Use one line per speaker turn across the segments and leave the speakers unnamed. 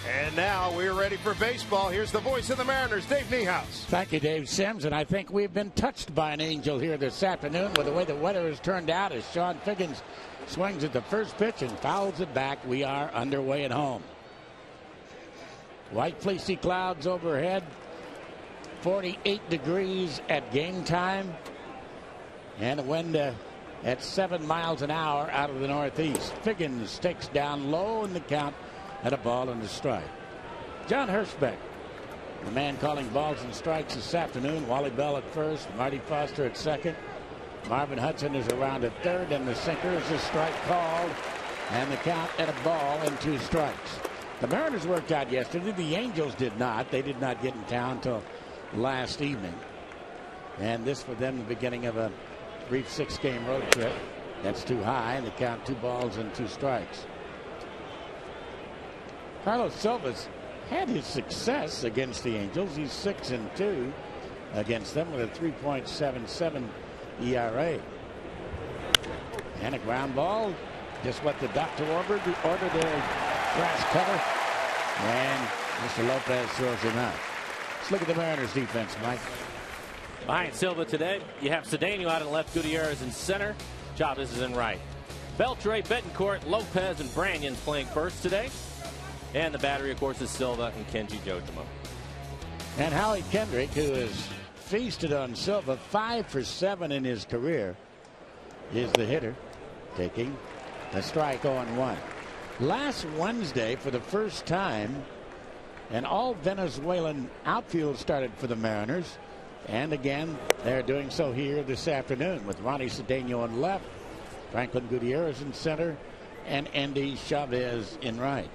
And now we're ready for baseball. Here's the voice of the Mariners, Dave Niehaus.
Thank you, Dave Sims. And I think we've been touched by an angel here this afternoon with the way the weather has turned out as Sean Figgins swings at the first pitch and fouls it back. We are underway at home. White fleecy clouds overhead. 48 degrees at game time. And a wind at 7 miles an hour out of the northeast. Figgins takes down low in the count at a ball and a strike. John Hirschbeck, the man calling balls and strikes this afternoon. Wally Bell at first, Marty Foster at second. Marvin Hudson is around at third, and the sinker is a strike called, and the count at a ball and 2 strikes. The Mariners worked out yesterday. The Angels did not. They did not get in town until last evening. And this for them the beginning of a brief 6-game road trip. That's too high, and the count 2 balls and 2 strikes. Carlos Silva's had his success against the Angels. He's 6-2 against them with a 3.77 ERA. And a ground ball, just what the doctor ordered a grass cutter, and Mr. Lopez throws him out. Let's look at the Mariners defense, Mike.
Behind Silva today, you have Cedeno out in left, Gutierrez in center, Chavez is in right. Beltre, Betancourt, Lopez, and Brannon's playing first today. And the battery, of course, is Silva and Kenji Jojimo.
And Howie Kendrick, who has feasted on Silva, 5 for 7 in his career, is the hitter, taking a strike on 1. Last Wednesday, for the first time, an all Venezuelan outfield started for the Mariners. And again, they're doing so here this afternoon with Ronnie Cedeno on left, Franklin Gutierrez in center, and Andy Chavez in right.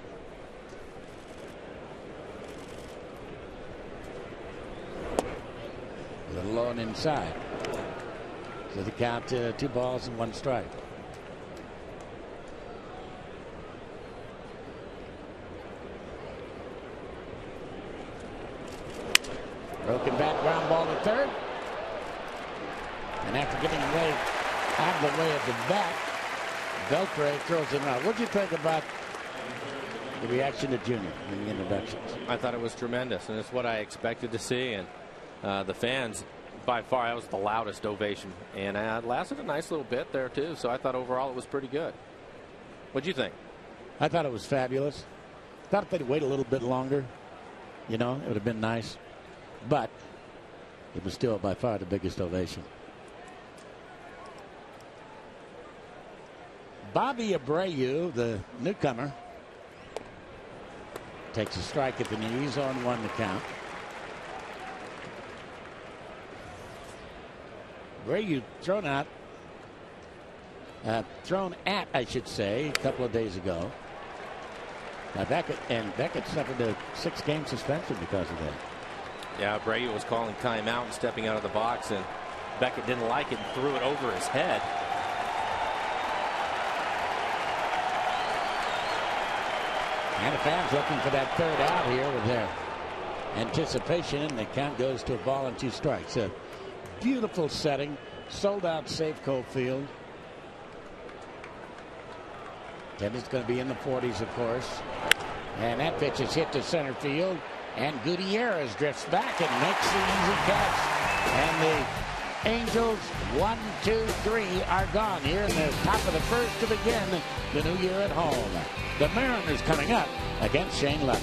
A little low and inside. So the count 2 balls and 1 strike. Broken back ground ball to third. And after getting away out of the way of the bat, Beltre throws him out. What did you think about the reaction to Junior in the introductions?
I thought it was tremendous, and it's what I expected to see. And the fans, by far, that was the loudest ovation, and it lasted a nice little bit there too. So I thought overall it was pretty good. What'd you think?
I thought it was fabulous. Thought if they'd wait a little bit longer, it would have been nice. But it was still by far the biggest ovation. Bobby Abreu, the newcomer, takes a strike at the knees on 1 to count. Abreu thrown at, I should say, a couple of days ago. Now Beckett suffered a 6-game suspension because of that.
Yeah, Abreu was calling timeout and stepping out of the box, and Beckett didn't like it and threw it over his head.
And the fans looking for that 3rd out here with their anticipation, and the count goes to a ball and 2 strikes. A beautiful setting, sold out Safeco Field. Attendance going to be in the 40s, of course. And that pitch is hit to center field. And Gutierrez drifts back and makes the easy catch. And the Angels, 1, 2, 3 are gone here in the top of the first to begin the new year at home. The Mariners coming up against Shane Lux.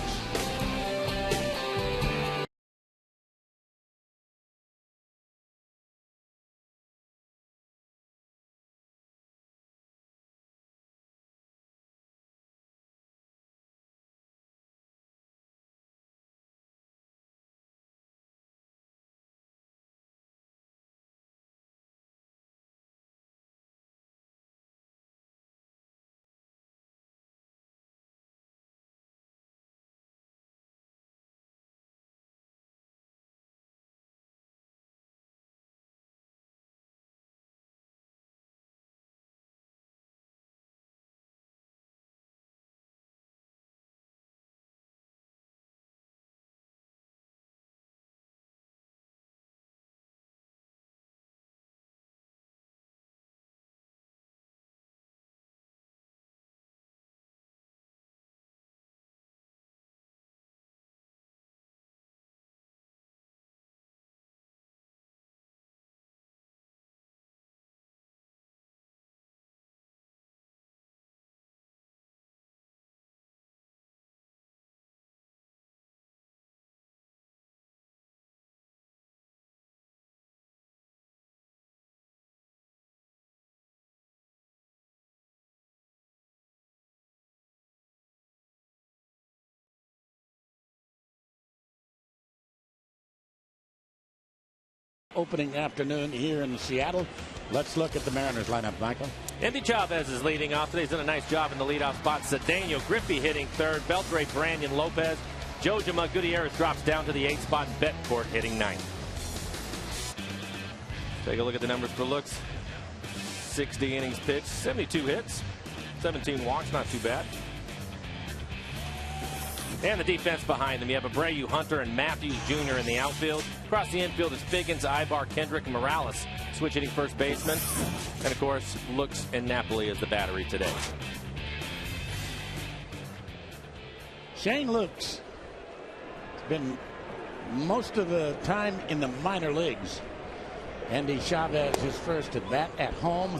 Opening afternoon here in Seattle. Let's look at the Mariners lineup, Michael.
Andy Chavez is leading off today. He's done a nice job in the leadoff spot. Cedeno Griffey hitting third. Beltre, Branyan, Lopez. Jojima Gutierrez drops down to the 8th spot. And Betancourt hitting 9th. Take a look at the numbers for looks. 60 innings pitched, 72 hits, 17 walks, not too bad. And the defense behind them, you have Abreu, Hunter, and Matthews Jr. in the outfield. Across the infield is Figgins, Ibar, Kendrick, and Morales, switch hitting first baseman. And, of course, Looks and Napoli as the battery today.
Shane Looks has been most of the time in the minor leagues. Andy Chavez, his first at bat at home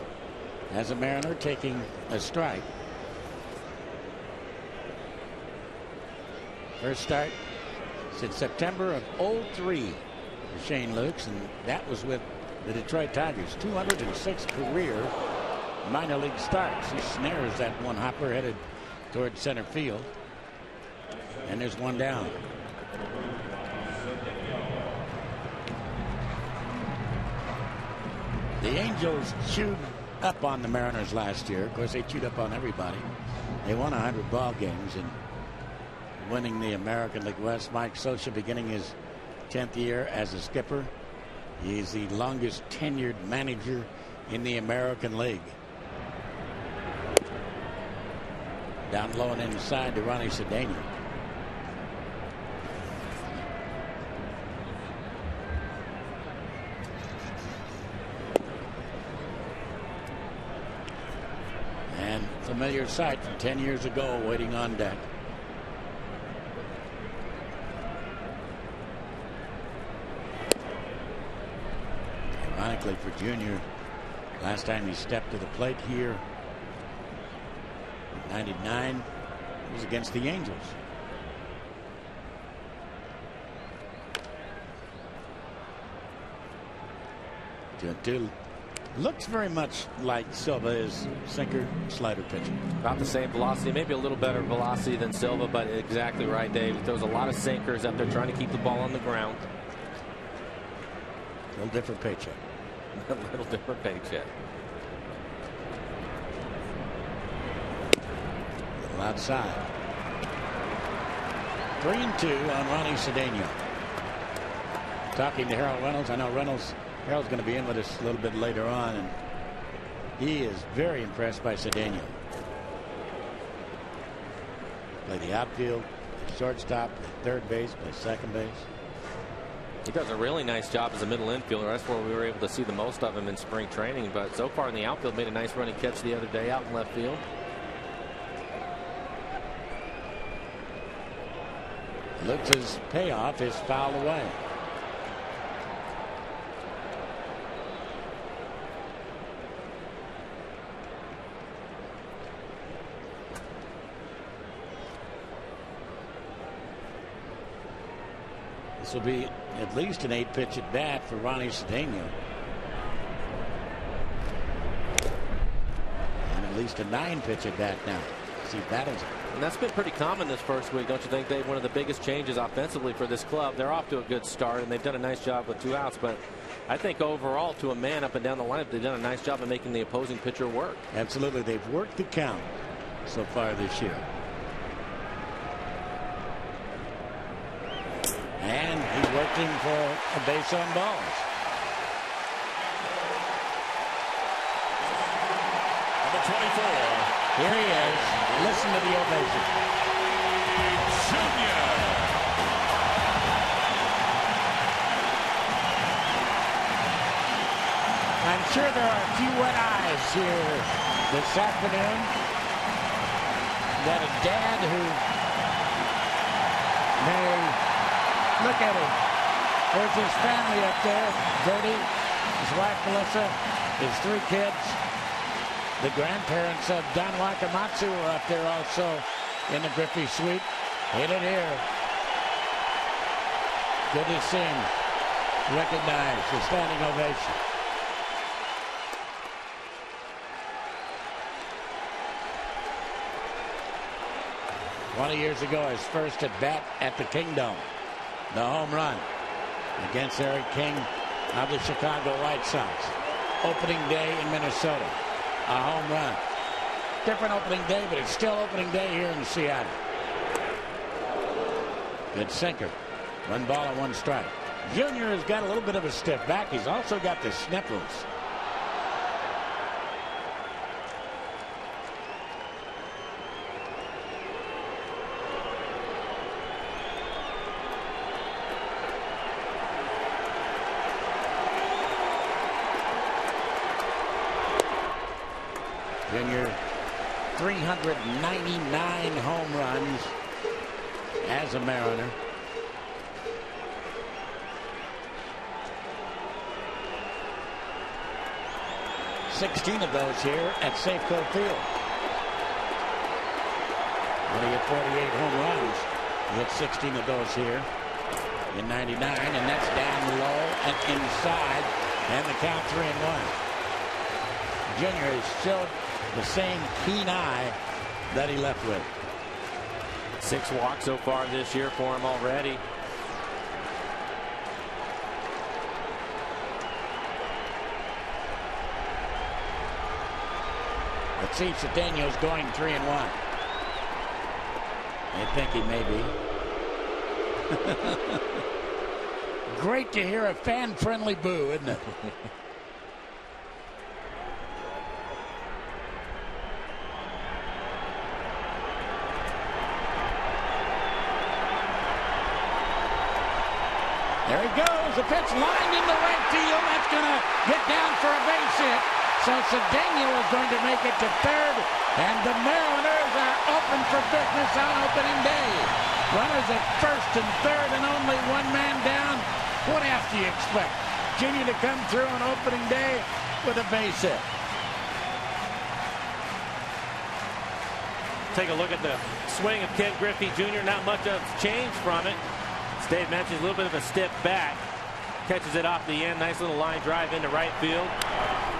as a Mariner, taking a strike. First start since September of 2003 for Shane Lukes, and that was with the Detroit Tigers. 206 career minor league starts. He snares that one hopper headed towards center field, and there's one down. The Angels chewed up on the Mariners last year. Of course, they chewed up on everybody. They won 100 ball games and winning the American League West. Mike Scioscia beginning his 10th year as a skipper. He's the longest tenured manager in the American League. Down low and inside to Ronnie Cedeno. And familiar sight from 10 years ago waiting on deck. Ironically for Junior, last time he stepped to the plate here in '99 was against the Angels. Looks very much like Silva's sinker slider pitcher.
About the same velocity, maybe a little better velocity than Silva, but exactly right, Dave. He throws a lot of sinkers up there trying to keep the ball on the ground.
A little different paycheck.
A little different paycheck.
A little outside. 3-2 on Ronnie Cedeno. Talking to Harold Reynolds. I know Harold's going to be in with us a little bit later on, and he is very impressed by Cedeno. Play the outfield, play shortstop, play third base, play second base.
He does a really nice job as a middle infielder. That's where we were able to see the most of him in spring training. But so far in the outfield, made a nice running catch the other day out in left field.
Looks' payoff is fouled away. This will be at least an 8-pitch at bat for Ronnie Cedeno. And at least a 9-pitch at bat now. See if battles it.
And that's been pretty common this first week, don't you think, Dave? One of the biggest changes offensively for this club. They're off to a good start, and they've done a nice job with 2 outs. But I think overall, to a man up and down the lineup, they've done a nice job of making the opposing pitcher work.
Absolutely. They've worked the count so far this year. And he's working for a base on balls.
Number 24.
Here he is. Listen to the ovation.
Junior.
I'm sure there are a few wet eyes here this afternoon. That a dad who may look at him. There's his family up there. Bertie, his wife Melissa, his 3 kids. The grandparents of Don Wakamatsu are up there also in the Griffey suite. Hit it here. Good to see him recognize the standing ovation. $20 years ago, his first at bat at the Kingdom. The home run against Eric King of the Chicago White Sox. Opening day in Minnesota. A home run. Different opening day, but it's still opening day here in Seattle. Good sinker. 1 ball and 1 strike. Junior has got a little bit of a stiff back. He's also got the sniffles. Junior, 399 home runs as a Mariner. $16 of those here at Safeco Field. Only at 48 home runs. He had 16 of those here in 99, and that's down low and inside, and the count 3-1. Junior has showed the same keen eye that he left with.
6 walks so far this year for him already.
Let's see, Cedeno's going 3-1. I think he may be. Great to hear a fan-friendly boo, isn't it? There he goes. The pitch lined into right field. That's going to get down for a base hit. So Cedeno is going to make it to third. And the Mariners are open for business on opening day. Runners at first and third and only 1 man down. What else do you expect? Junior to come through on opening day with a base hit.
Take a look at the swing of Ken Griffey Jr. Not much has changed from it. As Dave mentioned, a little bit of a stiff bat. Catches it off the end. Nice little line drive into right field.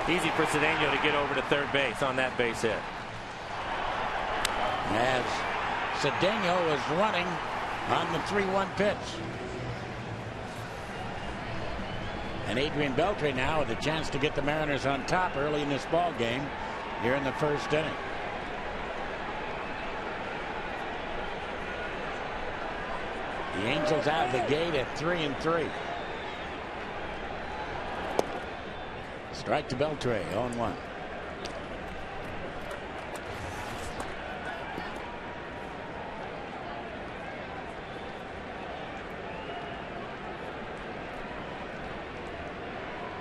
Easy for Cedeno to get over to third base on that base hit.
As Cedeno is running on the 3-1 pitch. And Adrian Beltre now with a chance to get the Mariners on top early in this ball game here in the first inning. The Angels out of the gate at 3-3. Strike to Beltre, 0-1.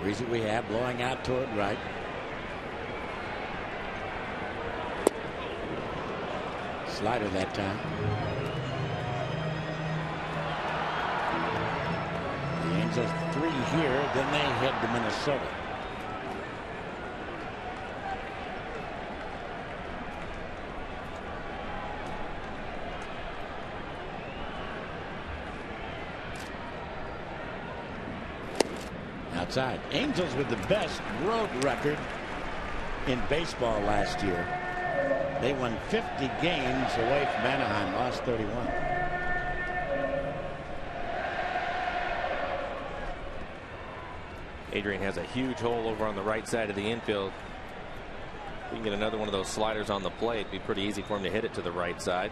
Breezy we have blowing out toward right. Slider that time. The Angels 3 here, then they head to Minnesota. Outside. Angels with the best road record in baseball last year. They won 50 games away from Anaheim, lost 31.
Adrian has a huge hole over on the right side of the infield. If we can get another one of those sliders on the plate, it'd be pretty easy for him to hit it to the right side.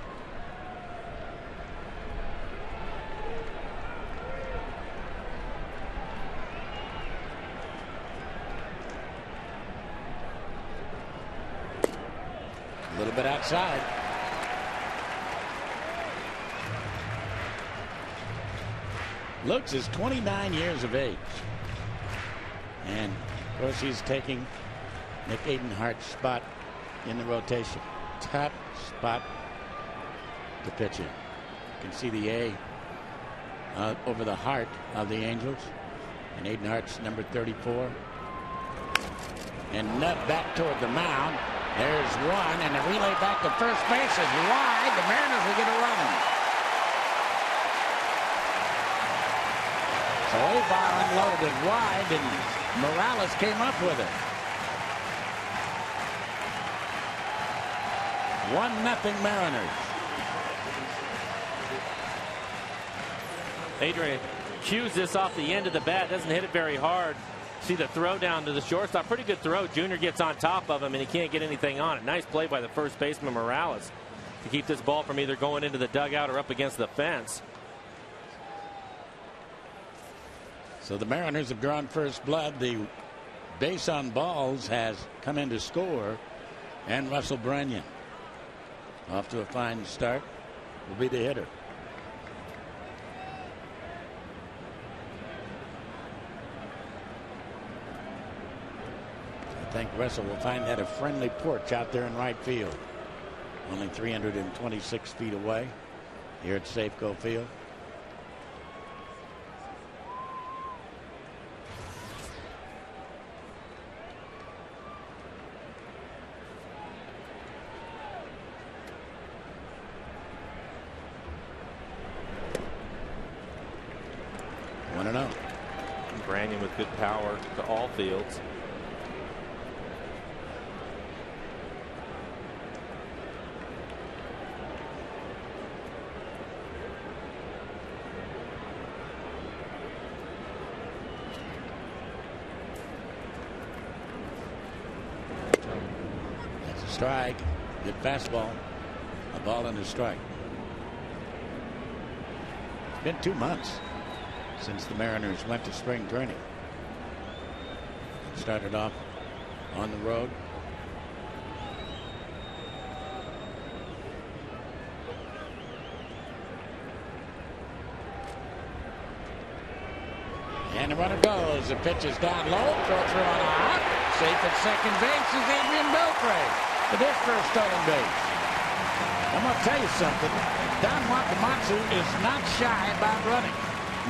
A little bit outside. Looks is 29 years of age. And of course he's taking Nick Adenhart's spot in the rotation. Top spot to pitch in. You can see the A over the heart of the Angels. And Adenhart's number 34. And nut back toward the mound. There's one, and the relay back to first base is wide. The Mariners will get a run. So Abar unloaded it wide, and Morales came up with it. 1-0 Mariners.
Adrian cues this off the end of the bat. Doesn't hit it very hard. See the throw down to the shortstop. Pretty good throw. Junior gets on top of him, and he can't get anything on it. Nice play by the first baseman, Morales, to keep this ball from either going into the dugout or up against the fence.
So the Mariners have drawn first blood. The base on balls has come in to score, and Russell Branyan, off to a fine start, will be the hitter. I think Russell will find that a friendly porch out there in right field. Only 326 feet away here at Safeco Field.
Branyan with good power to all fields.
That's a strike. Good fastball. A ball and a strike. It's been 2 months since the Mariners went to spring training. Started off on the road. And the runner goes. The pitch is down low. Throw through on a hop. Safe at second base is Adrian Beltre with his first stolen base. I'm going to tell you something. Don Wakamatsu is not shy about running.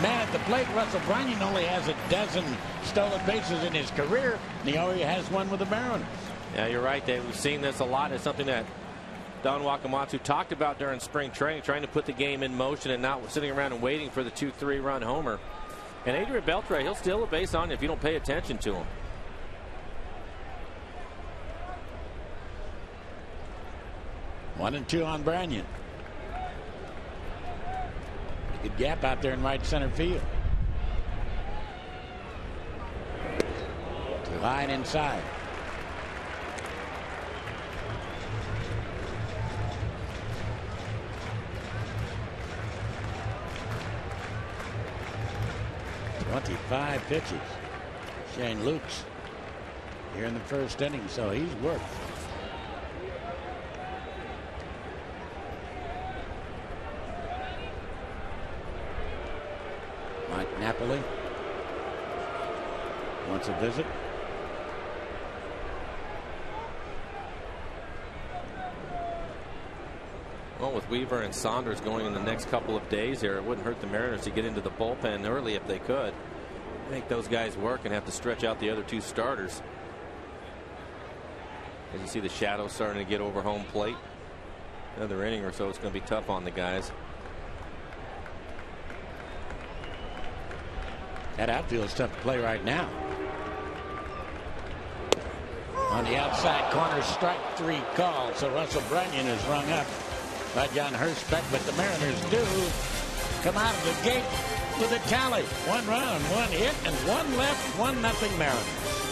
Man at the plate, Russell Branyan only has a dozen stolen bases in his career, and he already has one with the Mariners.
Yeah, you're right, Dave. We've seen this a lot. It's something that Don Wakamatsu talked about during spring training, trying to put the game in motion and not sitting around and waiting for the 2-3 run homer. And Adrian Beltre, he'll steal a base on you if you don't pay attention to him.
One and two on Branyan. Good gap out there in right center field. To line inside. "25 pitches. Shane Lukes here in the first inning, so he's worked. Mike Napoli wants a visit.
Well, with Weaver and Saunders going in the next couple of days here, it wouldn't hurt the Mariners to get into the bullpen early if they could. Make those guys work and have to stretch out the other two starters. As you see the shadows starting to get over home plate. Another inning or so, it's going to be tough on the guys.
That outfield is tough to play right now. On the outside corner, strike three call. So Russell Branyan is rung up by John Hirschbeck, but the Mariners do come out of the gate with a tally. 1 run, 1 hit, and 1 left, 1-0 Mariners.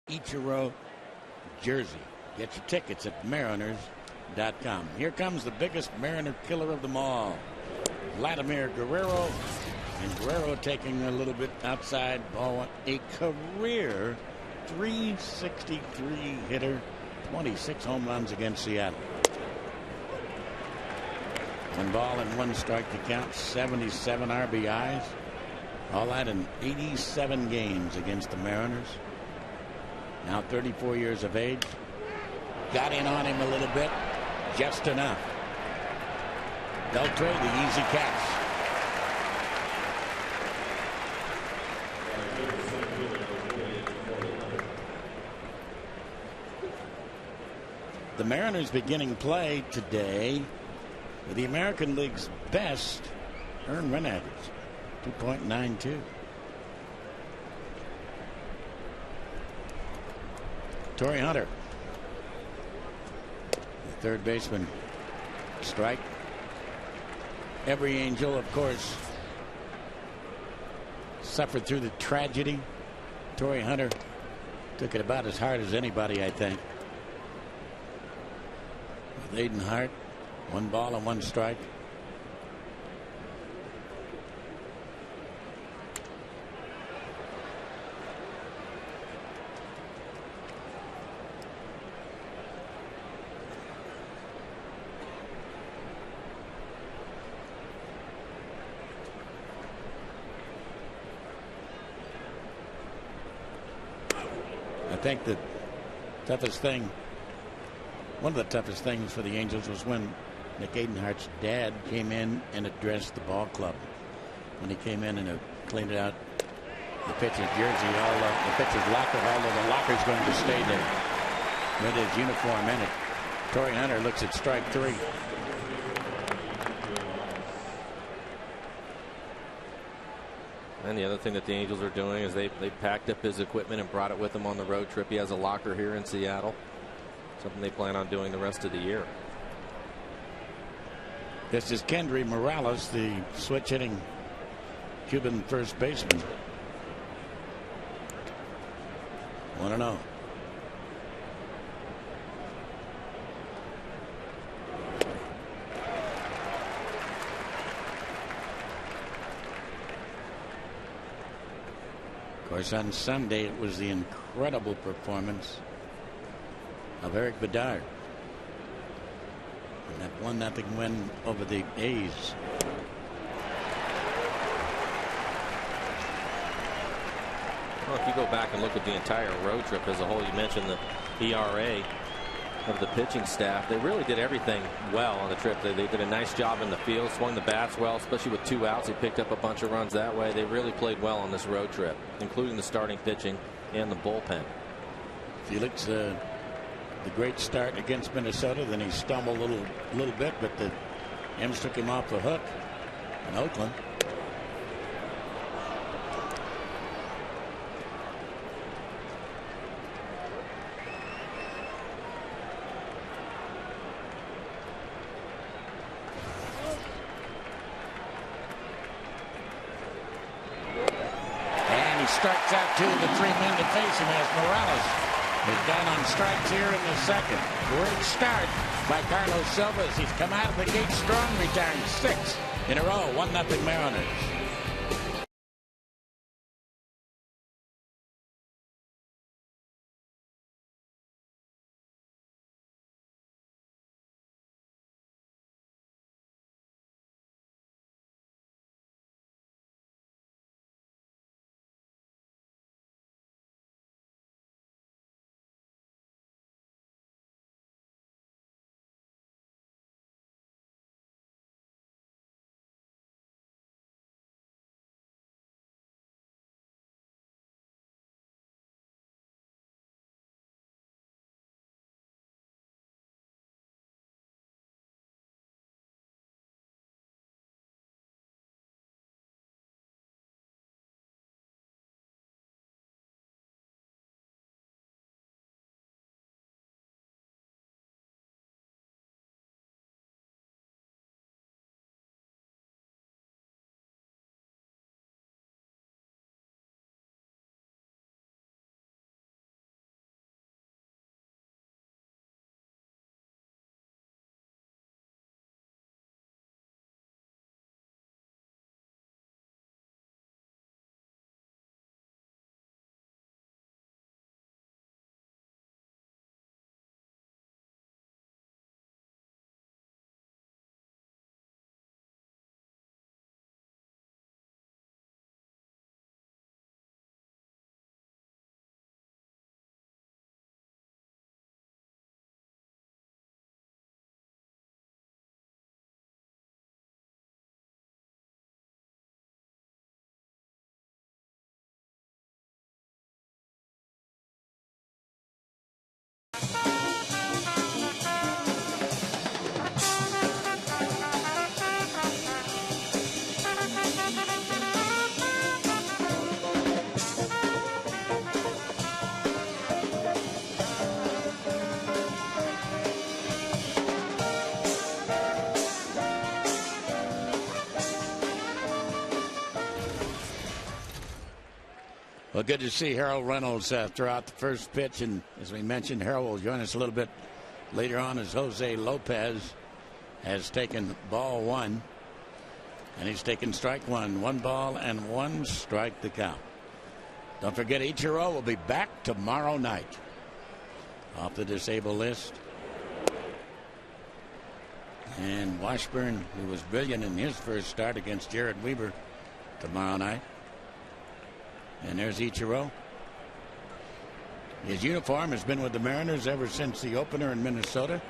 Ichiro jersey. Get your tickets at Mariners.com. Here comes the biggest Mariner killer of them all, Vladimir Guerrero. And Guerrero taking a little bit outside ball. A career 363 hitter, 26 home runs against Seattle. 1 ball and 1 strike to count, 77 RBIs. All that in 87 games against the Mariners. Now 34 years of age. Got in on him a little bit, just enough. Beltre, the easy catch. The Mariners beginning play today with the American League's best earned run average, 2.92. Tory Hunter, the third baseman, strike. Every Angel, of course, suffered through the tragedy. Tory Hunter took it about as hard as anybody, I think. With Aiden Hart, 1 ball and 1 strike. I think the toughest thing, one of the toughest things for the Angels was when Nick Adenhart's dad came in and addressed the ball club. When he came in and cleaned out the pitcher's jersey, the pitcher's locker, although the locker's going to stay there with his uniform in it. Tory Hunter looks at strike 3.
And the other thing that the Angels are doing is they packed up his equipment and brought it with him on the road trip. He has a locker here in Seattle. Something they plan on doing the rest of the year.
This is Kendry Morales, the switch hitting Cuban first baseman. 1-0. Of course, on Sunday it was the incredible performance of Eric Bedard. And that 1-0 win over the A's.
Well, if you go back and look at the entire road trip as a whole, you mentioned the ERA of the pitching staff. They really did everything well on the trip. They did a nice job in the field, swung the bats well, especially with 2 outs. They picked up a bunch of runs that way. They really played well on this road trip, including the starting pitching and the bullpen.
Felix, the great start against Minnesota, then he stumbled a little bit, but the M's took him off the hook in Oakland. And he strikes out 2 of the 3 men to face him as Morales is down on strikes here in the second. Great start by Carlos Silva. He's come out of the gate strong, retiring 6 in a row. 1-0 Mariners. Well, good to see Harold Reynolds throw out the first pitch. And as we mentioned, Harold will join us a little bit later on as Jose Lopez has taken ball one. And he's taken strike one. 1 ball and 1 strike the count. Don't forget, Ichiro will be back tomorrow night. Off the disabled list. And Washburn, who was brilliant in his first start against Jared Weaver, tomorrow night. And there's Ichiro. His uniform has been with the Mariners ever since the opener in Minnesota.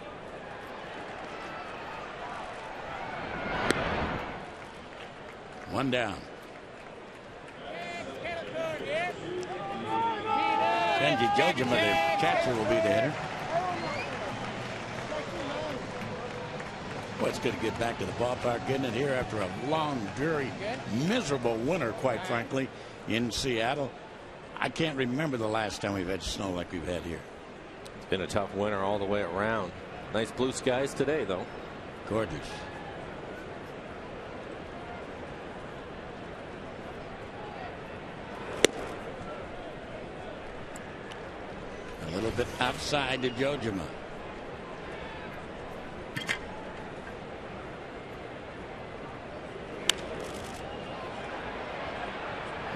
One down. Kenji Jojima, the catcher, will be the hitter. Well, it's good to get back to the ballpark, getting it here after a long, dreary, miserable winter, quite frankly, in Seattle. I can't remember the last time we've had snow like we've had here.
It's been a tough winter all the way around. Nice blue skies today, though.
Gorgeous. A little bit outside to Jojima.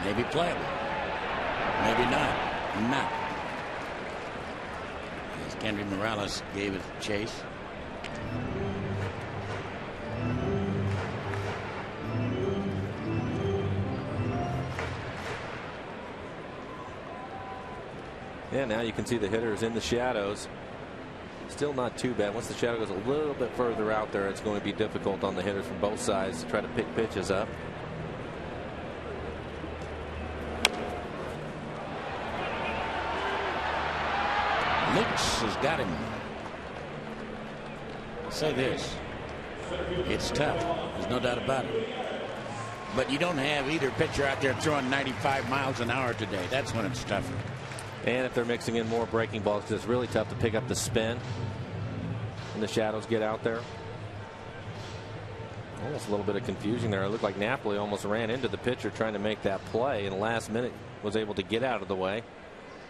Maybe playable. Maybe not. Not. As Kendry Morales gave it a chase.
Yeah, now you can see the hitters in the shadows. Still not too bad. Once the shadow goes a little bit further out there, it's going to be difficult on the hitters from both sides to try to pick pitches up.
Lux has got him. Say this. It's tough. There's no doubt about it. But you don't have either pitcher out there throwing 95 miles an hour today. That's when it's tougher.
And if they're mixing in more breaking balls, because it's really tough to pick up the spin when the shadows get out there. Almost a little bit of confusion there. It looked like Napoli almost ran into the pitcher trying to make that play, and last minute was able to get out of the way.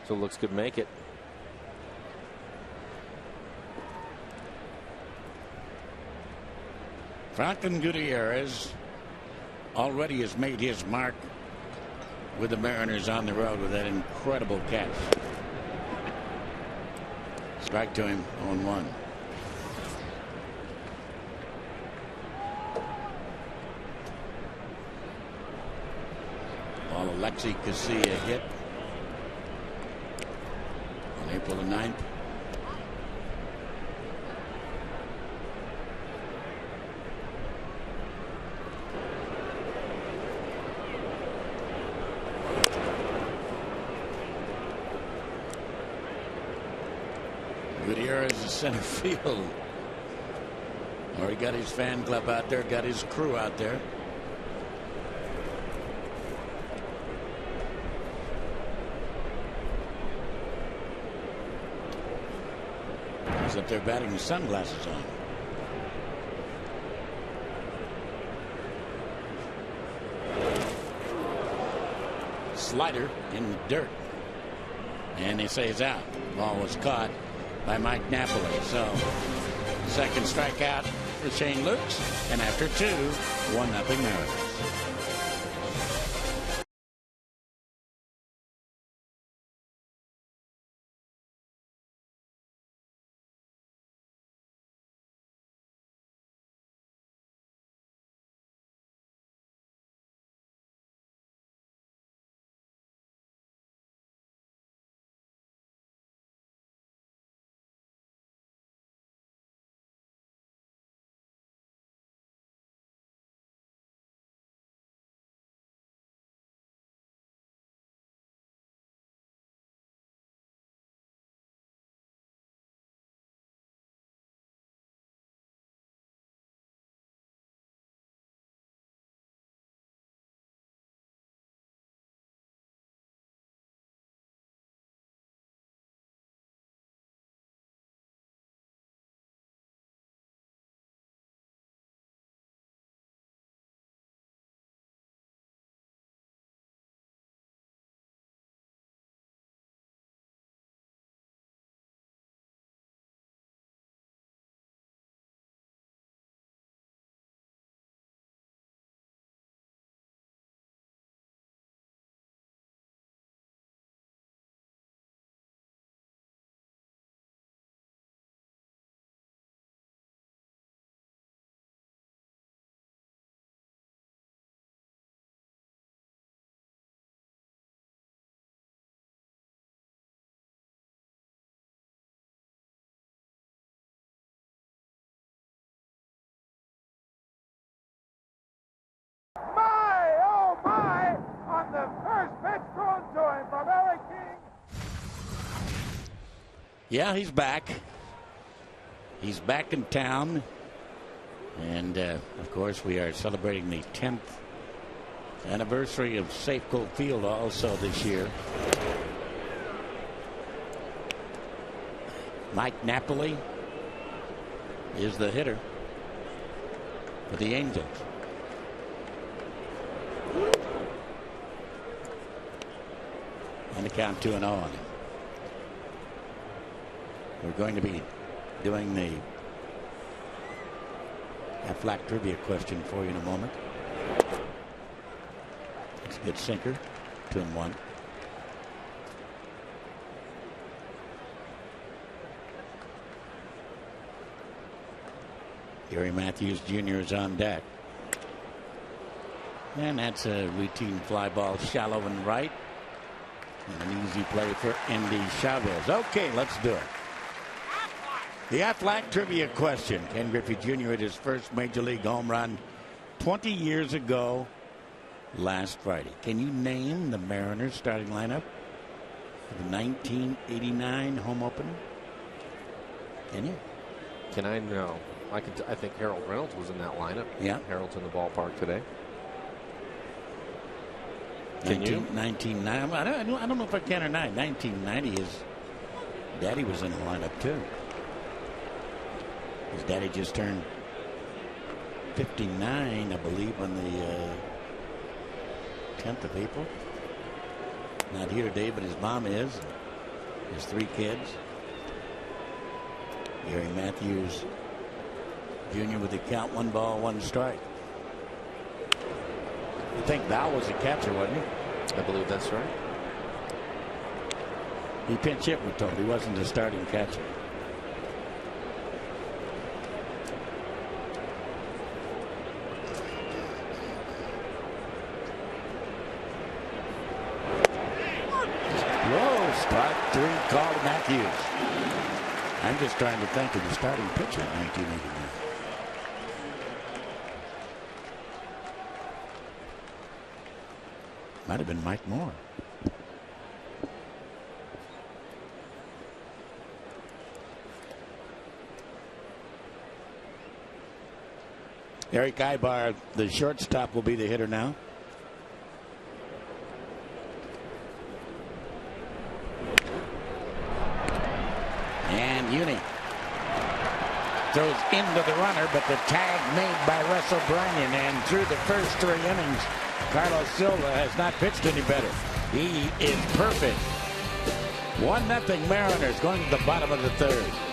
So Lux could make it.
Franklin Gutierrez already has made his mark with the Mariners on the road with that incredible catch. Strike to him on 1. Ball Alexi Casilla hit on April the 9th. Gutierrez is center field. Already got his fan club out there, got his crew out there. He's up there batting with sunglasses on. Slider in the dirt. And they say it's out. Ball was caught by Mike Napoli. So second strikeout for Shane Lux, and after 2, 1-0 Mariners.
My, oh my, on the first pitch thrown to him from Eric King.
Yeah, he's back. He's back in town. And, of course, we are celebrating the 10th anniversary of Safeco Field also this year. Mike Napoli is the hitter for the Angels. And the count 2-0 on him. We're going to be doing the Aflac trivia question for you in a moment. It's a good sinker. 2-1. Gary Matthews Jr. is on deck. And that's a routine fly ball shallow and right. And an easy play for Andy Chavez. Okay, let's do it. The Aflac trivia question. Ken Griffey Jr. hit his first major league home run 20 years ago last Friday. Can you name the Mariners starting lineup for the 1989 home opener? Can you?
Can I know? I think Harold Reynolds was in that lineup.
Yeah.
Harold's in the ballpark today.
Can you? 1990. I don't know if I can or not. 1990 his daddy was in the lineup too. His daddy just turned 59, I believe, on the 10th of April. Not here today, but his mom is. His 3 kids. Gary Matthews Jr. with the count, 1 ball, 1 strike. I think Val was a catcher, wasn't he?
I believe that's right.
He pinch hit, we're told. He wasn't a starting catcher. Whoa, strike 3 called Matthews. I'm just trying to think of the starting pitcher in 1989. Might have been Mike Moore. Eric Ibar, the shortstop, will be the hitter now. And Uni throws into the runner, but the tag made by Russ O'Brien. And through the first 3 innings, Carlos Silva has not pitched any better. He is perfect. 1-0 Mariners going to the bottom of the 3rd.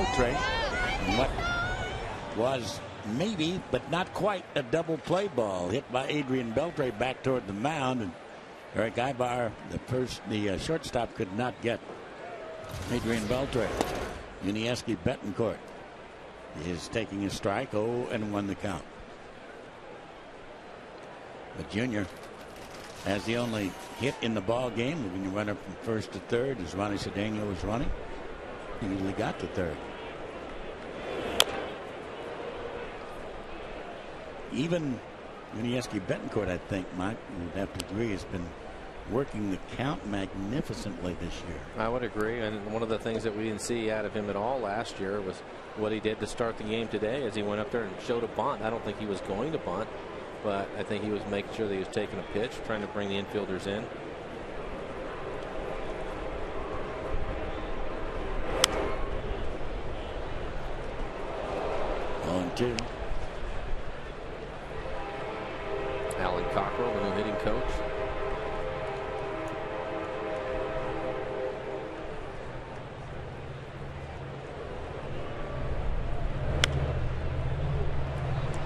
Beltre. And what was maybe, but not quite, a double play ball hit by Adrian Beltre back toward the mound. And Eric Ibar, the shortstop, could not get Adrian Beltre. Unieski Betancourt is taking a strike. 0-1 the count. But Junior has the only hit in the ball game. When you run up from first to third, as Ronnie Cedeno was running, he usually got to third. Even Unieski Betancourt, I think, Mike, would have to agree, has been working the count magnificently this year.
I would agree. And one of the things that we didn't see out of him at all last year was what he did to start the game today as he went up there and showed a bunt. I don't think he was going to bunt, but I think he was making sure that he was taking a pitch, trying to bring the infielders in.
On 2.
Alan Cockrell, the new hitting coach.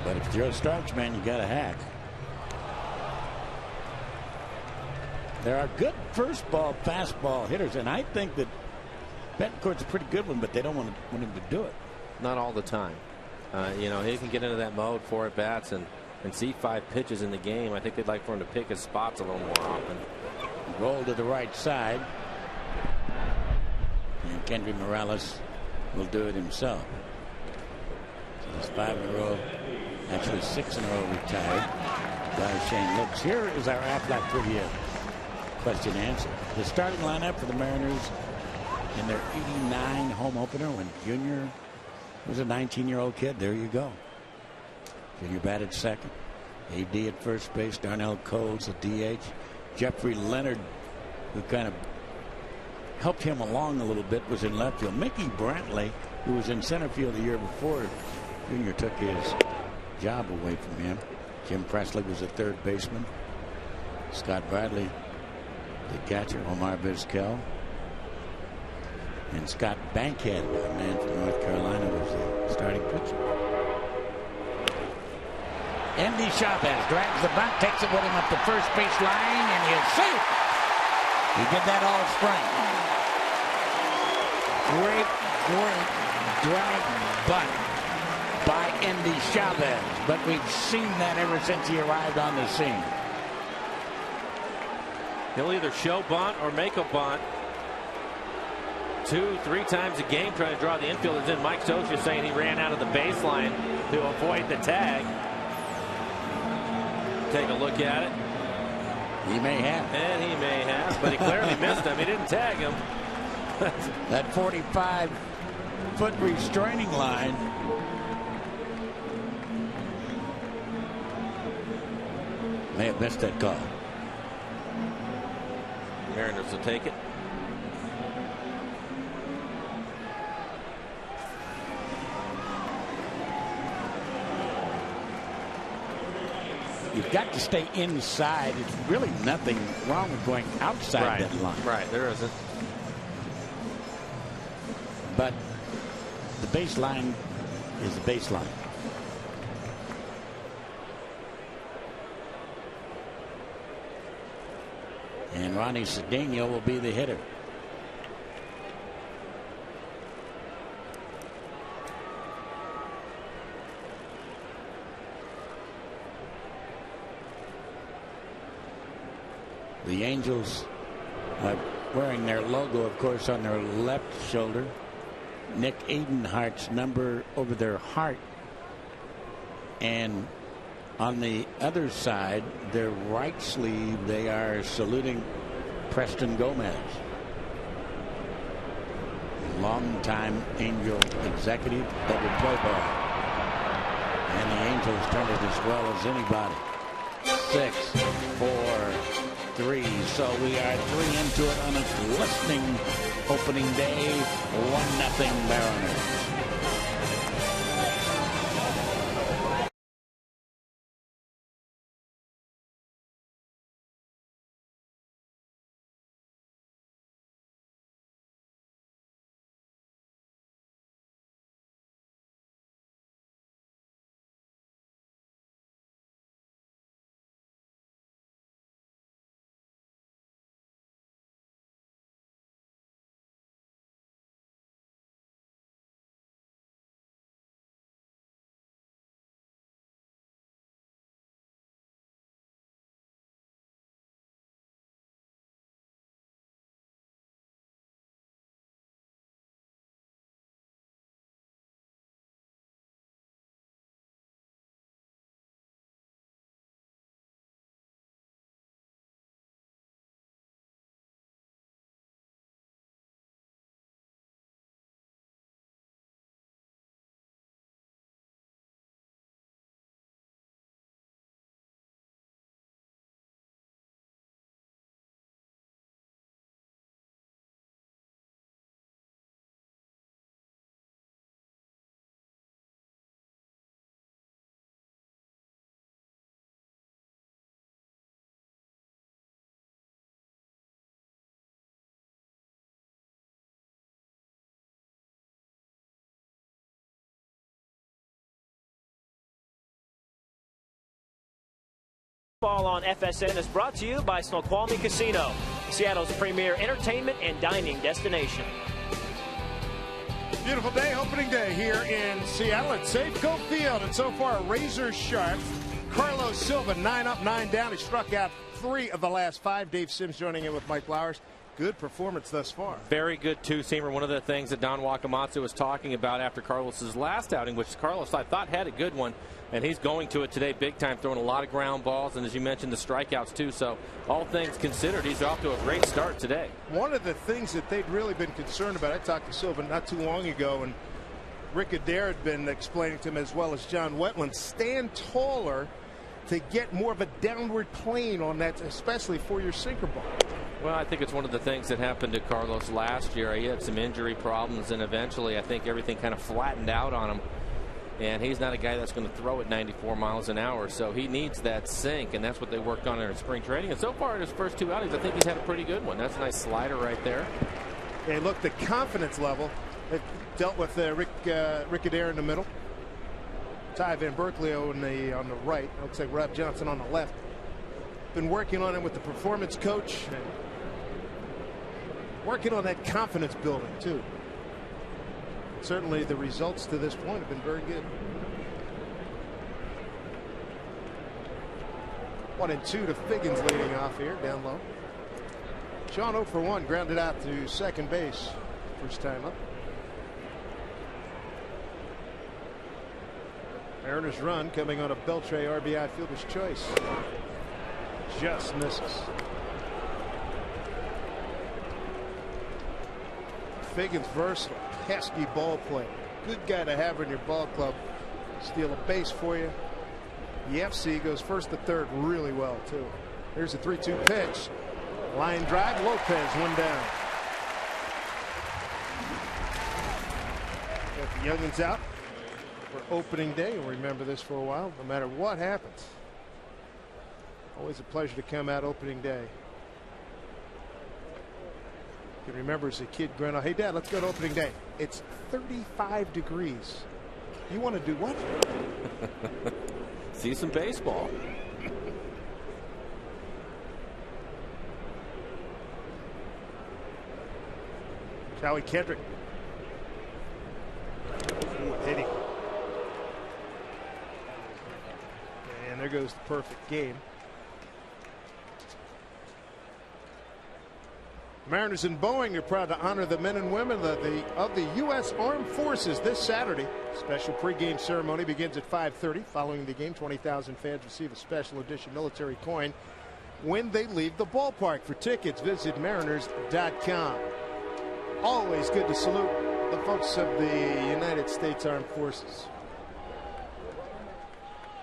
But if Joe strikes, man, you got a hack. There are good first ball, fastball hitters, and I think that Betancourt's a pretty good one, but they don't want him to do it.
Not all the time. You know, he can get into that mode, 4 at bats, and see 5 pitches in the game. I think they'd like for him to pick his spots a little more often.
Roll to the right side, and Kendry Morales will do it himself. So there's 5 in a row, actually 6 in a row retired by Shane Looks. Here is our Aflac trivia question and answer. The starting lineup for the Mariners in their '89 home opener when Junior was a 19-year-old kid. There you go. Junior batted second. AD at first base. Darnell Coles at DH. Jeffrey Leonard, who kind of helped him along a little bit, was in left field. Mickey Brantley, who was in center field the year before Junior took his job away from him. Jim Presley was a third baseman. Scott Bradley, the catcher. Omar Vizquel. And Scott Bankhead, a man from North Carolina, was the starting pitcher. Andy Chavez drags the bunt, takes it with him up the first base line, and he's safe. He did that all spring. Great drag bunt by Andy Chavez, but we've seen that ever since he arrived on the scene.
He'll either show bunt or make a bunt 2-3 times a game, trying to draw the infielders in. Mike Socha saying he ran out of the baseline to avoid the tag. Take a look at it.
He may have.
And he may have, but he clearly missed him. He didn't tag him.
That 45-foot restraining line. May have missed that call.
Mariners will take it.
You've got to stay inside. It's really nothing wrong with going outside that line.
Right, there isn't.
But the baseline is the baseline. And Ronnie Cedeno will be the hitter. The Angels are wearing their logo, of course, on their left shoulder. Nick Adenhart's number over their heart. And on the other side, their right sleeve, they are saluting Preston Gomez, longtime Angel executive that would play ball. And the Angels turned it as well as anybody. 6, 4, 3. So we are 3 into it on a glistening opening day. 1-0 Mariners.
Ball on FSN is brought to you by Snoqualmie Casino, Seattle's premier entertainment and dining destination.
Beautiful day, opening day here in Seattle at Safeco Field. And so far, razor sharp. Carlos Silva, 9 up, 9 down. He struck out 3 of the last 5. Dave Sims joining in with Mike Flowers. Good performance thus far.
Very good two-seamer. One of the things that Don Wakamatsu was talking about after Carlos's last outing, which Carlos I thought had a good one, and he's going to it today big time, throwing a lot of ground balls, and as you mentioned, the strikeouts too. So all things considered, he's off to a great start today.
One of the things that they'd really been concerned about, I talked to Silva not too long ago, and Rick Adair had been explaining to him, as well as John Wetland, stand taller to get more of a downward plane on that, especially for your sinker ball.
Well, I think it's one of the things that happened to Carlos last year. He had some injury problems, and eventually I think everything kind of flattened out on him. And he's not a guy that's going to throw at 94 miles an hour, so he needs that sink, and that's what they worked on in spring training. And so far in his first 2 outings, I think he's had a pretty good one. That's a nice slider right there.
Hey, look, the confidence level. It dealt with Rick Adair in the middle. Ty Van Berkeley on the right. Looks like Rob Johnson on the left. Been working on him with the performance coach. And working on that confidence building, too. Certainly the results to this point have been very good. 1-2 to Figgins leading off here, down low. Sean 0 for 1, grounded out to second base. First time up. Mariners run coming on a Beltre RBI fielder's choice. Just misses. Figgins versatile, pesky ball player. Good guy to have in your ball club. Steal a base for you. The FC goes first to third really well, too. Here's a 3-2 pitch. Line drive, Lopez, 1 down. Got the youngins out for opening day. We'll remember this for a while, no matter what happens. Always a pleasure to come out opening day. You can remember as a kid growing up, hey, Dad, let's go to opening day. It's 35 degrees. You want to do what?
See some baseball.
Howie Kendrick. Hitting. And there goes the perfect game. Mariners and Boeing are proud to honor the men and women of the U.S. Armed Forces this Saturday. Special pregame ceremony begins at 5:30. Following the game, 20,000 fans receive a special edition military coin when they leave the ballpark. For tickets, visit mariners.com. Always good to salute the folks of the United States Armed Forces.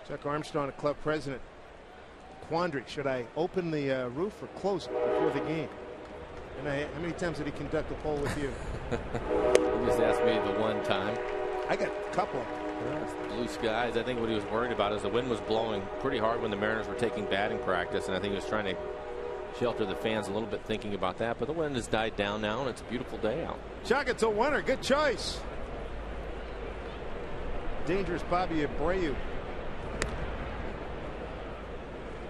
Chuck Armstrong, a club president. Quandary: should I open the roof or close it before the game? And how many times did he conduct a poll with you?
He just asked me the one time.
I got a couple.
Blue skies. I think what he was worried about is the wind was blowing pretty hard when the Mariners were taking batting practice, and I think he was trying to shelter the fans a little bit, thinking about that. But the wind has died down now, and it's a beautiful day out.
Chuck, it's a winner. Good choice. Dangerous Bobby Abreu.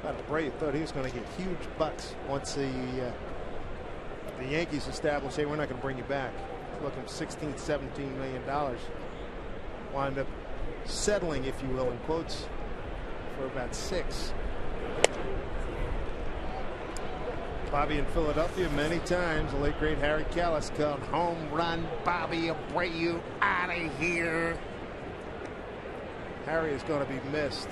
Abreu thought he was going to get huge bucks once the Yankees established, hey, we're not going to bring you back. Looking $16, $17 million. Wind up settling, if you will, in quotes, for about 6. Bobby in Philadelphia many times. The late great Harry Callis called home run Bobby Abreu out of here. Harry is going to be missed.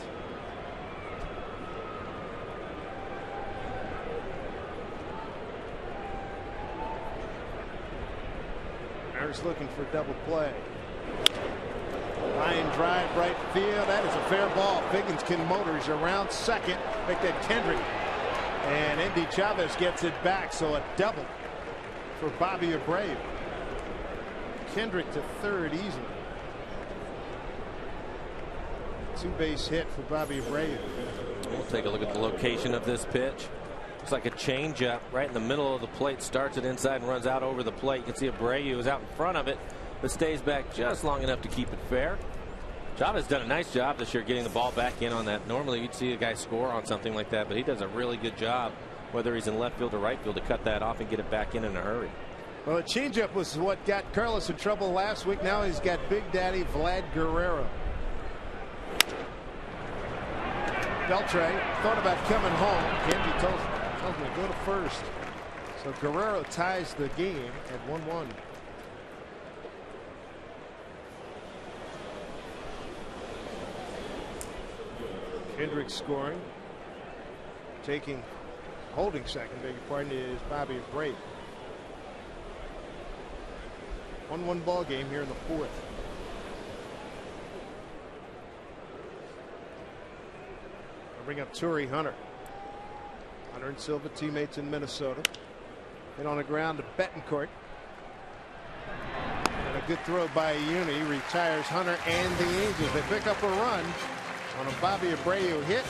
Mariners looking for double play. Line drive right field. That is a fair ball. Figgins can motors around second. Make that Kendrick. And Andy Chavez gets it back. So a double for Bobby Abreu. Kendrick to third easily. 2-base hit for Bobby Abreu.
We'll take a look at the location of this pitch. Looks like a changeup right in the middle of the plate. Starts it inside and runs out over the plate. You can see Abreu is out in front of it, but stays back just long enough to keep it fair.
Chavez done a nice job this year getting the ball back in on that. Normally you'd see a guy score on something like that, but he does a really good job, whether he's in left field or right field, to cut that off and get it back in a hurry.
Well, the changeup was what got Carlos in trouble last week. Now he's got Big Daddy Vlad Guerrero. Beltre thought about coming home. Kenji tells him to go to first. So Guerrero ties the game at 1-1. Kendrick scoring. Holding second, beg your pardon, is Bobby Bray. 1-1 ball game here in the fourth. I'll bring up Tory Hunter. Hunter and Silva teammates in Minnesota. Hit on the ground to Betancourt. And a good throw by Uni retires Hunter and the Angels. They pick up a run on a Bobby Abreu hit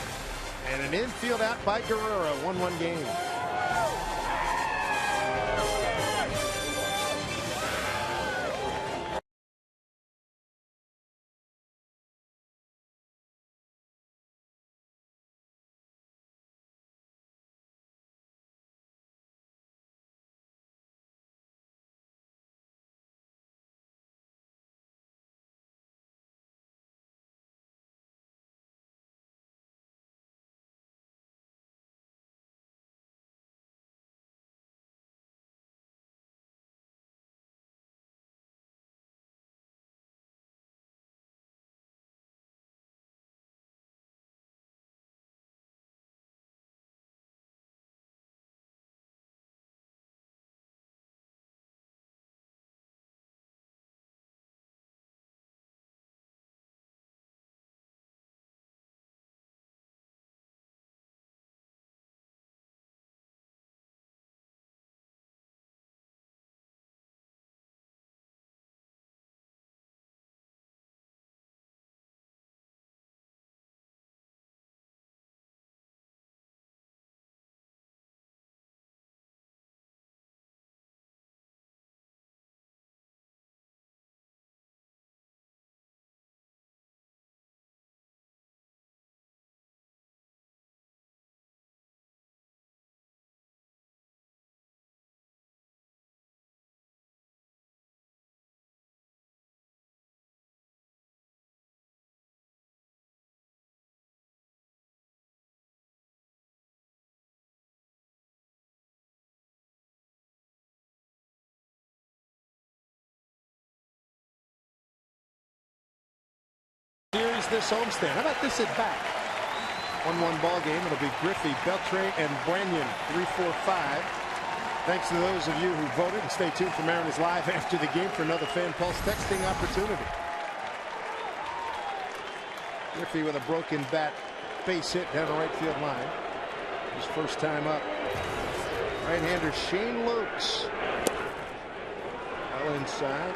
and an infield out by Guerrero. 1-1 game. Series this homestand. How about this at bat? 1-1 ball game. It'll be Griffey, Beltre, and Branyan. 3-4-5. Thanks to those of you who voted, and stay tuned for Mariners Live after the game for another Fan Pulse texting opportunity. Griffey with a broken bat, base hit down the right field line. His first time up. Right-hander Shane Lokes. Well inside.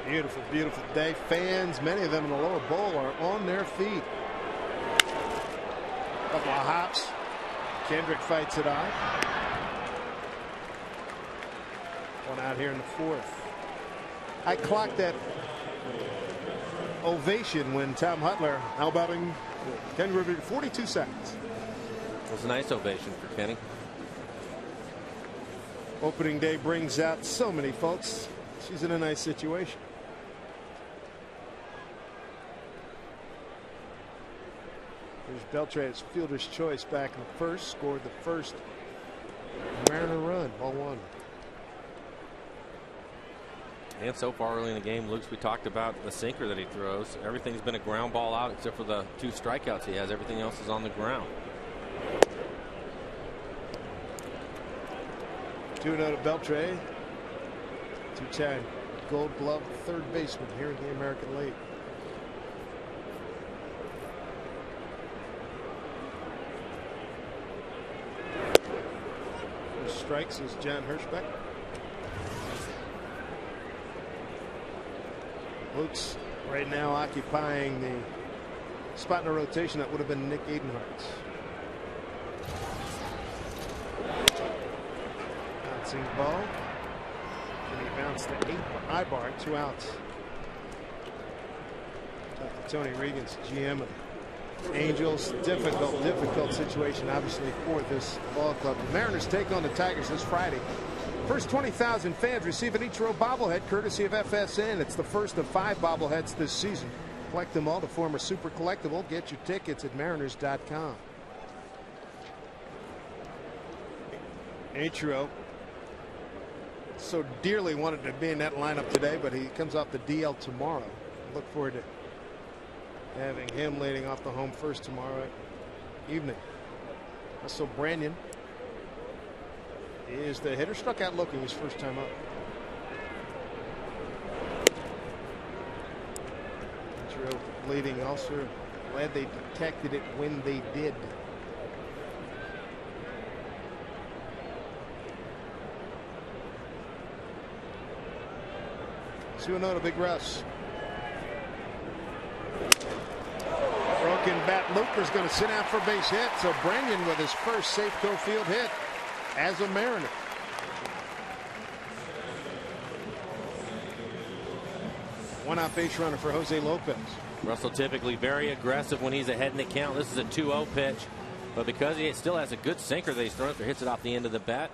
Beautiful, beautiful day. Fans, many of them in the lower bowl, are on their feet. Couple of hops. Kendrick fights it off. One out here in the fourth. I clocked that ovation when Tom Hutler, how about him? Kenny River, 42 seconds.
It was a nice ovation for Kenny.
Opening day brings out so many folks. She's in a nice situation. Here's Beltre's fielder's choice back in the first. Scored the first Mariner run. Ball one.
And so far early in the game, Luke, we talked about the sinker that he throws. Everything's been a ground ball out except for the 2 strikeouts he has. Everything else is on the ground.
2-0 to Beltre. 2-time Gold Glove third baseman here in the American League. First strikes is John Hirschbeck. Luke's right now occupying the spot in the rotation that would have been Nick Edenhart's. bouncing ball. And he bounced to high bar, 2 outs. Talk to Tony Regan's GM of the Angels. Difficult situation, obviously, for this ball club. The Mariners take on the Tigers this Friday. First 20,000 fans receive an Ichiro bobblehead courtesy of FSN. It's the first of 5 bobbleheads this season. Collect them all to form a super collectible. Get your tickets at mariners.com. Ichiro so dearly wanted to be in that lineup today, but he comes off the DL tomorrow. Look forward to having him leading off the home first tomorrow evening. Russell Branyan is the hitter. Struck out looking his first time up. Ichiro leading also. Glad they detected it when they did. 2-0 to Big Russ. Broken bat. Looper's going to sit out for a base hit. So Branyan with his first Safeco Field hit as a Mariner. One out base runner for Jose Lopez.
Russell typically very aggressive when he's ahead in the count. This is a 2-0 pitch, but because he still has a good sinker that he's thrown after, hits it off the end of the bat,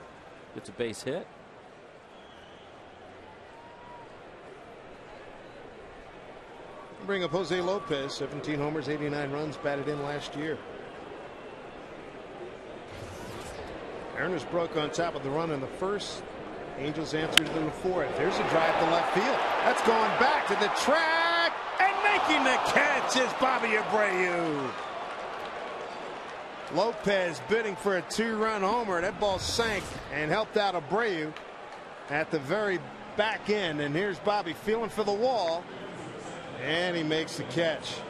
gets a base hit.
Bring up Jose Lopez, 17 homers, 89 runs batted in last year. Mariners broke on top of the run in the first. Angels answered in the fourth. There's a drive to left field. That's going back to the track, and making the catch is Bobby Abreu. Lopez bidding for a 2-run homer. That ball sank and helped out Abreu at the very back end. And here's Bobby feeling for the wall. And he makes the catch.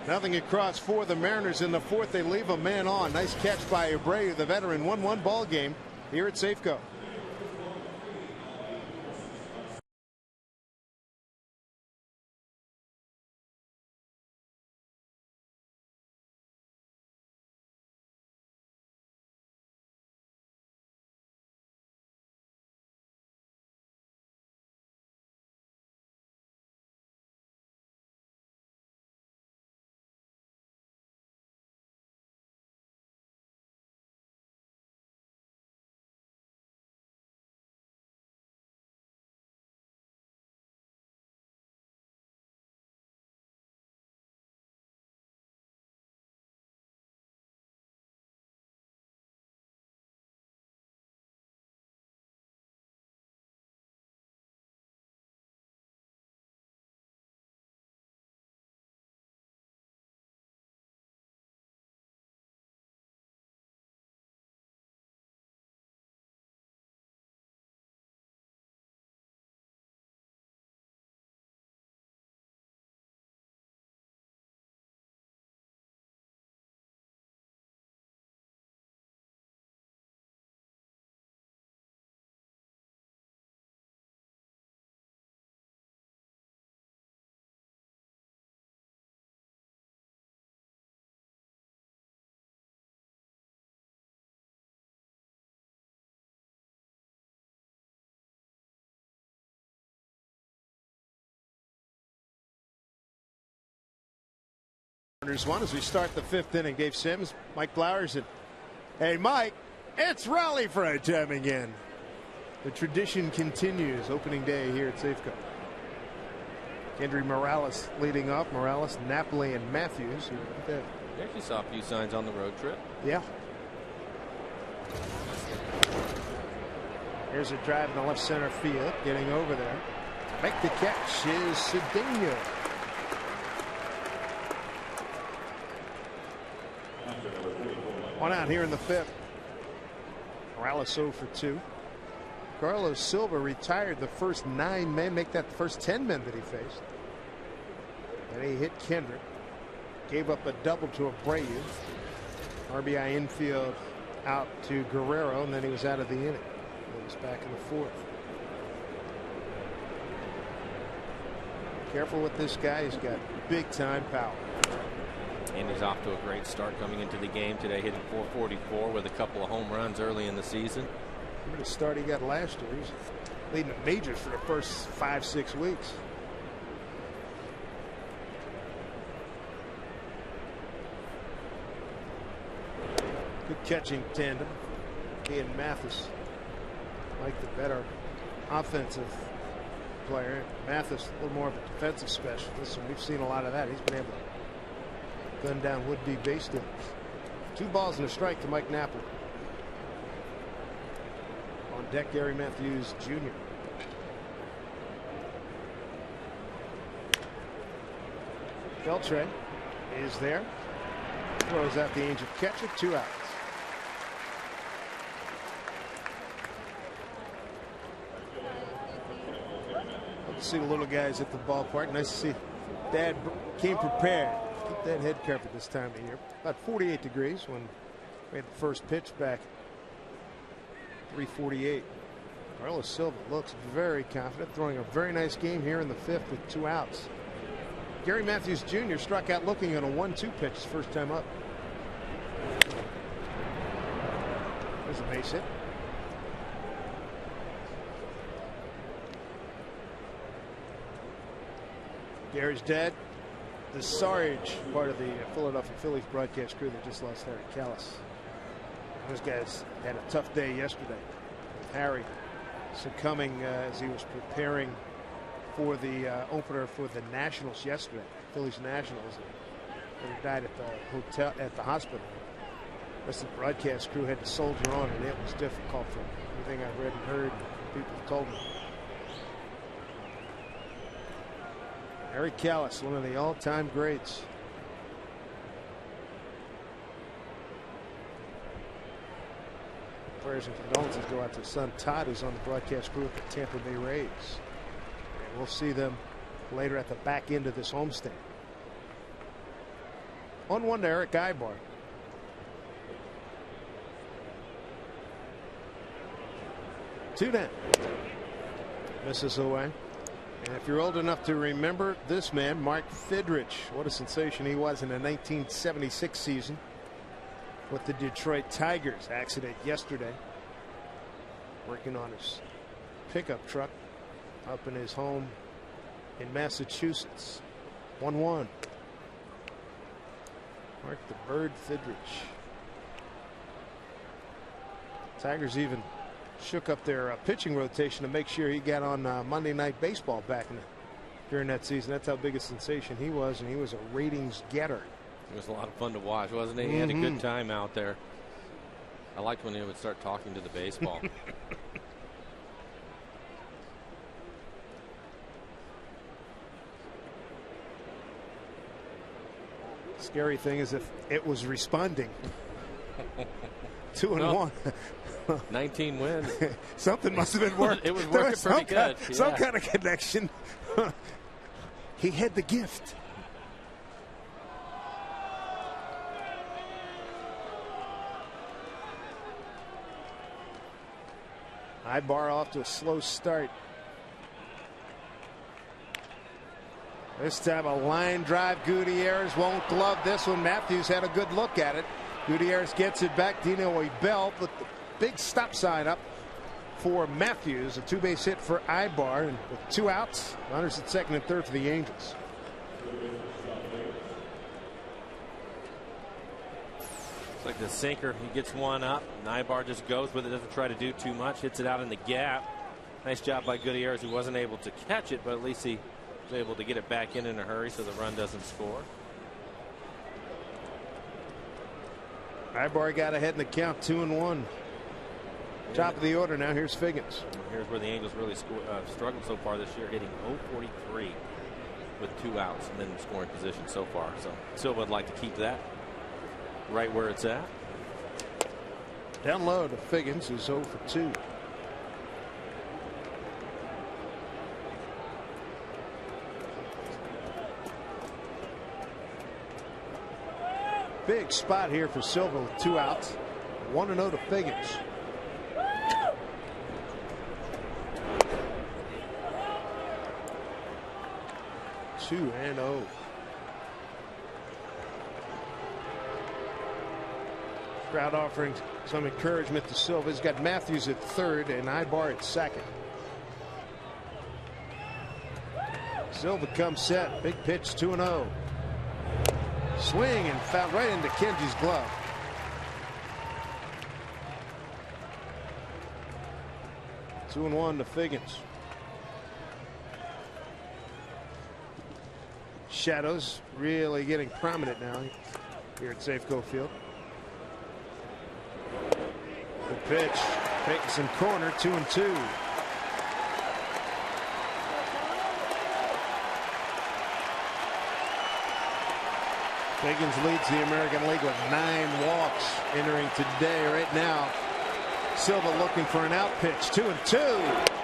Nothing across for the Mariners in the fourth. They leave a man on. Nice catch by Abreu, the veteran. 1-1 ball game here at Safeco. One as we start the fifth inning. Dave Sims, Mike Blowers, and hey Mike, it's rally Friday time again. The tradition continues. Opening day here at Safeco. Kendry Morales leading off. Morales, Napoli, and Matthews.
They actually saw a few signs on the road trip.
Yeah. Here's a drive in the left center field. Getting over there. Make the catch is Cedeno. One out here in the fifth. Morales 0 for 2. Carlos Silva retired the first 9 men, make that the first 10 men that he faced. And he hit Kendrick. Gave up a double to Abreu. RBI infield out to Guerrero, and then he was out of the inning. He was back in the fourth. Careful with this guy. He's got big time power.
And he's off to a great start coming into the game today, hitting .444 with a couple of home runs early in the season.
Remember the start he got last year. He was leading the majors for the first 5-6 weeks. Good catching tandem. He and Mathis. Like the better offensive player. Mathis a little more of a defensive specialist, and we've seen a lot of that. He's been able to gun down would-be base stealers. 2 balls and a strike to Mike Napoli. On deck, Gary Matthews Jr. Beltre is there. Throws out the injured catcher. 2 outs. Love to see the little guys at the ballpark. Nice to see Dad came prepared. Keep that head covered this time of year. About 48 degrees when we had the first pitch back. 3:48. Carlos Silva looks very confident, throwing a very nice game here in the 5th with 2 outs. Gary Matthews Jr. struck out looking at a 1-2 pitch his first time up. There's a base hit. Gary's dad, the Sarge part of the Philadelphia Phillies broadcast crew that just lost Harry Callis. Those guys had a tough day yesterday. Harry succumbing as he was preparing for the opener for the Nationals yesterday. Phillies Nationals. He died at the hotel, at the hospital. The rest of the broadcast crew had to soldier on, and it was difficult from everything I've read and heard. People told me. Harry Callis, one of the all-time greats. Prayers and condolences go out to his son Todd, who's on the broadcast crew at the Tampa Bay Rays. And we'll see them later at the back end of this homestand. 1-1 to Eric Ibar. Two down. Misses away. And if you're old enough to remember this man, Mark Fidrich, what a sensation he was in the 1976 season with the Detroit Tigers. Accident yesterday. Working on his pickup truck up in his home in Massachusetts. 1-1. Mark the Bird Fidrich. Tigers even shook up their pitching rotation to make sure he got on Monday Night Baseball back during that season. That's how big a sensation he was, and he was a ratings getter.
It was a lot of fun to watch, wasn't he? He had a good time out there. I liked when he would start talking to the baseball.
Scary thing is if it was responding. 2-1.
19 wins.
Something must have been working.
It was working pretty good.
Some kind of connection. He had the gift. Ibar off to a slow start. This time a line drive. Gutierrez won't glove this one. Matthews had a good look at it. Gutierrez gets it back. Dino Bell put the big stop sign up for Matthews. A 2-base hit for Ibar, and with 2 outs, runners at second and third for the Angels.
It's like the sinker. He gets one up, and Ibar just goes with it. Doesn't try to do too much. Hits it out in the gap. Nice job by Gutierrez, who wasn't able to catch it, but at least he was able to get it back in a hurry so the run doesn't score.
Ibar got ahead in the count, 2-1. Top of the order now. Here's Figgins.
Here's where the Angels really struggled so far this year, hitting 0-43 with 2 outs and then scoring position so far. So Silva would like to keep that right where it's at.
Down low to Figgins, who's 0 for 2. Big spot here for Silva with 2 outs. 1-0 to Figgins. Two and 0. Crowd offering some encouragement to Silva. He's got Matthews at third and Ibar at second. Silva comes set. Big pitch, 2-0. Swing and foul right into Kenji's glove. Two and one to Figgins. Shadows really getting prominent now here at Safeco Field. Good pitch. Taking some corner, 2-2. Figgins leads the American League with 9 walks entering today. Right now, Silva looking for an out pitch, 2-2.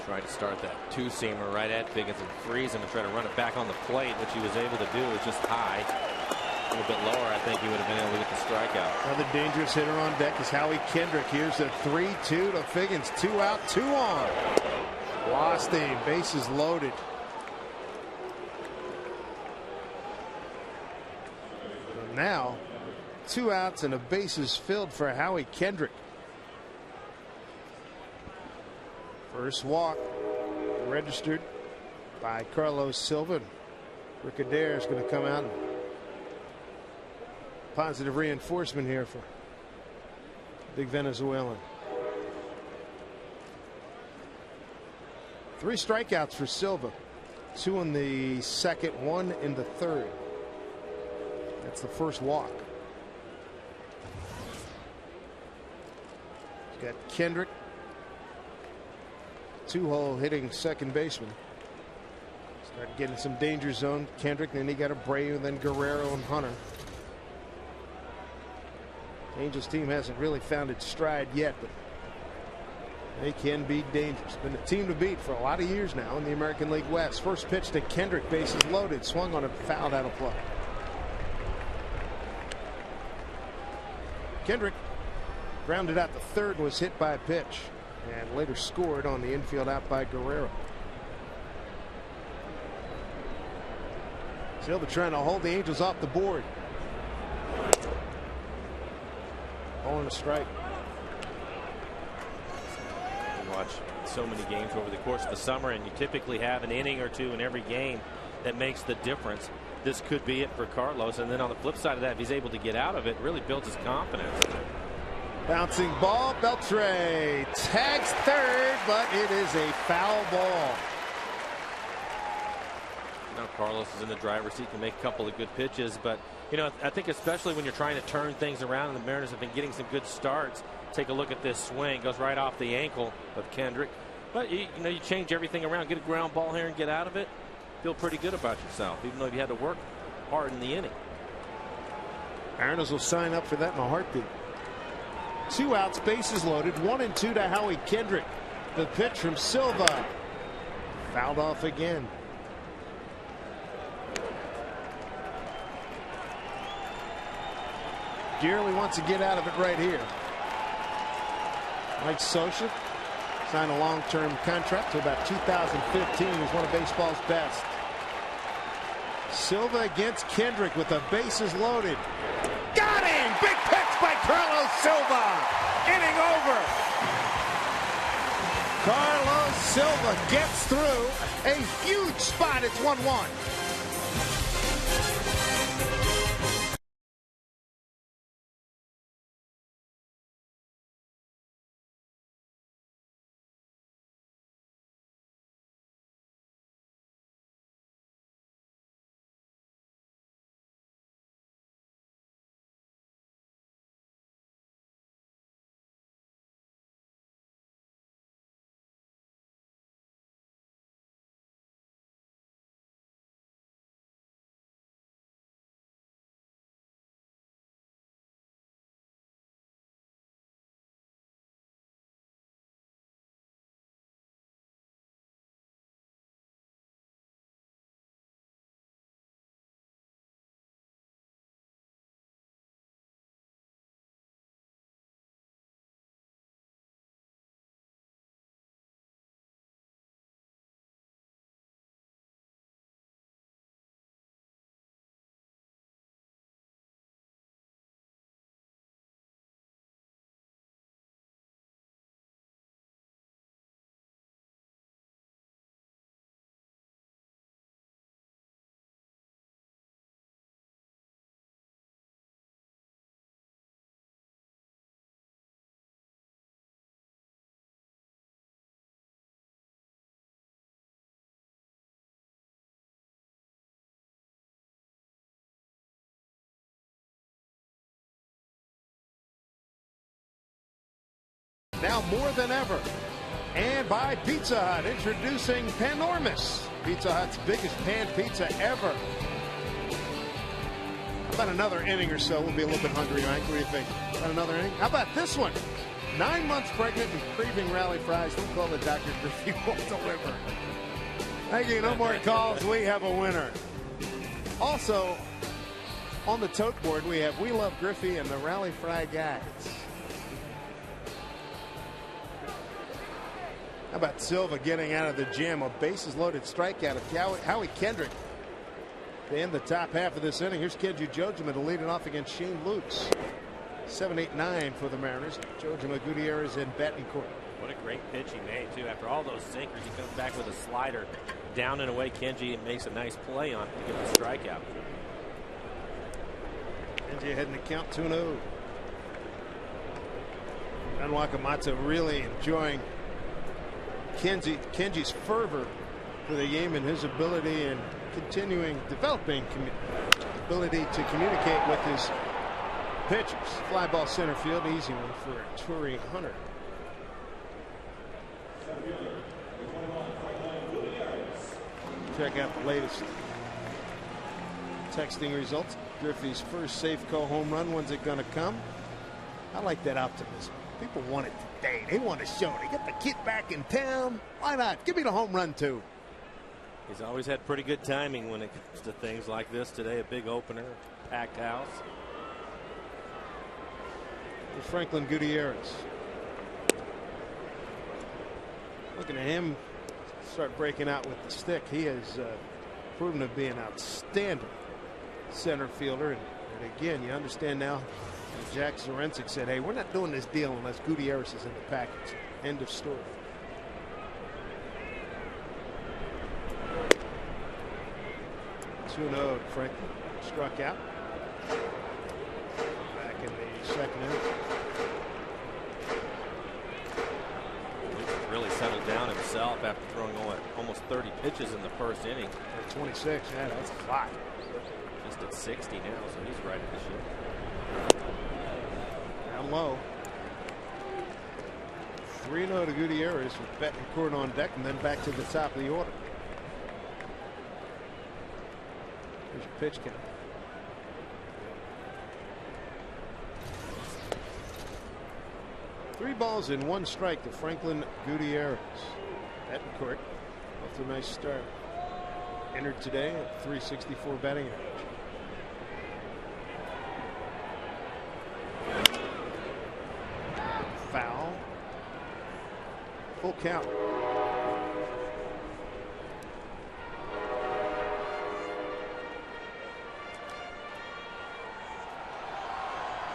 Tried to start that two-seamer right at Figgins and freeze him and try to run it back on the plate, which he was able to do. It was just high. A little bit lower, I think he would have been able to get the strikeout.
Another dangerous hitter on deck is Howie Kendrick. Here's a 3-2 to Figgins. 2 out, 2 on. Lost him. Bases loaded. And now 2 outs and a bases filled for Howie Kendrick. First walk registered by Carlos Silva. Rick Adair is going to come out. And positive reinforcement here for big Venezuelan. 3 strikeouts for Silva. 2 in the second, 1 in the third. That's the first walk. He's got Kendrick, 2-hole hitting second baseman. Started getting some danger zone. Kendrick, then he got Abreu, then Guerrero and Hunter. Angels team hasn't really found its stride yet, but they can be dangerous. Been a team to beat for a lot of years now in the American League West. First pitch to Kendrick, bases loaded, swung on it, fouled out of play. Kendrick grounded out the third and was hit by a pitch, and later scored on the infield out by Guerrero. Silva trying to hold the Angels off the board. Ball and a strike.
You watch so many games over the course of the summer, and you typically have an inning or two in every game that makes the difference. This could be it for Carlos, and then on the flip side of that, if he's able to get out of it, really builds his confidence.
Bouncing ball. Beltre tags third, but it is a foul ball.
Now Carlos is in the driver's seat, can make a couple of good pitches, but you know, I think especially when you're trying to turn things around, and the Mariners have been getting some good starts. Take a look at this swing. Goes right off the ankle of Kendrick. But you know, you change everything around, get a ground ball here and get out of it. Feel pretty good about yourself, even though you had to work hard in the inning.
Mariners will sign up for that in a heartbeat. 2 outs, bases loaded, 1-2 to Howie Kendrick. The pitch from Silva. Fouled off again. Dearly wants to get out of it right here. Mike Scioscia signed a long-term contract to about 2015. He's one of baseball's best. Silva against Kendrick with the bases loaded. Got him! Big pitch by Carlos Silva. Inning over. Carlos Silva gets through a huge spot. It's 1-1. now more than ever. And by Pizza Hut, introducing Panormous, Pizza Hut's biggest pan pizza ever. How about another inning or so? We'll be a little bit hungry, Mike. What do you think? About another inning? How about this one? 9 months pregnant and craving rally fries. Don't call the doctor if you won't deliver. Thank you. No more calls. We have a winner. Also, on the tote board, we have We Love Griffey and the Rally Fry Guys. How about Silva getting out of the jam? A bases loaded strikeout of Howie Kendrick to end the top half of this inning. Here's Kenji Jojima to lead it off against Shane Lutz. 7-8-9 for the Mariners. Jojima, Gutierrez, and Betancourt.
What a great pitch he made, too. After all those sinkers, he comes back with a slider down and away. Kenji and makes a nice play on it to get the strikeout.
Kenji ahead in the count 2-0. Dan Wakamatsu really enjoying Kenji's fervor for the game and his ability and developing ability to communicate with his pitchers. Fly ball center field, easy one for Tory Hunter. Check out the latest texting results. Griffey's first Safeco home run. When's it going to come? I like that optimism. People want it today. They want to show it. They get the kid back in town. Why not? Give me the home run, too.
He's always had pretty good timing when it comes to things like this. Today, a big opener, packed house.
Here's Franklin Gutierrez. Looking at him start breaking out with the stick. He has proven to be an outstanding center fielder. And again, you understand now. Jack Zorencic said, hey, we're not doing this deal unless Gutierrez is in the package. End of story. Two-0. Franklin struck out. Back in the second inning.
He's really settled down himself after throwing almost 30 pitches in the first inning.
26, yeah, that's a lot.
Just at 60 now, so he's right at the ship.
Down low. 3-0 to Gutierrez with Betancourt on deck, and then back to the top of the order. Here's your pitch count. Three balls and one strike to Franklin Gutierrez. Betancourt off to a nice start. Entered today at 364 batting average. Foul. Full count.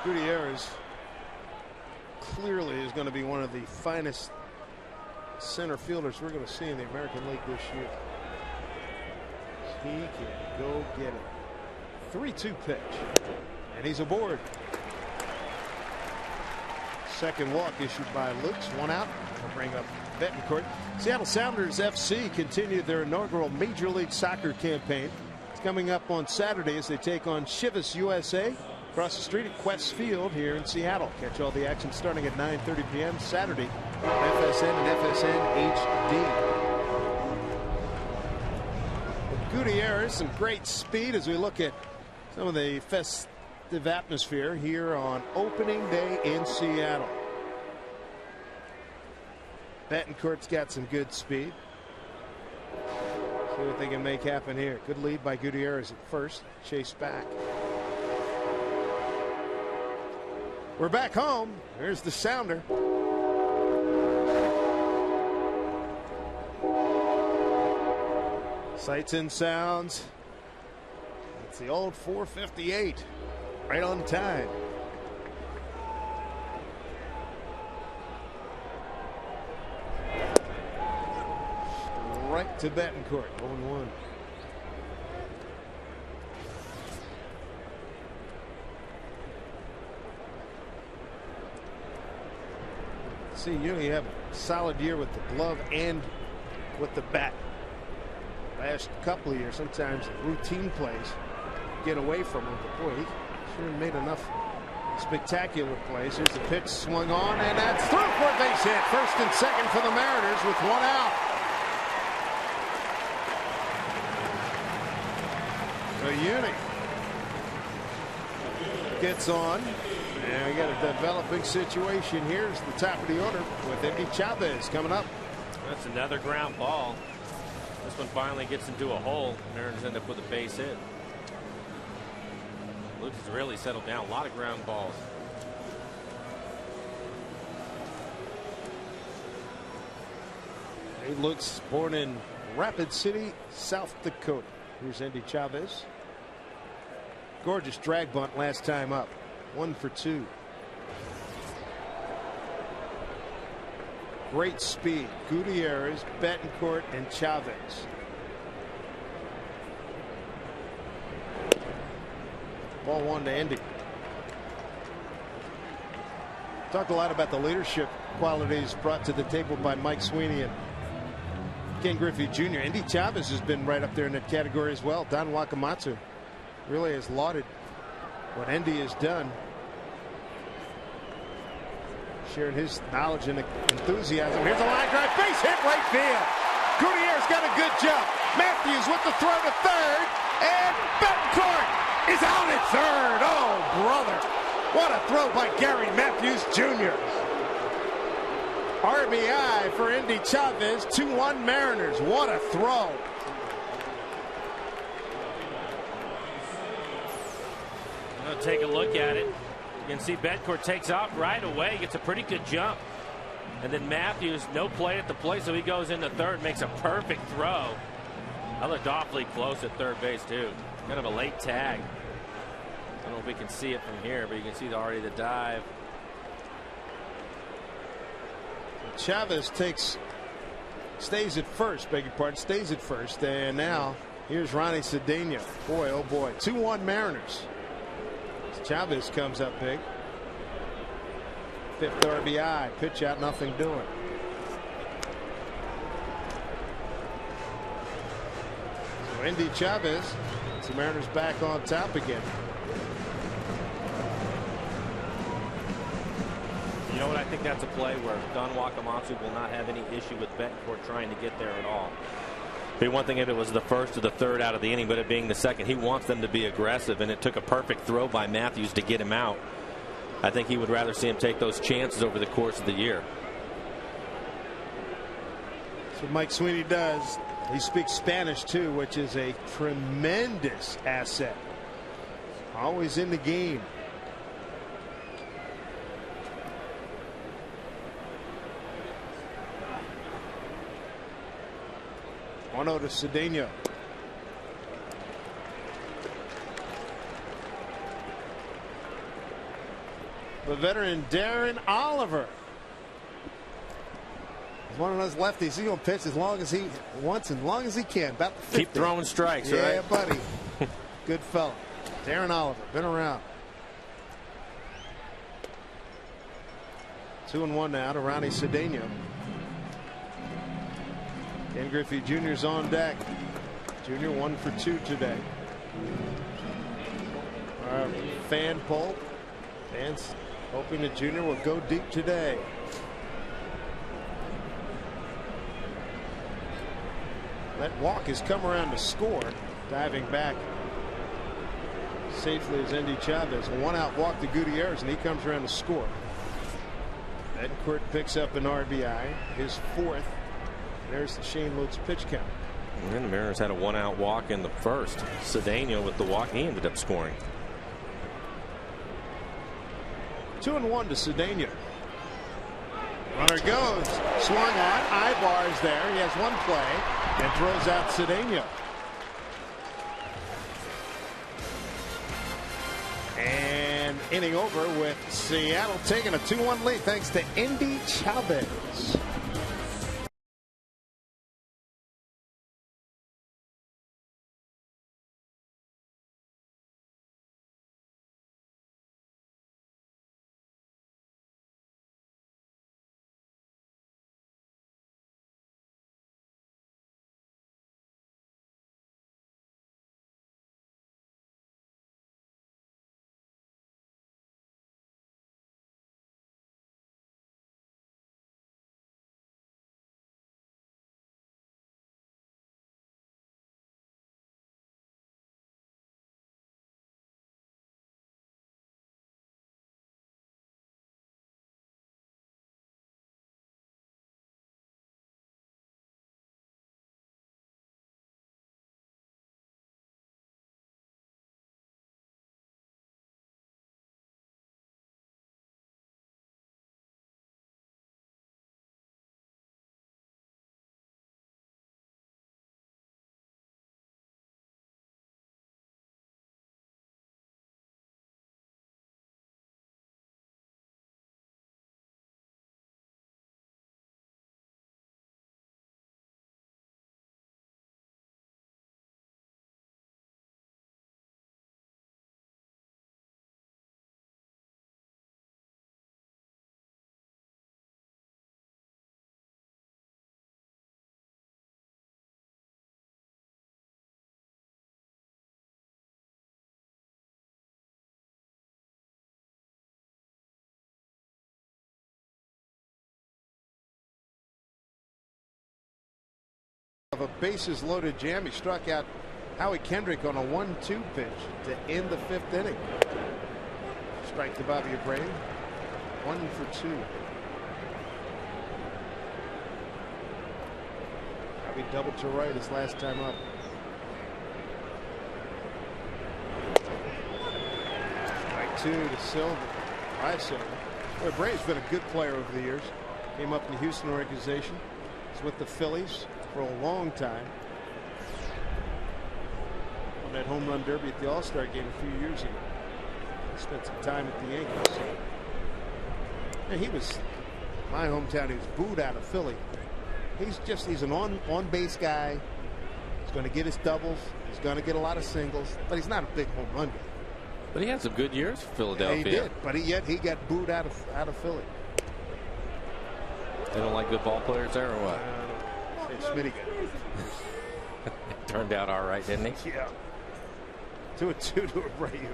Gutierrez clearly is going to be one of the finest center fielders we're going to see in the American League this year. He can go get it. 3-2 pitch. And he's aboard. Second walk issued by Lutz. One out. We'll bring up Betancourt. Seattle Sounders FC continued their inaugural Major League Soccer campaign. It's coming up on Saturday as they take on Chivas USA across the street at Quest Field here in Seattle. Catch all the action starting at 9:30 p.m. Saturday on FSN and FSN HD. Gutierrez, some great speed as we look at some of the festive atmosphere here on opening day in Seattle. Betancourt's got some good speed. See what they can make happen here. Good lead by Gutierrez at first. Chase back. We're back home. Here's the sounder. Sights and sounds. It's the old 458. Right on time. Right to Betancourt. 0-1. See, you have a solid year with the glove and with the bat. Last couple of years, sometimes routine plays get away from him. But boy, he sure made enough spectacular plays. Here's the pitch swung on, and that's through for a base hit. First and second for the Mariners with one out. So Uni gets on. And we got a developing situation. Here's the top of the order with Indy Chavez coming up.
That's another ground ball. This one finally gets into a hole. Mariners end up with a base hit. Luke has really settled down. A lot of ground balls.
He looks born in Rapid City, South Dakota. Here's Indy Chavez. Gorgeous drag bunt last time up. 1 for 2. Great speed. Gutierrez, Betancourt, and Chavez. Ball 1 to Indy. Talked a lot about the leadership qualities brought to the table by Mike Sweeney and Ken Griffey Jr. Indy Chavez has been right up there in that category as well. Don Wakamatsu really has lauded what Indy has done, sharing his knowledge and enthusiasm. Here's a line drive, base hit, right field. Gutierrez got a good jump. Matthews with the throw to third, and Betancourt is out at third. Oh, brother. What a throw by Gary Matthews Jr. RBI for Indy Chavez. 2-1 Mariners. What a throw.
We'll take a look at it. You can see Betancourt takes off right away, gets a pretty good jump. And then Matthews, no play at the plate, so he goes into third, makes a perfect throw. I looked awfully close at third base, too. Kind of a late tag. I don't know if we can see it from here, but you can see already the dive.
Chavez stays at first, beg your pardon, stays at first. And now here's Ronnie Cedeno. Boy, oh boy. 2-1 Mariners. Chavez comes up big. 5th RBI. Pitch out, nothing doing. So Indy Chavez. The Mariners back on top again.
You know what? I think that's a play where Don Wakamatsu will not have any issue with Betancourt trying to get there at all. It'd be one thing if it was the first or the third out of the inning, but it being the second, he wants them to be aggressive, and it took a perfect throw by Matthews to get him out. I think he would rather see him take those chances over the course of the year.
That's what Mike Sweeney does. He speaks Spanish too, which is a tremendous asset. Always in the game. One to Cedeno. The veteran Darren Oliver. He's one of those lefties. He's going to pitch as long as he wants and as long as he can. About the 50.
Keep throwing strikes,
yeah,
right?
Yeah, buddy. Good fella. Darren Oliver. Been around. 2-1 now to Ronnie Cedeno. Ken Griffey Jr.'s on deck. Jr. 1 for 2 today. Our fan poll. Fans hoping that Jr. will go deep today. That walk has come around to score. Diving back safely as Indy Chavez. A 1-out walk to Gutierrez, and he comes around to score. Betancourt picks up an RBI, his 4th. There's the Shane Lutz pitch count.
And the Mariners had a 1-out walk in the first. Cedeno with the walk, he ended up scoring.
2-1 to Cedeno. Runner goes. Swung on. Ibar's there. He has one play and throws out Cedeno. And inning over with Seattle taking a 2-1 lead thanks to Indy Chavez. of a bases loaded jam. He struck out Howie Kendrick on a 1-2 pitch to end the 5th inning. Strike to Bobby Abreu. 1 for 2. Bobby doubled to right his last time up. Strike 2 to Silva. By Silva. Abreu's been a good player over the years. Came up in the Houston organization. He's with the Phillies for a long time. On that home run derby at the All-Star game a few years ago. Spent some time at the Yankees. And he was my hometown. He was booed out of Philly. He's an on base guy. He's going to get his doubles. He's going to get a lot of singles, but he's not a big home run guy.
But he had some good years for Philadelphia.
Yeah, he did, but yet he got booed out of Philly.
They don't like good ball players there, or what?
Smitty
Turned out all right, didn't he?
Yeah. 2-2 to Abreu.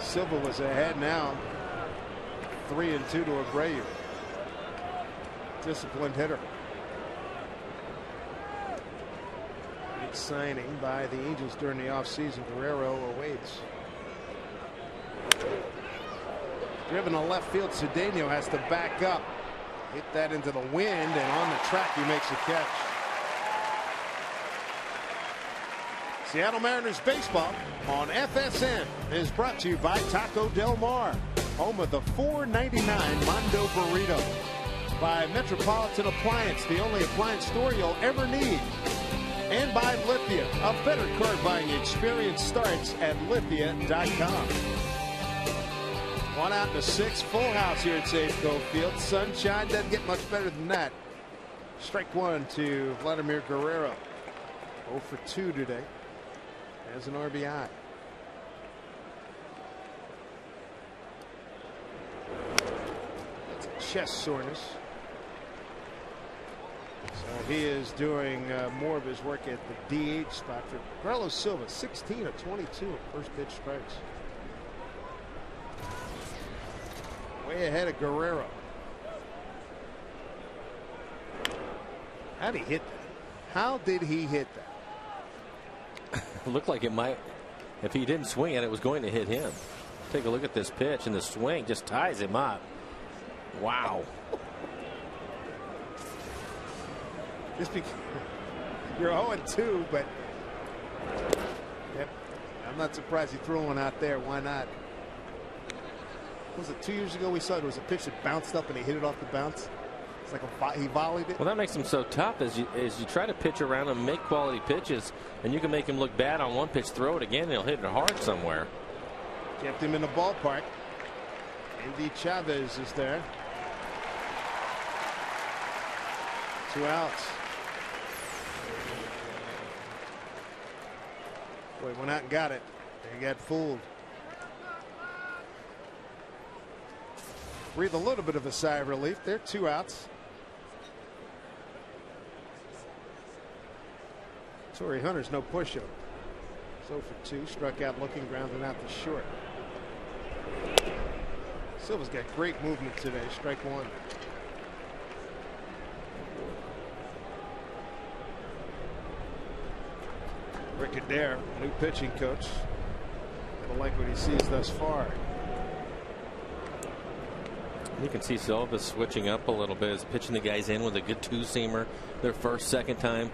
Silva was ahead now. 3-2 to Abreu. Disciplined hitter. Big signing by the Angels during the offseason. Guerrero awaits. Driven to left field. Cedeno has to back up. Hit that into the wind, and on the track he makes a catch. Seattle Mariners baseball on FSN is brought to you by Taco Del Mar, home of the $4.99 Mondo Burrito. By Metropolitan Appliance, the only appliance store you'll ever need. And by Lithia, a better car buying experience starts at lithia.com. 1 out in the 6th, full house here at Safeco Field. Sunshine doesn't get much better than that. Strike 1 to Vladimir Guerrero. 0 for 2 today. As an RBI. That's a chest soreness. So he is doing more of his work at the DH spot for Carlos Silva. 16 of 22 at first pitch strikes. Way ahead of Guerrero. How did he hit that? How did he hit that?
It looked like it might. If he didn't swing it, it was going to hit him. Take a look at this pitch, and the swing just ties him up. Wow.
Just because you're 0-2, but yep, I'm not surprised he threw one out there. Why not? Was it 2 years ago we saw it was a pitch that bounced up and he hit it off the bounce? It's like he volleyed it.
Well, that makes him so tough as you try to pitch around him, make quality pitches, and you can make him look bad on one pitch, throw it again, and he'll hit it hard somewhere.
Kept him in the ballpark. Andy Chavez is there. 2 outs. Boy, went out and got it. He got fooled. Breathe a little bit of a sigh of relief. They're 2 outs. Tory Hunter's no pushover. So for 2, struck out looking, grounded out to short. Silva's got great movement today. Strike 1. Rick Adair, new pitching coach. I like what he sees thus far.
You can see Silva switching up a little bit, as pitching the guys in with a good 2-seamer their first, second time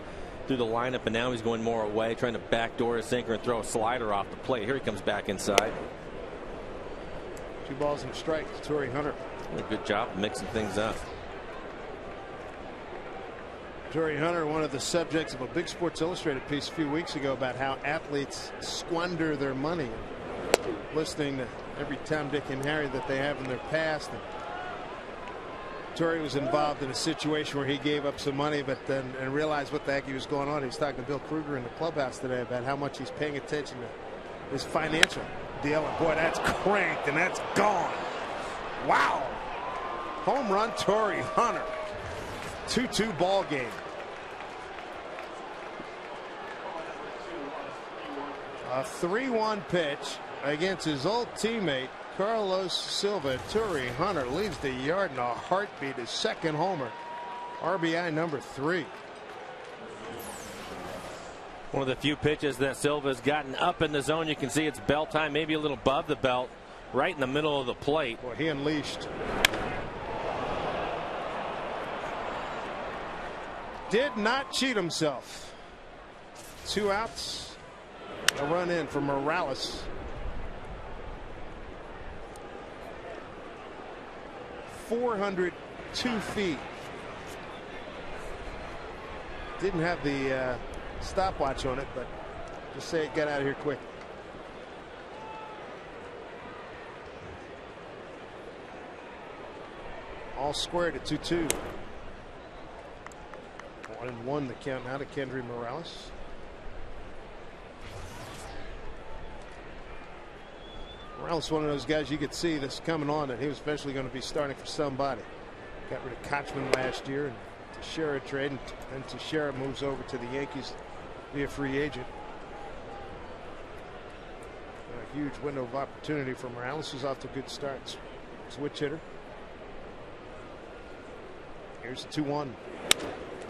through the lineup, and now he's going more away, trying to backdoor his sinker and throw a slider off the plate. Here he comes back inside.
2 balls and a strike to Tory Hunter.
A good job mixing things up.
Tory Hunter, one of the subjects of a big Sports Illustrated piece a few weeks ago about how athletes squander their money, listening to every Tom, Dick, and Harry that they have in their past. And Tory was involved in a situation where he gave up some money, but then and realized what the heck he was going on. He was talking to Bill Kruger in the clubhouse today about how much he's paying attention to his financial deal. And boy, that's cranked and that's gone. Wow. Home run, Tory Hunter. 2-2 ball game. A 3-1 pitch against his old teammate Carlos Silva. Tory Hunter leaves the yard in a heartbeat. His second homer. RBI number 3.
One of the few pitches that Silva's gotten up in the zone. You can see it's belt time, maybe a little above the belt, right in the middle of the plate.
Boy, he unleashed. Did not cheat himself. 2 outs. A run in for Morales. 402 feet. Didn't have the stopwatch on it, but just say it got out of here quick. All squared at 2-2. 1-1 the count now to Kendry Morales. Morales, one of those guys you could see this coming on that he was eventually going to be starting for somebody. Got rid of Kochman last year and Teixeira trade, and then Teixeira moves over to the Yankees via free agent. A huge window of opportunity for Morales, who's off to a good start. Switch hitter. Here's the 2-1.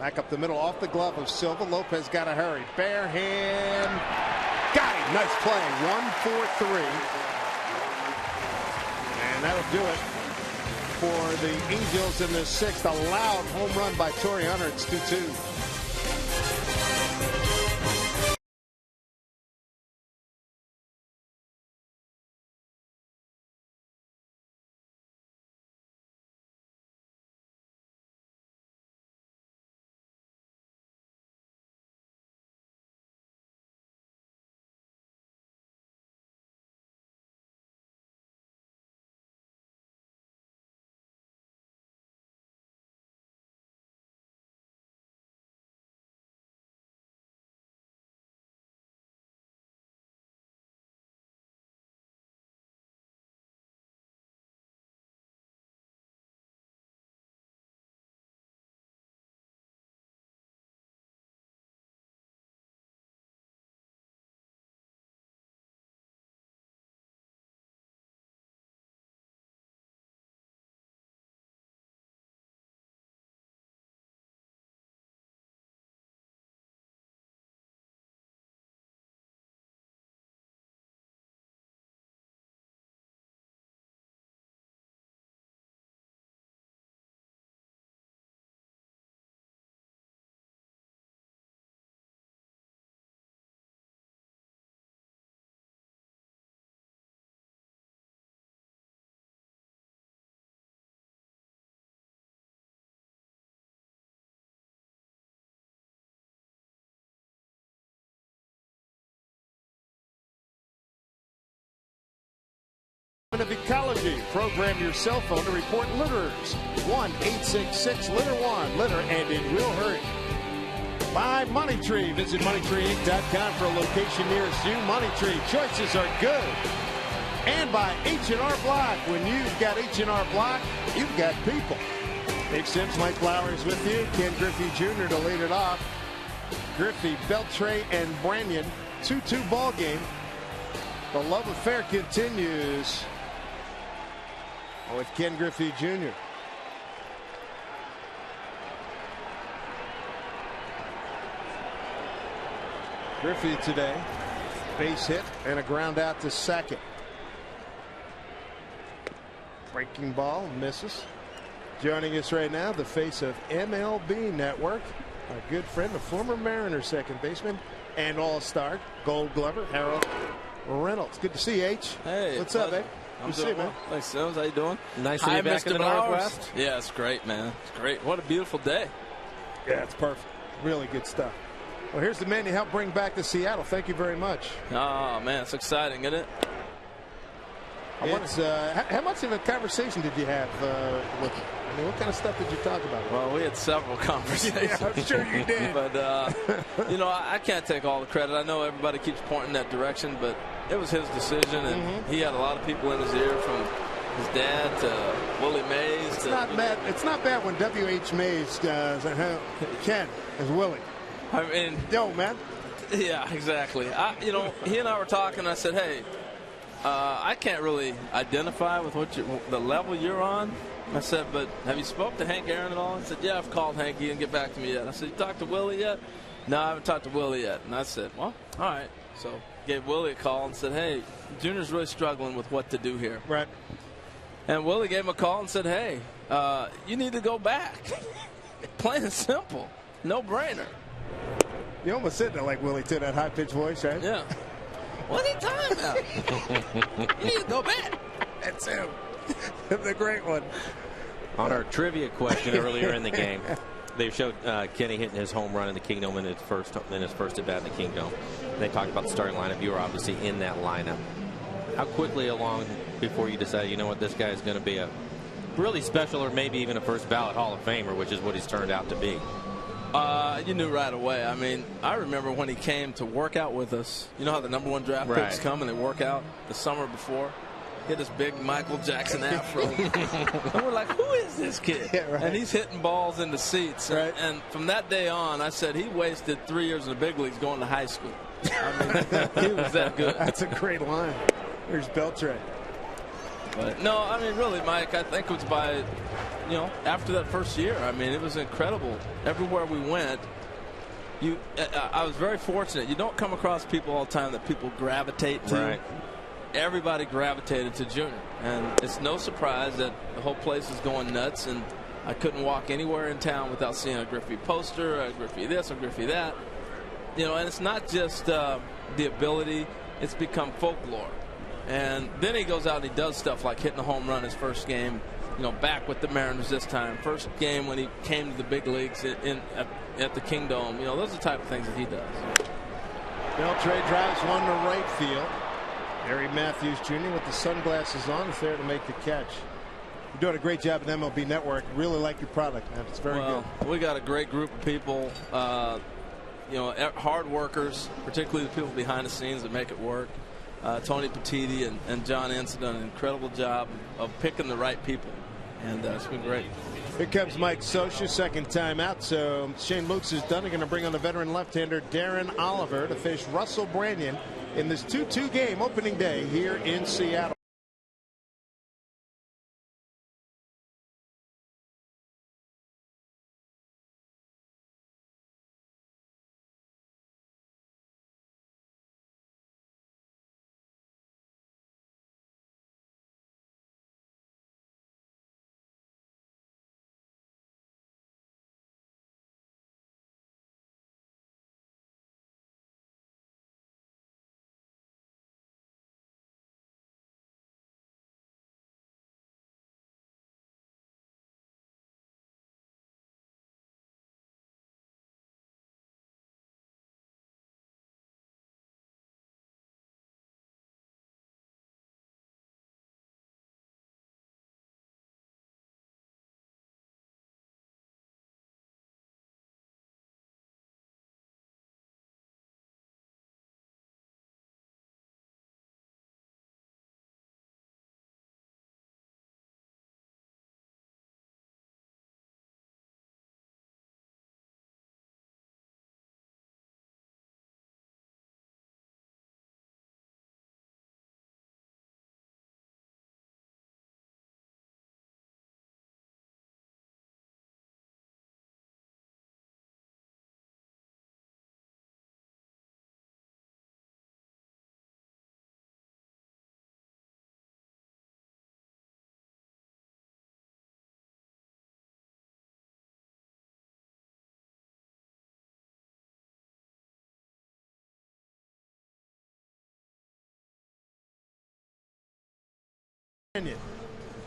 Back up the middle off the glove of Silva. Lopez got to hurry. Bare hand. Got him. Nice play. 1-4-3. And that'll do it for the Angels in the 6th. A loud home run by Tory Hunter. It's 2-2. Of ecology, program your cell phone to report litterers. 1-866-LITTER-1. Litter and it will hurt. By Money Tree. Visit moneytreeinc.com for a location nearest you. Money Tree. Choices are good. And by H&R Block. When you've got H&R Block, you've got people. Dave Sims, Mike Flowers with you. Ken Griffey Jr. to lead it off. Griffey, Beltre, and Branyan. 2-2 ball game. The love affair continues with Ken Griffey Jr. Griffey today, base hit and a ground out to second. Breaking ball, misses. Joining us right now, the face of MLB Network, our good friend, the former Mariners second baseman and all-star Gold Glover, Harold Reynolds. Good to see you, H.
Hey,
what's up, man?
I'm
Good to see you, man.
Thanks, Sims. How you doing?
Nice to be back in the Northwest.
Yeah, it's great, man. It's great. What a beautiful day.
Yeah, it's perfect. Really good stuff. Well, here's the man you helped bring back to Seattle. Thank you very much.
Oh, man, it's exciting, isn't it?
It's, how much of a conversation did you have with him? I mean, what kind of stuff did you talk about?
Well, we had several conversations.
Yeah, I'm sure you did.
But, you know, I can't take all the credit. I know everybody keeps pointing that direction, but it was his decision, and he had a lot of people in his ear, from his dad to Willie Mays.
It's not bad when W.H. Mays does Ken as Willie.
I mean,
yo, man.
Yeah, exactly. You know, he and I were talking. And I said, hey, I can't really identify with the level you're on. I said, but have you spoke to Hank Aaron at all? He said, yeah, I've called Hank. He didn't get back to me yet. I said, you talked to Willie yet? No, I haven't talked to Willie yet. And I said, well, all right. So gave Willie a call and said, hey, Junior's really struggling with what to do here.
Right.
And Willie gave him a call and said, hey, you need to go back. Plain and simple. No brainer.
You almost said that like Willie, too, that high-pitched voice, right?
Yeah. What are you talking about? You need to go back.
That's him. The great one.
On our trivia question earlier in the game, they showed Kenny hitting his home run in the Kingdome in his first at bat in the Kingdome. They talked about the starting lineup. You were obviously in that lineup. How quickly along before you decided, you know what, this guy is going to be a really special or maybe even a first ballot Hall of Famer, which is what he's turned out to be?
You knew right away. I mean, I remember when he came to work out with us. You know how the #1 draft picks come and they work out the summer before? He had this big Michael Jackson afro. And we're like, who is this kid?
Yeah, right.
And he's hitting balls in the seats.
Right.
And from that day on, I said he wasted 3 years in the big leagues going to high school. I mean, he was that good.
That's a great line. There's Beltray.
But no, I mean, really, Mike, I think it was by, after that first year. I mean, it was incredible. Everywhere we went, I was very fortunate. You don't come across people all the time that people gravitate to.
Right.
Everybody gravitated to Junior. And it's no surprise that the whole place is going nuts. And I couldn't walk anywhere in town without seeing a Griffey poster, a Griffey this, a Griffey that. And it's not just the ability. It's become folklore. And then he goes out and he does stuff like hitting a home run his first game, back with the Mariners this time. First game when he came to the big leagues at the Kingdome. Those are the type of things that he does.
Beltray drives one to right field. Barry Matthews Jr. with the sunglasses on is there to make the catch. You're doing a great job at MLB Network. Really like your product, man. It's very good.
We got a great group of people, hard workers, particularly the people behind the scenes that make it work. Tony Petiti and John Ince have done an incredible job of picking the right people, and it's been great.
Here comes Mike Scioscia, second time out. So Shane Lukes is done. They're going to bring on the veteran left-hander Darren Oliver to face Russell Branyan in this 2-2 game opening day here in Seattle.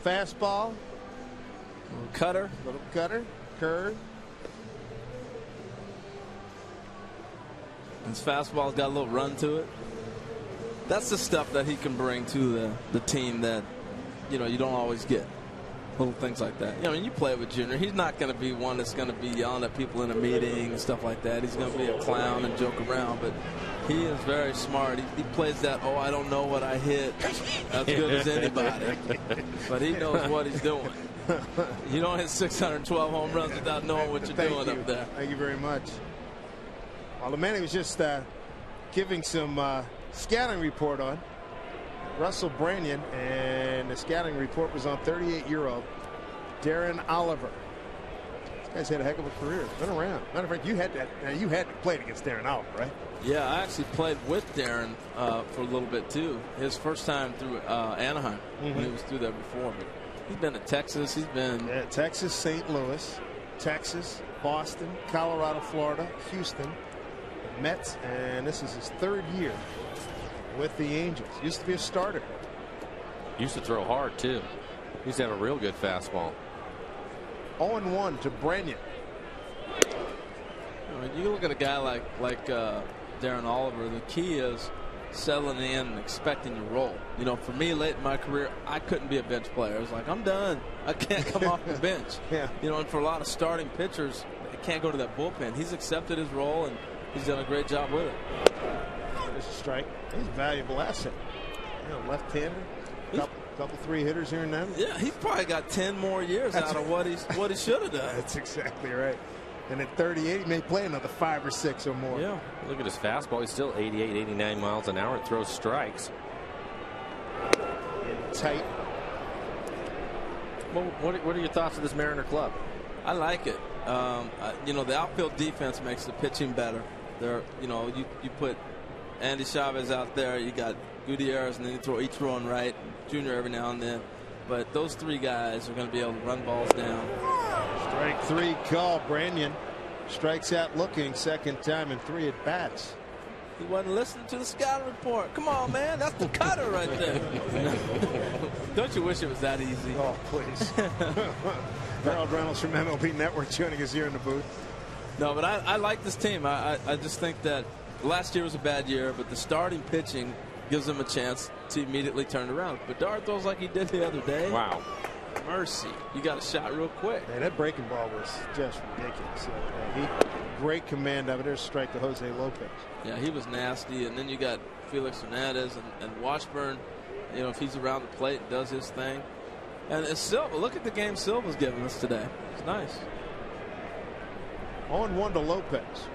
Fastball,
Little cutter,
curve.
His fastball's got a little run to it. That's the stuff that he can bring to the team that you don't always get. Little things like that. When you play with Junior, he's not going to be one that's going to be yelling at people in a meeting and stuff like that. He's going to be a clown and joke around, but he is very smart. He plays that, I don't know what I hit, as good as anybody. But he knows what he's doing. You don't hit 612 home runs without knowing what you're doing up there.
Thank you very much. Well, the man was just giving some scouting report on Russell Branyan, and the scouting report was on 38-year-old Darren Oliver. This guy's had a heck of a career. Been around. Matter of fact, you had to play against Darren Oliver, right?
Yeah, I actually played with Darren for a little bit too. His first time through Anaheim. When he was through there before, but he's been to Texas. He's been
Texas, St. Louis, Texas, Boston, Colorado, Florida, Houston, Mets, and this is his 3rd year with the Angels. Used to be a starter.
Used to throw hard too. Used to have a real good fastball.
0-1 to Branyan.
You look at a guy like Darren Oliver. The key is settling in and expecting your role. You know, for me, late in my career, I couldn't be a bench player. I was like, I'm done. I can't come off the bench.
Yeah.
You know, and for a lot of starting pitchers, they can't go to that bullpen. He's accepted his role, and he's done a great job with it.
There's a strike. He's a valuable asset. You know, left-hander. Couple 3 hitters here and there.
Yeah, he's probably got 10 more years out of what he should have done.
That's exactly right. And at 38, he may play another 5 or 6 or more.
Yeah. Look at his fastball. He's still 88, 89 miles an hour. It throws strikes.
Tight.
Well, what are your thoughts of this Mariner club?
I like it. You know, the outfield defense makes the pitching better. You know, you put Andy Chavez out there. You got Gutierrez, and then you throw Ichiro right, Junior every now and then. But those 3 guys are going to be able to run balls down.
Strike 3 call. Branyan strikes out looking, 2nd time in 3 at bats.
He wasn't listening to the scouting report. Come on, man. That's the cutter right there. Don't you wish it was that easy?
Oh, please. Harold Reynolds from MLB Network joining us here in the booth.
No, but I like this team. I just think that last year was a bad year, but the starting pitching gives them a chance to immediately turn around. Bedard throws like he did the other day.
Wow.
Mercy. You got a shot real quick.
Man, that breaking ball was just ridiculous. Great command of it. There's a strike to Jose Lopez.
Yeah, he was nasty. And then you got Felix Hernandez and Washburn. You know, if he's around the plate and does his thing. And Silva, look at the game Silva's giving us today. It's nice.
0-1 to Lopez.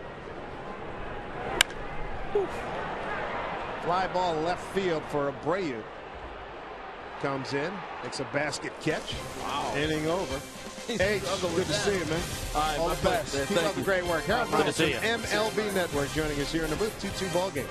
Oof. Fly ball left field for Abreu. Comes in, makes a basket catch.
Wow.
Inning over. Hey, good to see you, man. All the best. Keep up the great work. Harold Reynolds from MLB Network joining us here in the booth. 2-2 ball game.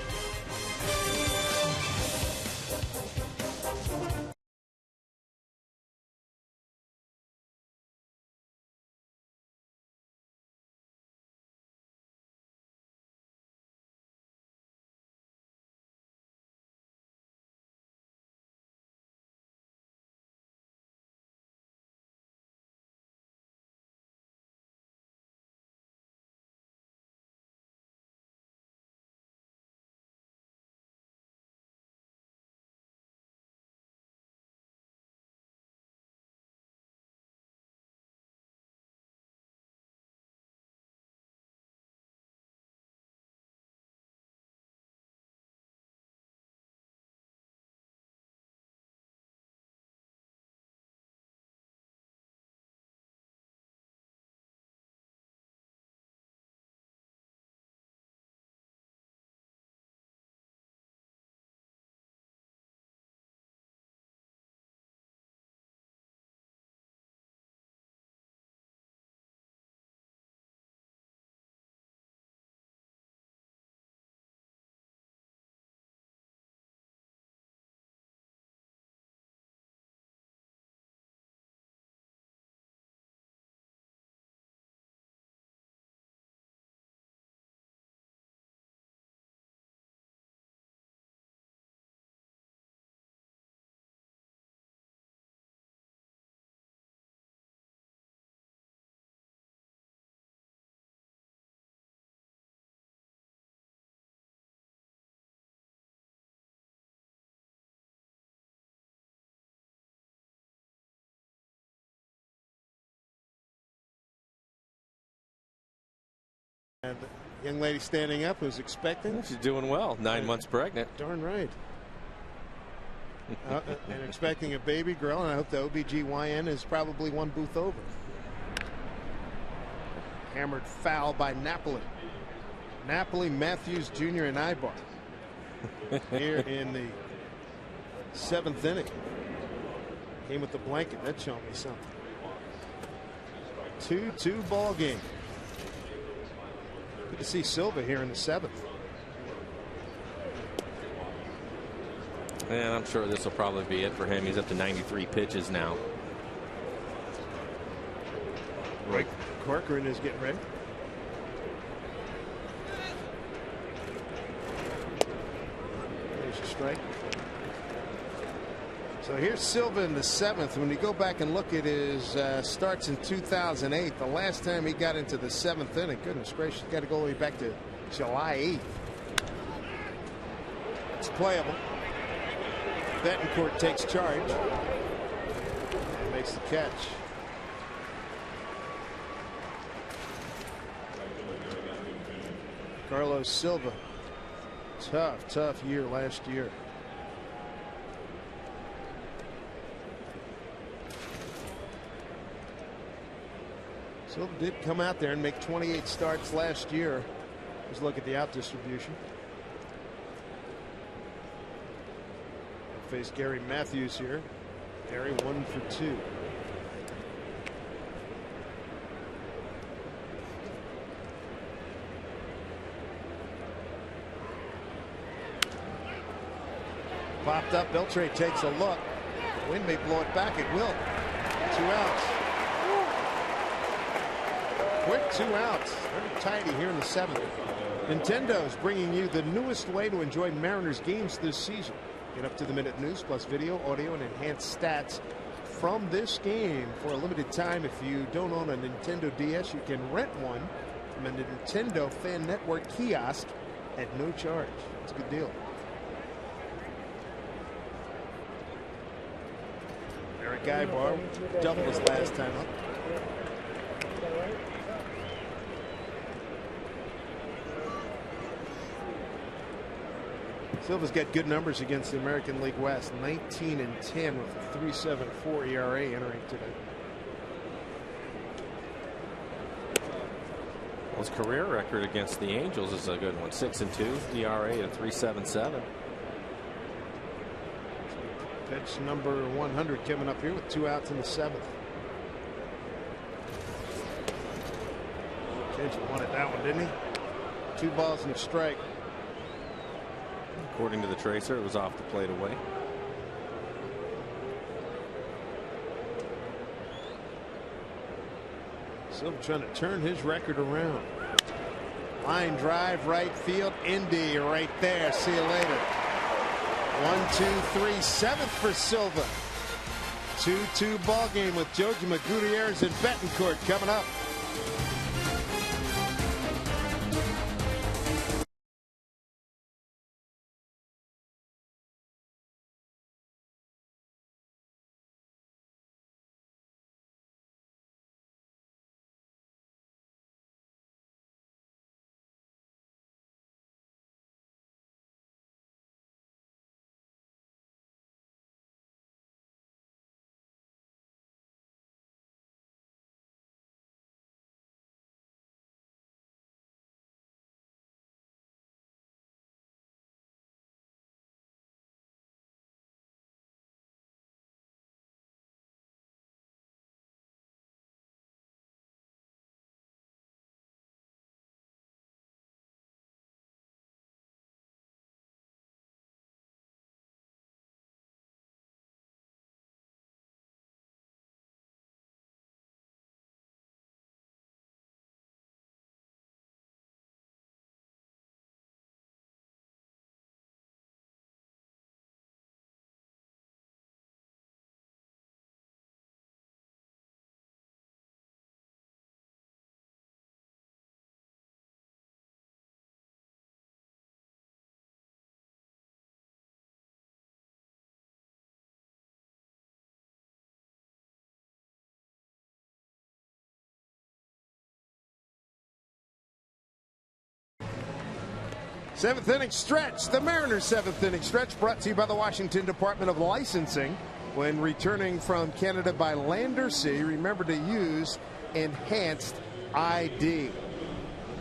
And the young lady standing up who's expecting.
She's doing well. 9 months pregnant.
Darn right. And expecting a baby girl, and I hope the OBGYN is probably one booth over. Hammered foul by Napoli. Napoli, Matthews Jr., and Ibar. Here in the 7th inning. Came with the blanket. That showed me something. 2-2 ball game. Good to see Silva here in the 7th.
And I'm sure this will probably be it for him. He's up to 93 pitches now.
Right. Corcoran is getting ready. There's a strike. So here's Silva in the 7th. When you go back and look at his starts in 2008, the last time he got into the 7th inning, goodness gracious, got to go all the way back to July 8th. It's playable. Betancourt takes charge and makes the catch. Carlos Silva, tough year last year. Silva did come out there and make 28 starts last year. Let's look at the out distribution. Face Gary Matthews here. Gary 1 for 2. Popped up. Beltre takes a look. Wind may blow it back. It will. 2 outs. Quick 2 outs. Very tidy here in the 7th. Nintendo's bringing you the newest way to enjoy Mariners games this season. Get up to the minute news plus video, audio, and enhanced stats from this game for a limited time. If you don't own a Nintendo DS, you can rent one from a Nintendo Fan Network kiosk at no charge. It's a good deal. Eric Ibar doubled his last time up. Silva's got good numbers against the American League West. 19-10 with a 3.74 ERA entering today.
Well, his career record against the Angels is a good one. 6-2 ERA at 3.77.
Pitch number 100 coming up here with 2 outs in the 7th. Kenji wanted that one, didn't he? 2 balls and a strike.
According to the tracer, it was off the plate away.
Silva trying to turn his record around. Line drive, right field. Indy right there. See you later. 1, 2, 3, 7th for Silva. 2-2 ball game with Jojima Gutierrez and Betancourt coming up. Seventh inning stretch. The Mariners' 7th inning stretch brought to you by the Washington Department of Licensing. When returning from Canada by land or sea, remember to use enhanced ID.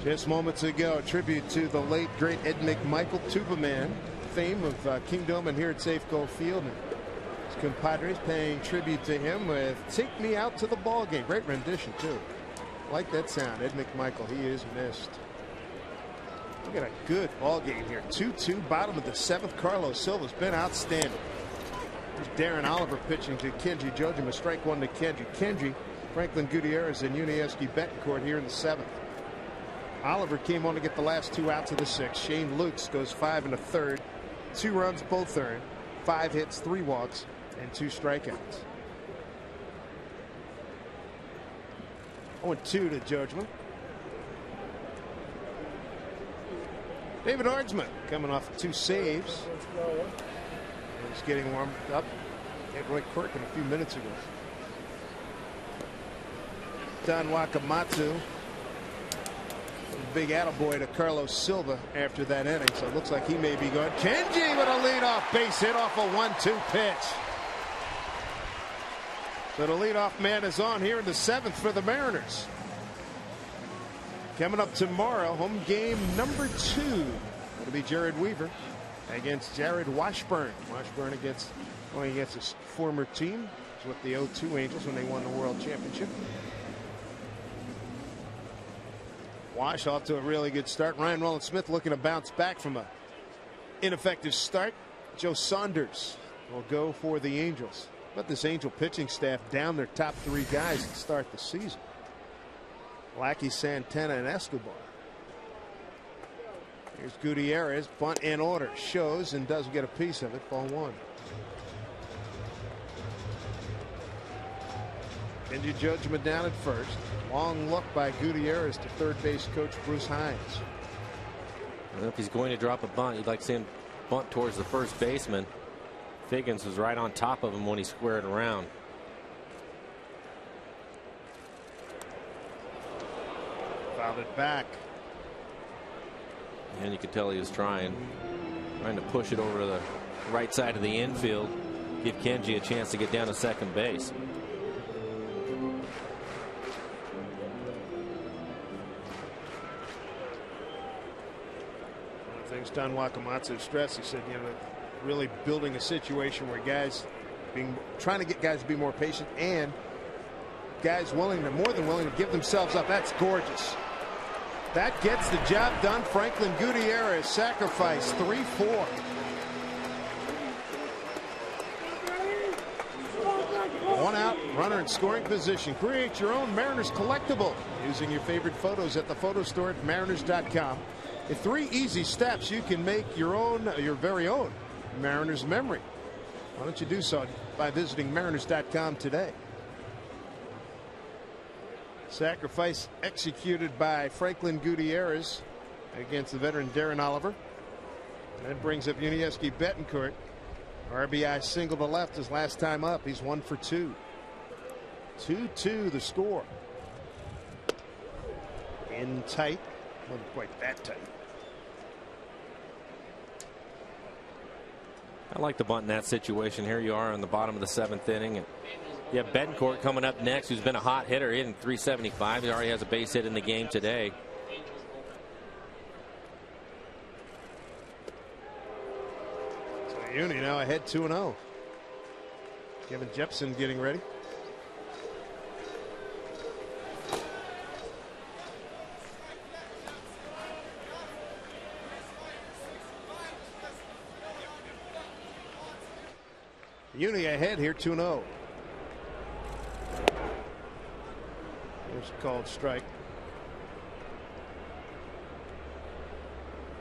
Just moments ago, a tribute to the late, great Ed McMichael, tuba man, theme of Kingdom here at Safeco Field. And his compadres paying tribute to him with "Take Me Out to the Ball Game." Great rendition, too. Like that sound. Ed McMichael, he is missed. Look at a good ball game here. 2-2, bottom of the 7th. Carlos Silva's been outstanding. There's Darren Oliver pitching to Kenji Jojima. Strike one to Kenji. Kenji, Franklin Gutierrez, and Yuniesky Betancourt here in the 7th. Oliver came on to get the last 2 outs of the 6th. Shane Lukes goes 5 1/3. 2 runs, both earned. 5 hits, 3 walks, and 2 strikeouts. 0-2 to Jojima. David Ardsman coming off 2 saves. He's getting warmed up. Had Roy Corkin a few minutes ago. Don Wakamatsu. Big attaboy to Carlos Silva after that inning. So it looks like he may be going. Kenji with a leadoff base hit off a 1-2 pitch. So the leadoff man is on here in the 7th for the Mariners. Coming up tomorrow, home game number 2. It'll be Jared Weaver against Jared Washburn. Washburn going against his former team. It's with the 0-2 Angels when they won the World Championship. Wash off to a really good start. Ryan Rollins-Smith looking to bounce back from a ineffective start. Joe Saunders will go for the Angels. But this Angel pitching staff down their top 3 guys to start the season. Lackey, Santana, and Escobar. Here's Gutierrez. Bunt in order. Shows and does get a piece of it. Ball 1. Kenji Jojima down at first. Long look by Gutierrez to third base coach Bruce Hines.
Well, if he's going to drop a bunt, you'd like to see him bunt towards the first baseman. Figgins was right on top of him when he squared around.
Fouled it back.
And you could tell he was trying to push it over to the right side of the infield, give Kenji a chance to get down to second base.
One of the things Don Wakamatsu stressed, he said, really building a situation where guys trying to get guys to be more patient, and guys more than willing to give themselves up. That's gorgeous. That gets the job done. Franklin Gutierrez sacrifice 3-4. One out, runner in scoring position. Create your own Mariners collectible using your favorite photos at the photo store at mariners.com. In 3 easy steps, you can make your very own Mariners memory. Why don't you do so by visiting mariners.com today? Sacrifice executed by Franklin Gutierrez against the veteran Darren Oliver. That brings up Yuniesky Betancourt. RBI single to left his last time up. He's 1 for 2. 2-2 the score. In tight. Wasn't quite that tight.
I like the bunt in that situation. Here you are on the bottom of the 7th inning. And you have Betancourt coming up next, who's been a hot hitter, hitting .375. He already has a base hit in the game today.
So Uni now ahead 2-0. Kevin Jepson getting ready. Uni ahead here 2-0. There's a called strike.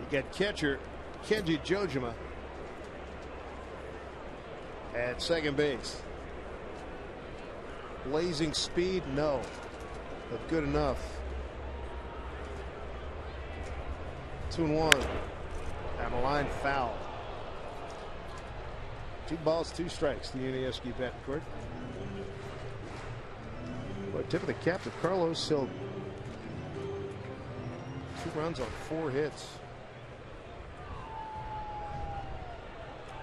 You got catcher Kenji Jojima at second base. Blazing speed, no, but good enough. 2-1. Down the line, foul. 2 balls, 2 strikes to Yuniesky Betancourt. Tip of the cap to Carlos Silva. 2 runs on 4 hits.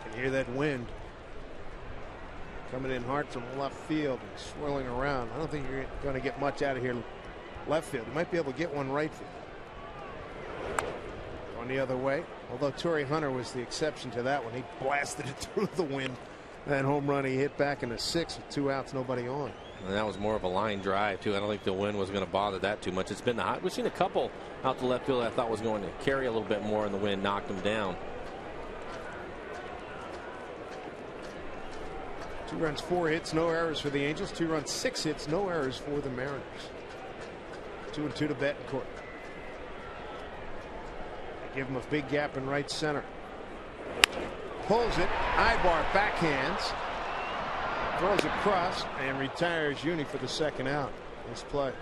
Can hear that wind coming in hard from left field and swirling around. I don't think you're going to get much out of here left field. You might be able to get one right field. Going the other way, although Tory Hunter was the exception to that one. He blasted it through the wind. That home run he hit back in the 6th with 2 outs, nobody on.
And that was more of a line drive, too. I don't think the wind was going to bother that too much. It's been the hot. We've seen a couple out to left field that I thought was going to carry a little bit more, and the wind knocked them down.
2 runs, 4 hits, no errors for the Angels. 2 runs, 6 hits, no errors for the Mariners. 2-2 to Betancourt. Give him a big gap in right center. Pulls it. Ibar backhands. Throws across and retires Uni for the 2nd out. Nice play.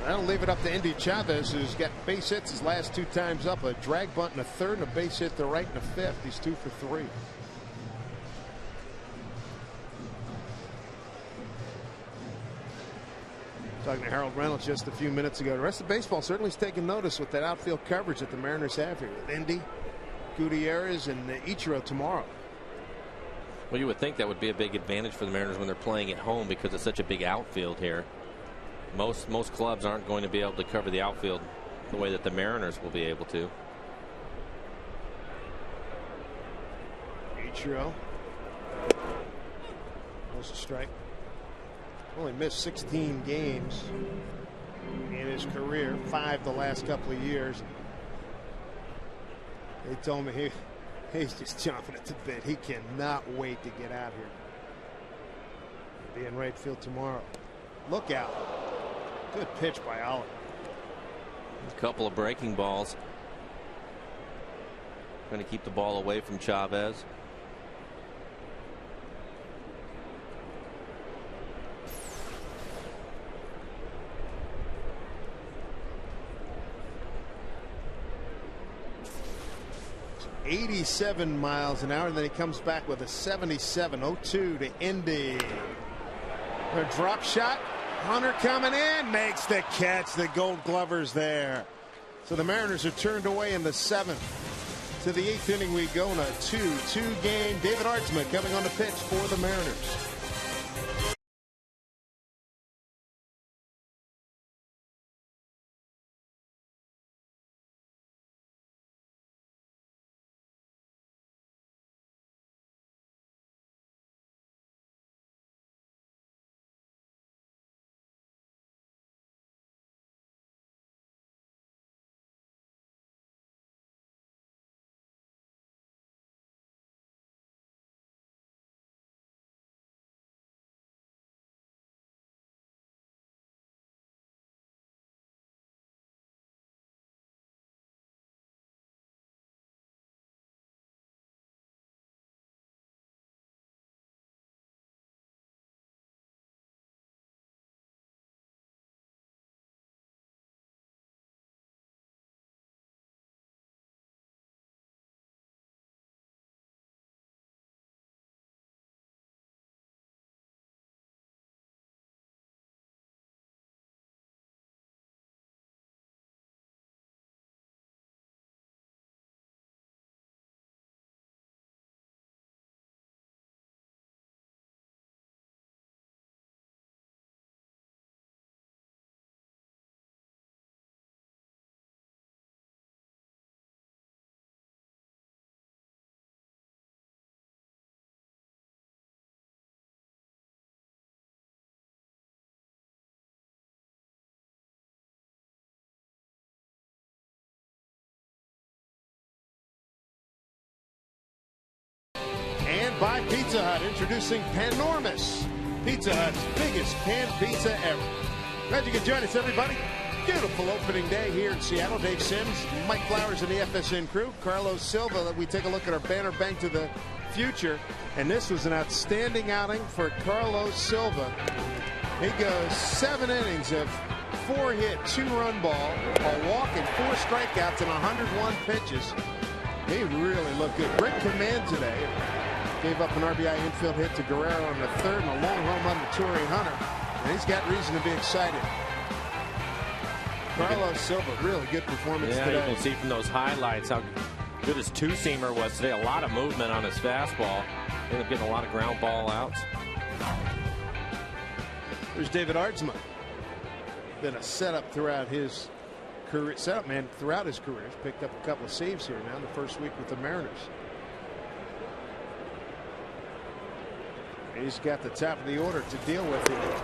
That'll leave it up to Indy Chavez, who's got base hits his last 2 times up. A drag bunt in the 3rd and a base hit to right in the 5th. He's 2 for 3. Talking to Harold Reynolds just a few minutes ago. The rest of baseball certainly is taking notice with that outfield coverage that the Mariners have here with Indy, Gutierrez, and Ichiro tomorrow.
Well, you would think that would be a big advantage for the Mariners when they're playing at home because it's such a big outfield here. Most clubs aren't going to be able to cover the outfield the way that the Mariners will be able to.
Ichiro. Almost a strike. Only missed 16 games in his career, 5 the last couple of years. They told me he's just chomping at the bit. He cannot wait to get out here. Be in right field tomorrow. Look out. Good pitch by Oliver.
A couple of breaking balls. Going to keep the ball away from Chavez.
.87 miles an hour, and then he comes back with a 77. 0-2 to Indy. A drop shot. Hunter coming in, makes the catch. The Gold Glover's there. So the Mariners are turned away in the 7th. To the 8th inning we go in a 2-2 game. David Artsma coming on the pitch for the Mariners. By Pizza Hut, introducing Panormous, Pizza Hut's biggest pan pizza ever. Glad you could join us, everybody. Beautiful opening day here in Seattle. Dave Sims, Mike Flowers, and the FSN crew. Carlos Silva. We take a look at our banner bank to the future, and this was an outstanding outing for Carlos Silva. He goes 7 innings of 4 hit, 2-run ball, a walk, and 4 strikeouts in 101 pitches. He really looked good. Great command today. Gave up an RBI infield hit to Guerrero on the 3rd and a long home run to Tory Hunter. And he's got reason to be excited. Carlos Silva, really good performance today.
You can see from those highlights how good his two-seamer was today. A lot of movement on his fastball. Ended up getting a lot of ground ball outs.
There's David Artsma. been a setup throughout his career. Setup man throughout his career. He's picked up a couple of saves here now in the first week with the Mariners. He's got the top of the order to deal with here.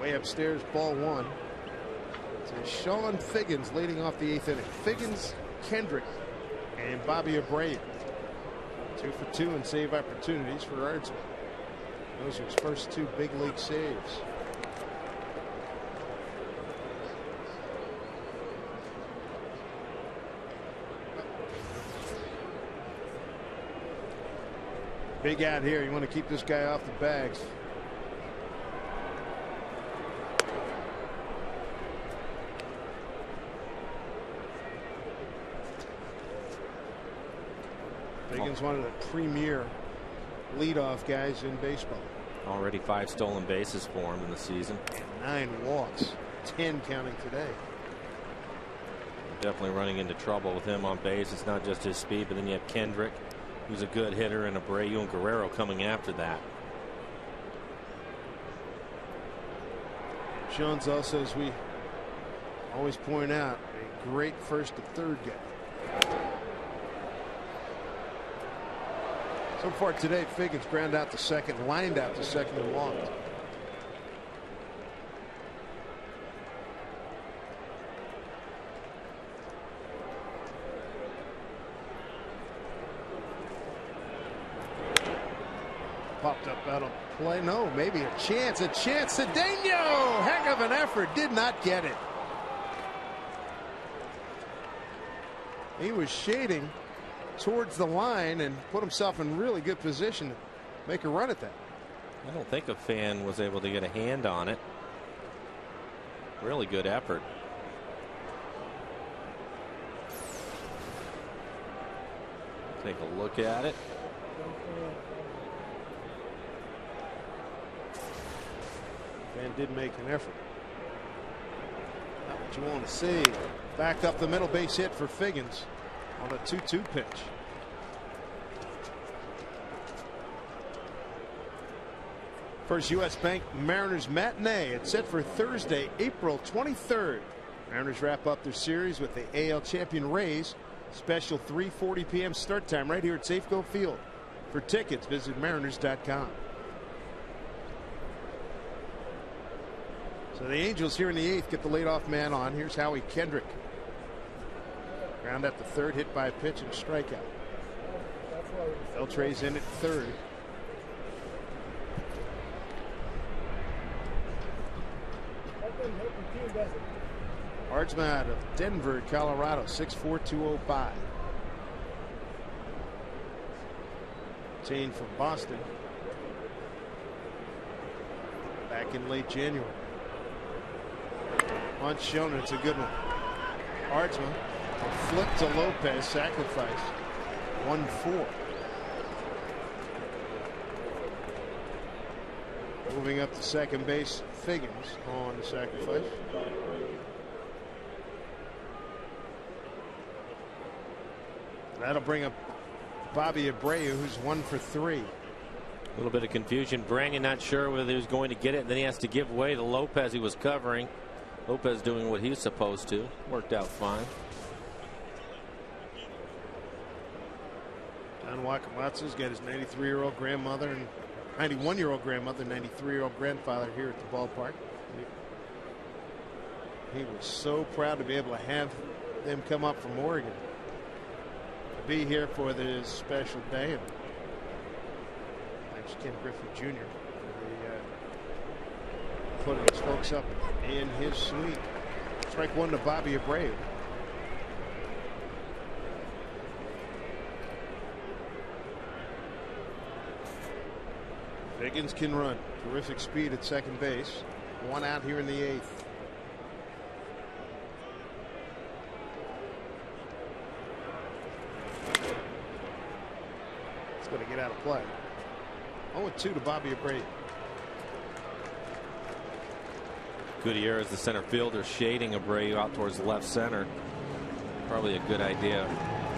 Way upstairs, ball one. So Sean Figgins leading off the 8th inning. Figgins, Kendrick, and Bobby Abreu. 2 for 2 in save opportunities for Ardsman. Those are his first 2 big league saves. Big out here. You want to keep this guy off the bags. Figgins one of the premier leadoff guys in baseball.
Already 5 stolen bases for him in the season.
And 9 walks. 10 counting today.
Definitely running into trouble with him on base. It's not just his speed, but then you have Kendrick, who's a good hitter, and Abreu and Guerrero coming after that.
Sean's also, as we always point out, a great first to third guy. So far today, Figgins ground out to second, lined out to second, and walked. Popped up out of play. No, maybe a chance. A chance. Cedeno! Heck of an effort. Did not get it. He was shading towards the line and put himself in really good position to make a run at that.
I don't think a fan was able to get a hand on it. Really good effort. Take a look at it.
Fan did make an effort. Not what you want to see. Back up the middle, base hit for Figgins on a 2-2 pitch. First U.S. Bank Mariners matinee. It's set for Thursday, April 23rd. Mariners wrap up their series with the AL champion Rays. Special 3:40 p.m. start time right here at Safeco Field. For tickets, visit mariners.com. So the Angels here in the 8th get the leadoff man on. Here's Howie Kendrick. Ground at the third, hit by a pitch and strikeout. Beltre's in at third. Ardsman out of Denver, Colorado, 6'4", 205. Tane from Boston. Back in late January. Hunt shown, it's a good one. Ardsman, a flip to Lopez, sacrifice. 1-4. Moving up to second base, Figgins on the sacrifice. That'll bring up Bobby Abreu, who's 1 for 3.
A little bit of confusion. Branyan not sure whether he was going to get it. Then he has to give way to Lopez, he was covering. Lopez doing what he's supposed to. Worked out fine.
John Wakamatsu's got his 93-year-old grandmother and 91-year-old grandmother, 93-year-old grandfather here at the ballpark. He was so proud to be able to have them come up from Oregon to be here for this special day. And thanks to Ken Griffey Jr. for putting his folks up in his suite. Strike one to Bobby Abreu. Figgins can run. Terrific speed at second base. One out here in the 8th. It's going to get out of play. 0-2 to Bobby Abreu.
Gutierrez, the center fielder, shading Abreu out towards left center. Probably a good idea.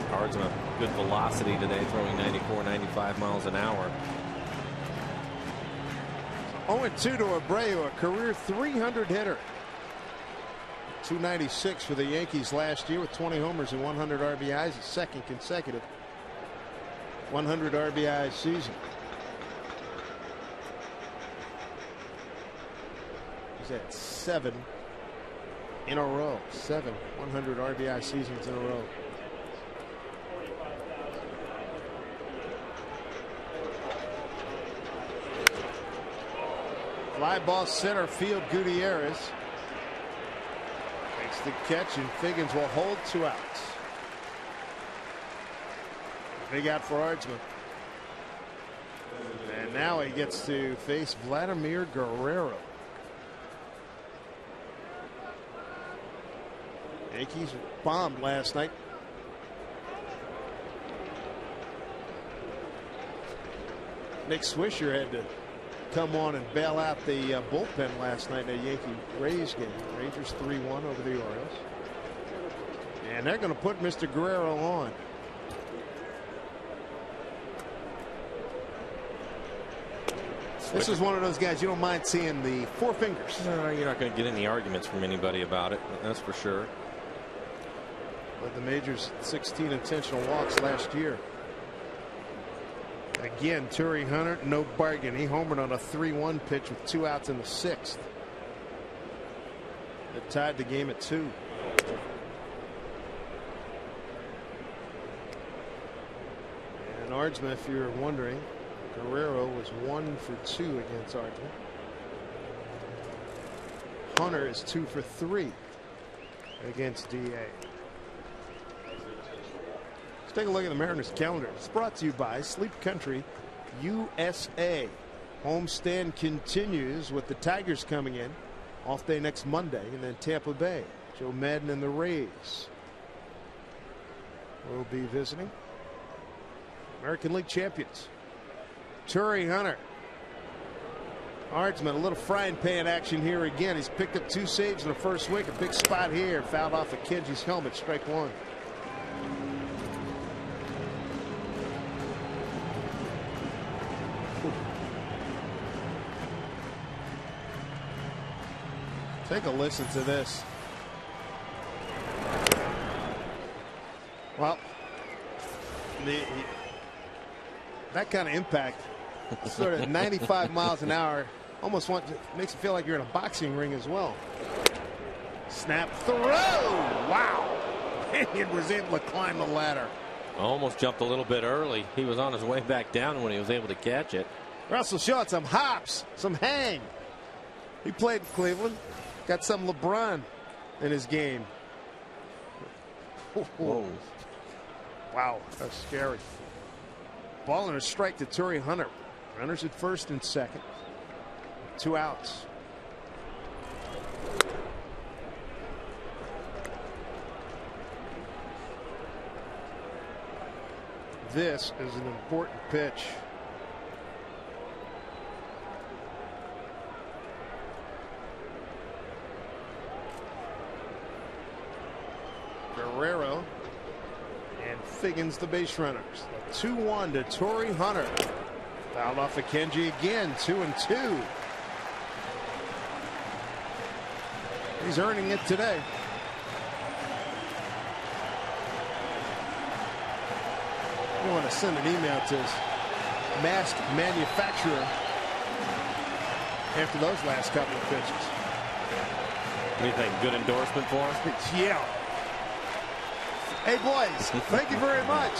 Ardsman, good velocity today, throwing 94, 95 miles an hour.
0-2 to Abreu, a career 300 hitter. 296 for the Yankees last year with 20 homers and 100 RBIs, his second consecutive 100 RBI season. He's at 7 in a row. 7 100 RBI seasons in a row. Fly ball center field. Gutierrez makes the catch, and Figgins will hold 2 outs. Big out for Ardsman. And now he gets to face Vladimir Guerrero. Yankees bombed last night. Nick Swisher had to come on and bail out the bullpen last night in a Yankee-Rays game. Rangers 3-1 over the Orioles. And they're going to put Mr. Guerrero on. This is one of those guys you don't mind seeing the 4 fingers.
No, you're not going to get any arguments from anybody about it. That's for sure.
But the majors 16 intentional walks last year. Again, Tory Hunter, no bargain. He homered on a 3-1 pitch with 2 outs in the 6th. It tied the game at 2. And Ardsman, if you're wondering, Guerrero was 1 for 2 against Ardsman. Hunter is 2 for 3 against DA. Let's take a look at the Mariners calendar. It's brought to you by Sleep Country USA. Homestand continues with the Tigers coming in. Off day next Monday, and then Tampa Bay. Joe Madden and the Rays will be visiting. American League champions. Tory Hunter. Ardsman, a little frying pan action here again. He's picked up 2 saves in the first week. A big spot here. Fouled off of Kenji's helmet. Strike 1. Take a listen to this. Well, that kind of impact, sort of 95 miles an hour, almost makes it feel like you're in a boxing ring as well. Snap throw. Wow. It was able to climb the ladder.
Almost jumped a little bit early. He was on his way back down when he was able to catch it.
Russell showed some hops, some hang. He played in Cleveland. Got some LeBron in his game.
Whoa.
Wow, that's scary. Ball and a strike to Tory Hunter. Runners at first and second. 2 outs. This is an important pitch. Guerrero and Figgins, the base runners. 2-1 to Tory Hunter. Fouled off of Kenji again. 2-2. He's earning it today. You want to send an email to his mask manufacturer after those last couple of pitches.
What do you think? Good endorsement for him?
Yeah. Hey, boys, thank you very much.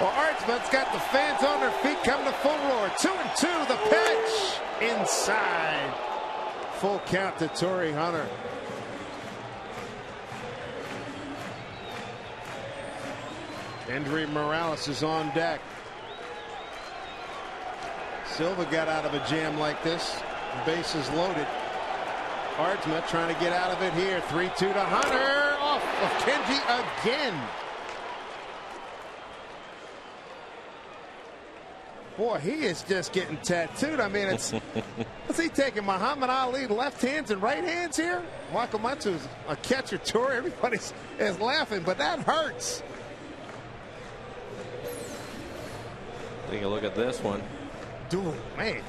Well, Ardsman's got the fans on their feet coming to full roar. 2-2, the pitch inside. Full count to Tory Hunter. Andrew Morales is on deck. Silva got out of a jam like this. Bases loaded. Ardsman trying to get out of it here. 3-2 to Hunter. Off of Kenji again. Boy, he is just getting tattooed. I mean, it's what's he taking? Muhammad Ali left hands and right hands here? Wakamatsu is a catcher tour. Everybody is laughing, but that hurts.
Take a look at this one.
Dude, man.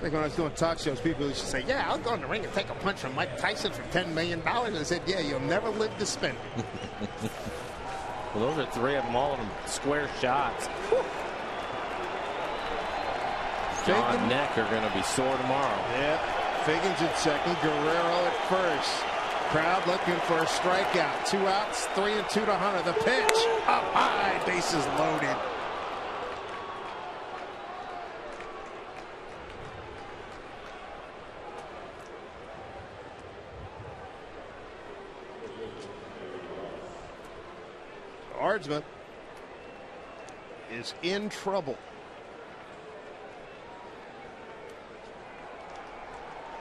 Like when I was doing talk shows, people used to say, yeah, I'll go in the ring and take a punch from Mike Tyson for $10 million. And I said, yeah, you'll never live to spend it.
Well, those are 3 of them, all of them square shots. Jaw and neck are going to be sore tomorrow.
Yeah. Figgins at second, Guerrero at first. Crowd looking for a strikeout. 2 outs, 3-2 to Hunter. The pitch up high, bases loaded. Ardsman is in trouble.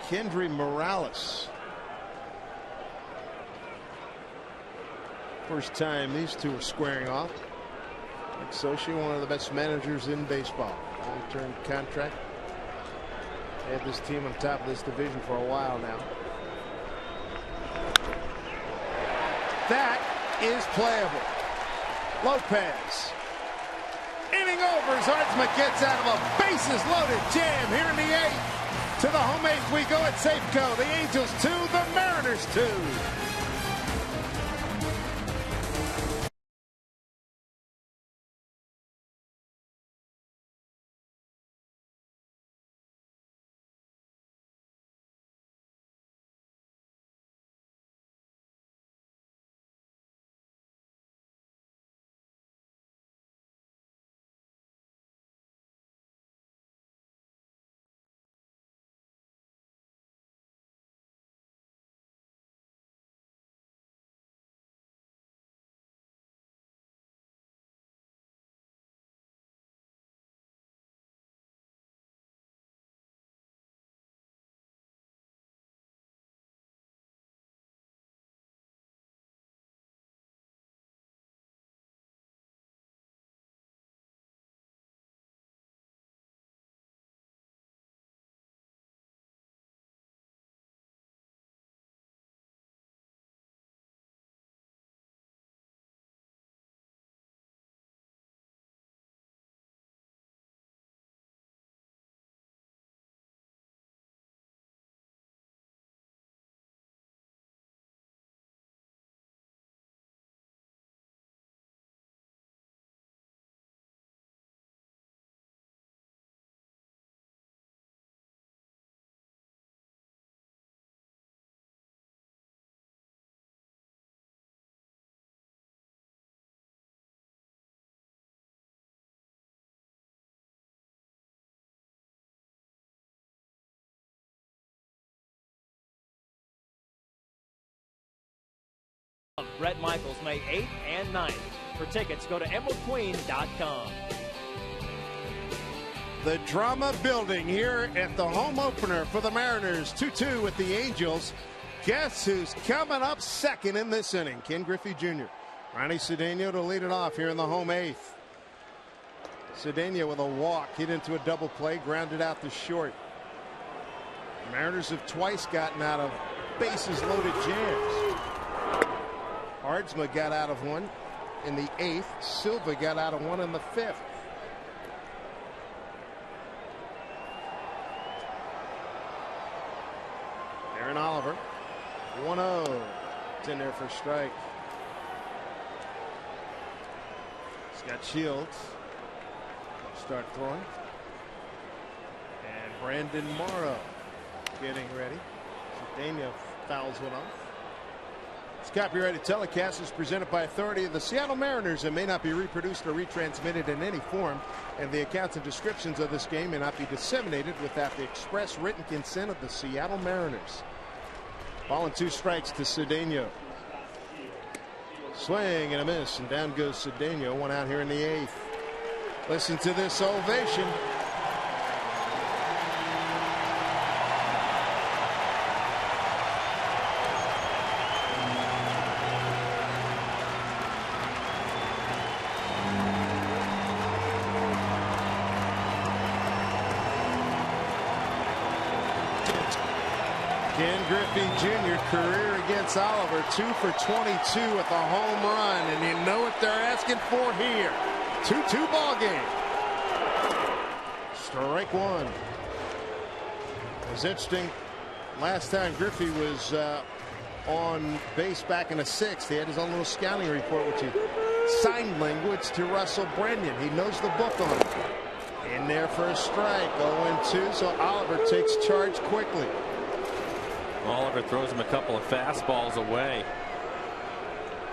Kendry Morales. First time these two are squaring off. Like Sochi, one of the best managers in baseball. Long-term contract. Had this team on top of this division for a while now. That is playable. Lopez. Inning over as Ardsman gets out of a bases loaded jam here in the 8th. To the home 8th we go at Safeco. The Angels 2, the Mariners 2.
Brett Michaels, May 8th and 9th. For tickets, go to emeraldqueen.com.
The drama building here at the home opener for the Mariners. 2-2 with the Angels. Guess who's coming up second in this inning? Ken Griffey Jr. Ronnie Cedeno to lead it off here in the home 8th. Cedeno with a walk, hit into a double play, grounded out to short. The Mariners have twice gotten out of bases loaded jams. Ardsma got out of one in the 8th. Silva got out of one in the 5th. Aaron Oliver, 1-0. It's in there for a strike. Scott Shields start throwing. And Brandon Morrow getting ready. Cedeno fouls one off. This copyrighted telecast is presented by authority of the Seattle Mariners and may not be reproduced or retransmitted in any form, and the accounts and descriptions of this game may not be disseminated without the express written consent of the Seattle Mariners. Ball and 2 strikes to Cedeno. Swing and a miss, and down goes Cedeno. One out here in the 8th. Listen to this ovation. Ken Griffey Jr. career against Oliver, 2 for 22 with a home run, and you know what they're asking for here. 2-2 ball game. Strike one. was interesting. Last time Griffey was on base back in the 6th, he had his own little scouting report, which he signed language to Russell Brennan. He knows the book on it. In there for a strike. 0-2. So Oliver takes charge quickly.
Oliver throws him a couple of fastballs away.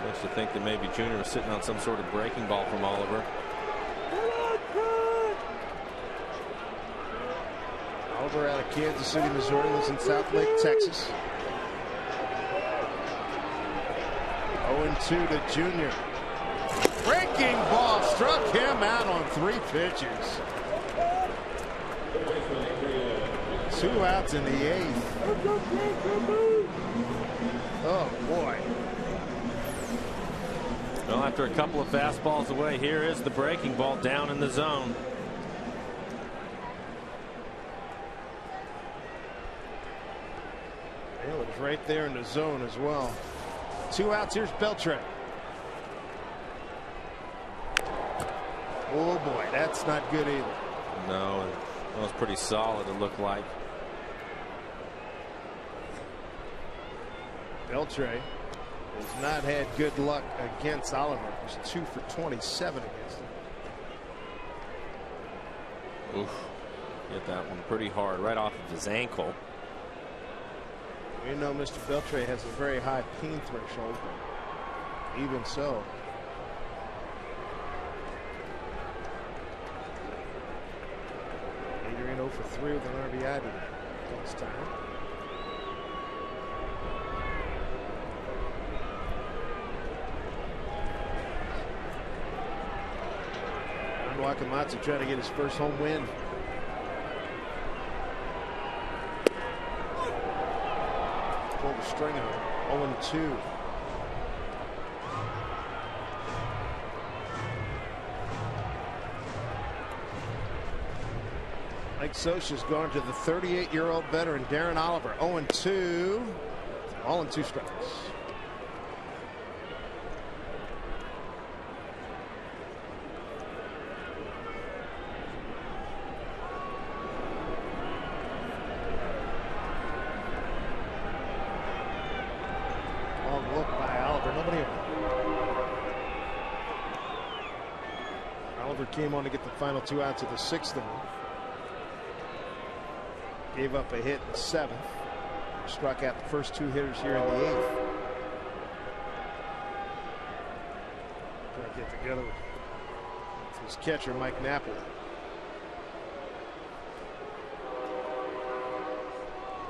Makes you think that maybe Junior was sitting on some sort of breaking ball from Oliver.
Oliver out of Kansas City, Missouri, lives in South Lake, Texas. 0-2 to Junior. Breaking ball struck him out on 3 pitches. 2 outs in the 8th. Oh boy.
Well, after a couple of fastballs away, here is the breaking ball down in the zone.
It was right there in the zone as well. 2 outs. Here's Beltre. Oh boy, that's not good either.
No, that was pretty solid, it looked like.
Beltre has not had good luck against Oliver. He was 2 for 27 against him.
Oof. Hit that one pretty hard right off of his ankle.
We know Mr. Beltre has a very high pain threshold. Even so. Adrian 0 for 3 with an RBI today against time. Wakamatsu trying to get his first home win. Pulled the string on 0-2. Mike Scioscia's gone to the 38-year-old veteran Darren Oliver. 0-2. All in 2 strikes. Came on to get the final 2 outs of the 6th inning. Gave up a hit in the 7th. Struck out the first 2 hitters here in the 8th. Trying to get together with his catcher Mike Napoli.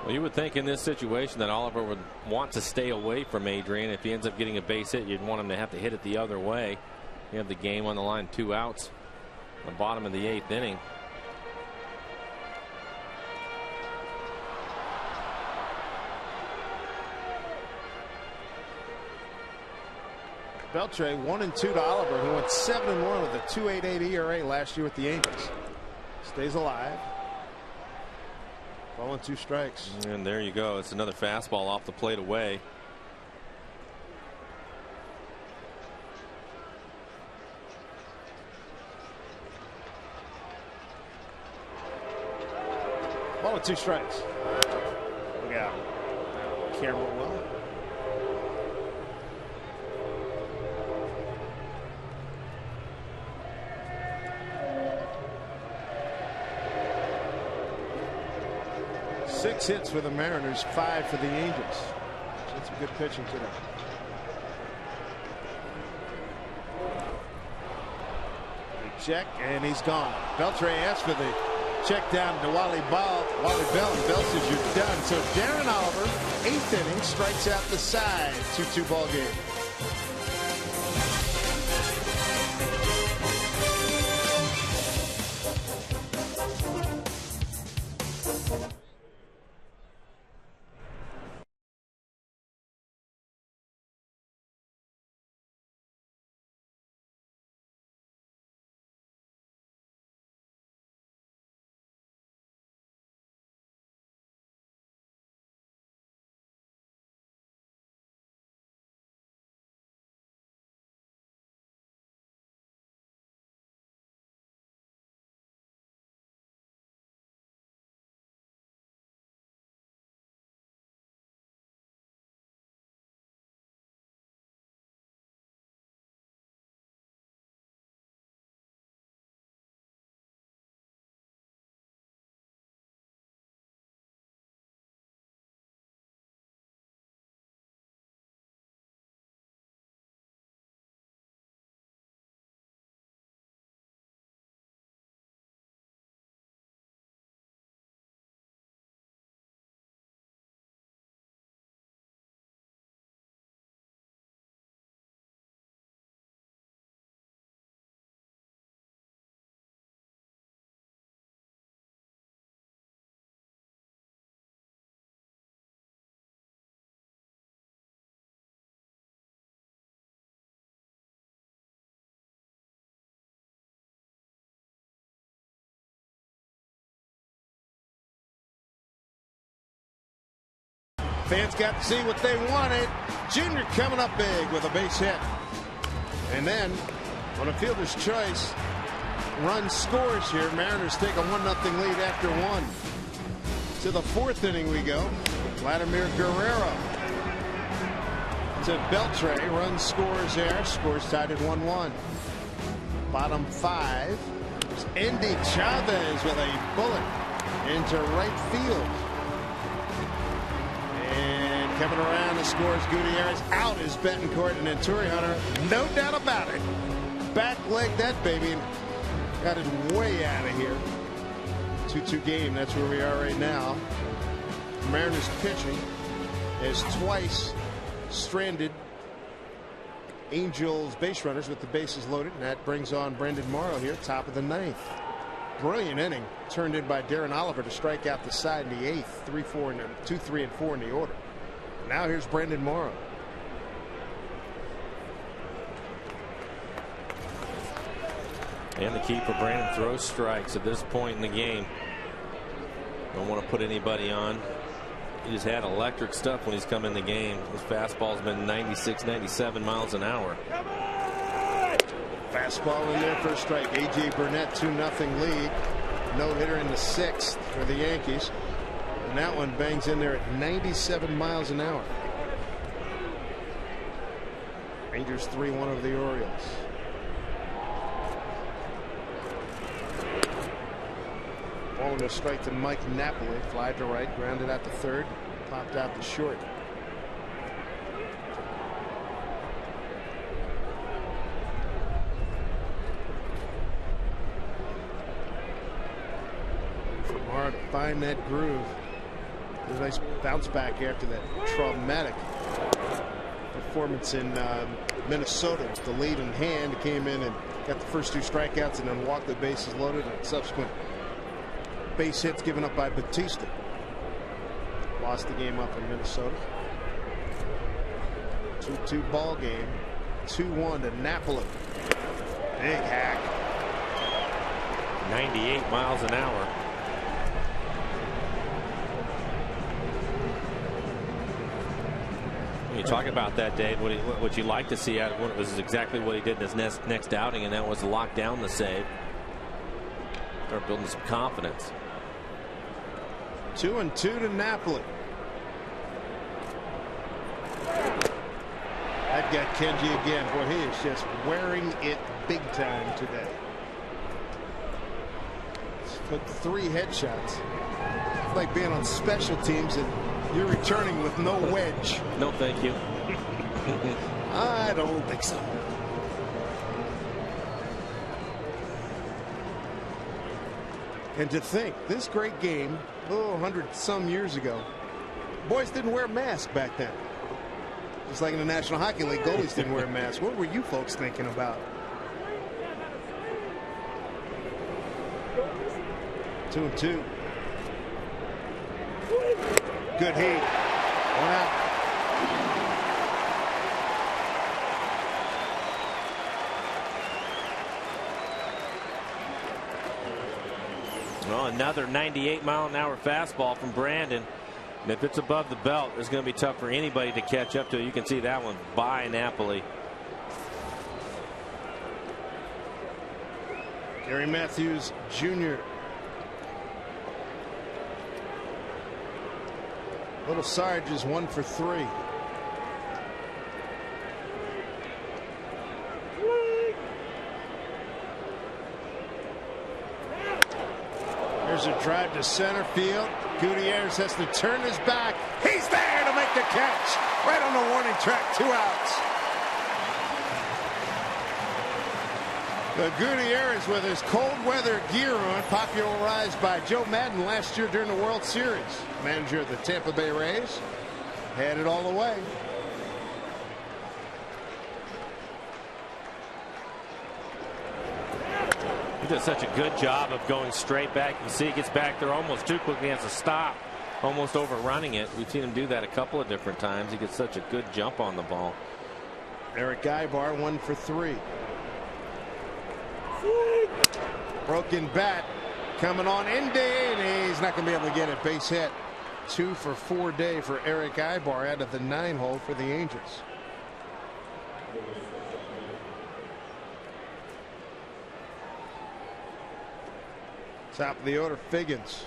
Well, you would think in this situation that Oliver would want to stay away from Adrian. If he ends up getting a base hit, you'd want him to have to hit it the other way. You have the game on the line, 2 outs. The bottom of the 8th inning.
Beltre 1-2 to Oliver, who went 7-1 with a 2.88 ERA last year with the Angels. Stays alive. Ball and 2 strikes.
And there you go. It's another fastball off the plate away.
Ball and 2 strikes. Look out. Camera well. Six hits for the Mariners, 5 for the Angels. That's some good pitching today. The check, and he's gone. Beltre asked for the check down to Wally Bell, and Bell says you're done. So Darren Oliver, 8th inning, strikes out the side. 2-2 ball game. Fans got to see what they wanted. Junior coming up big with a base hit. And then on a fielder's choice, run scores here. Mariners take a 1-0 lead after 1. To the 4th inning we go. Vladimir Guerrero to Beltre. Run scores there. Scores tied at 1-1. Bottom 5. There's Andy Chavez with a bullet into right field. And coming around to scores Gutierrez. Out is Betancourt, and then Tory Hunter. No doubt about it. Back leg that baby. Got it way out of here. 2-2 game. That's where we are right now. Mariners pitching has twice stranded Angels base runners with the bases loaded, and that brings on Brandon Morrow here, top of the 9th. Brilliant inning turned in by Darren Oliver to strike out the side in the 8th. 2, 3, and 4 in the order. Now here's Brandon Morrow.
And the key for Brandon, throws strikes at this point in the game. Don't want to put anybody on. He's had electric stuff when he's come in the game. His fastball's been 96, 97 miles an hour.
Fastball in there for a strike. A.J. Burnett, 2-0 lead. No hitter in the 6th for the Yankees. And that one bangs in there at 97 miles an hour. Rangers 3-1 over the Orioles. Ball and a strike to Mike Napoli. Fly to right, grounded out to 3rd, popped out to short. Hard to find that groove. A nice bounce back after that traumatic performance in Minnesota with the lead in hand. He came in and got the first 2 strikeouts and then walked the bases loaded, and subsequent base hits given up by Batista. Lost the game up in Minnesota. 2-2 ball game. 2-1 to Napoli. Big hack.
98 miles an hour. When you talk about that, Dave, what you like to see out of it was exactly what he did in his next outing, and that was to lock down the save. Start building some confidence.
2-2 to Napoli. I've got Kenji again. Boy, he is just wearing it big time today. Took 3 headshots. It's like being on special teams and you're returning with no wedge.
No, thank you.
I don't think so. And to think, this great game, 100-some years ago, boys didn't wear masks back then. Just like in the National Hockey League, goalies didn't wear masks. What were you folks thinking about? 2-2. Good heat. 1 out.
Well, another 98-mile-an-hour fastball from Brandon. And if it's above the belt, it's going to be tough for anybody to catch up to it. You can see that one by Napoli.
Gary Matthews Jr. Little Sarge is 1 for 3. There's a drive to center field. Gutierrez has to turn his back. He's there to make the catch. Right on the warning track. 2 outs. Gutierrez with his cold weather gear on, popularized by Joe Madden last year during the World Series. Manager of the Tampa Bay Rays. Had it all the way.
He does such a good job of going straight back. You see he gets back there almost too quickly, has to stop, almost overrunning it. We've seen him do that a couple of different times. He gets such a good jump on the ball.
Eric Guybar 1 for 3. Broken bat coming on Indy, and he's not going to be able to get it. Base hit. 2 for 4 day for Eric Ibar out of the 9-hole for the Angels. Top of the order, Figgins.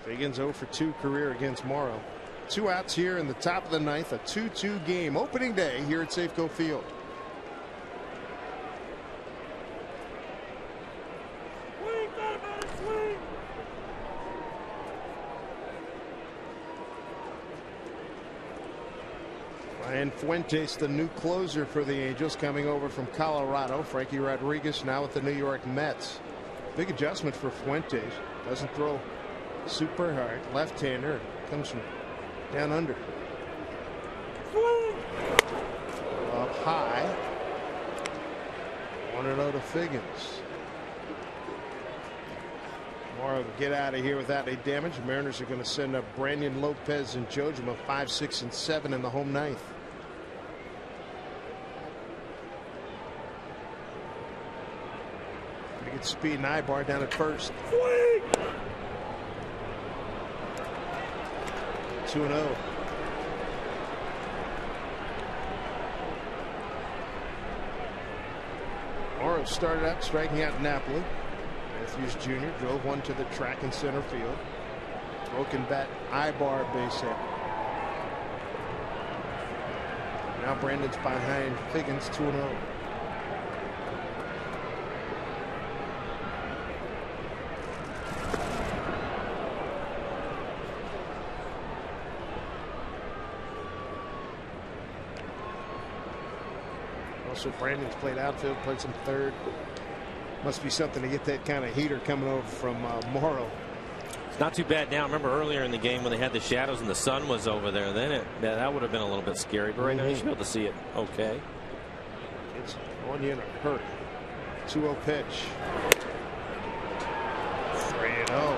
Figgins 0 for 2 career against Morrow. 2 outs here in the top of the 9th. A 2-2 game opening day here at Safeco Field. Ryan Fuentes, the new closer for the Angels, coming over from Colorado. Frankie Rodriguez now with the New York Mets. Big adjustment for Fuentes. Doesn't throw super hard. Left-hander. Comes from down under. Up high. 1-0 to Figgins. Morrow to get out of here without any damage. The Mariners are going to send up Brandon Lopez and Jojima 5, 6, and 7 in the home 9th. Pretty good speed and Ibar down at first. 2-0. Morrow started out striking out Napoli. Matthews Jr. drove one to the track in center field. Broken bat, Ibar base hit. Now Brandon's behind Figgins, 2-0. Also, Brandon's played outfield, played some third. Must be something to get that kind of heater coming over from Morrow.
It's not too bad now. Remember earlier in the game when they had the shadows and the sun was over there, then that would have been a little bit scary. But right now you should be able to see it okay.
It's on you in a hurry. 2-0 pitch. 3-0.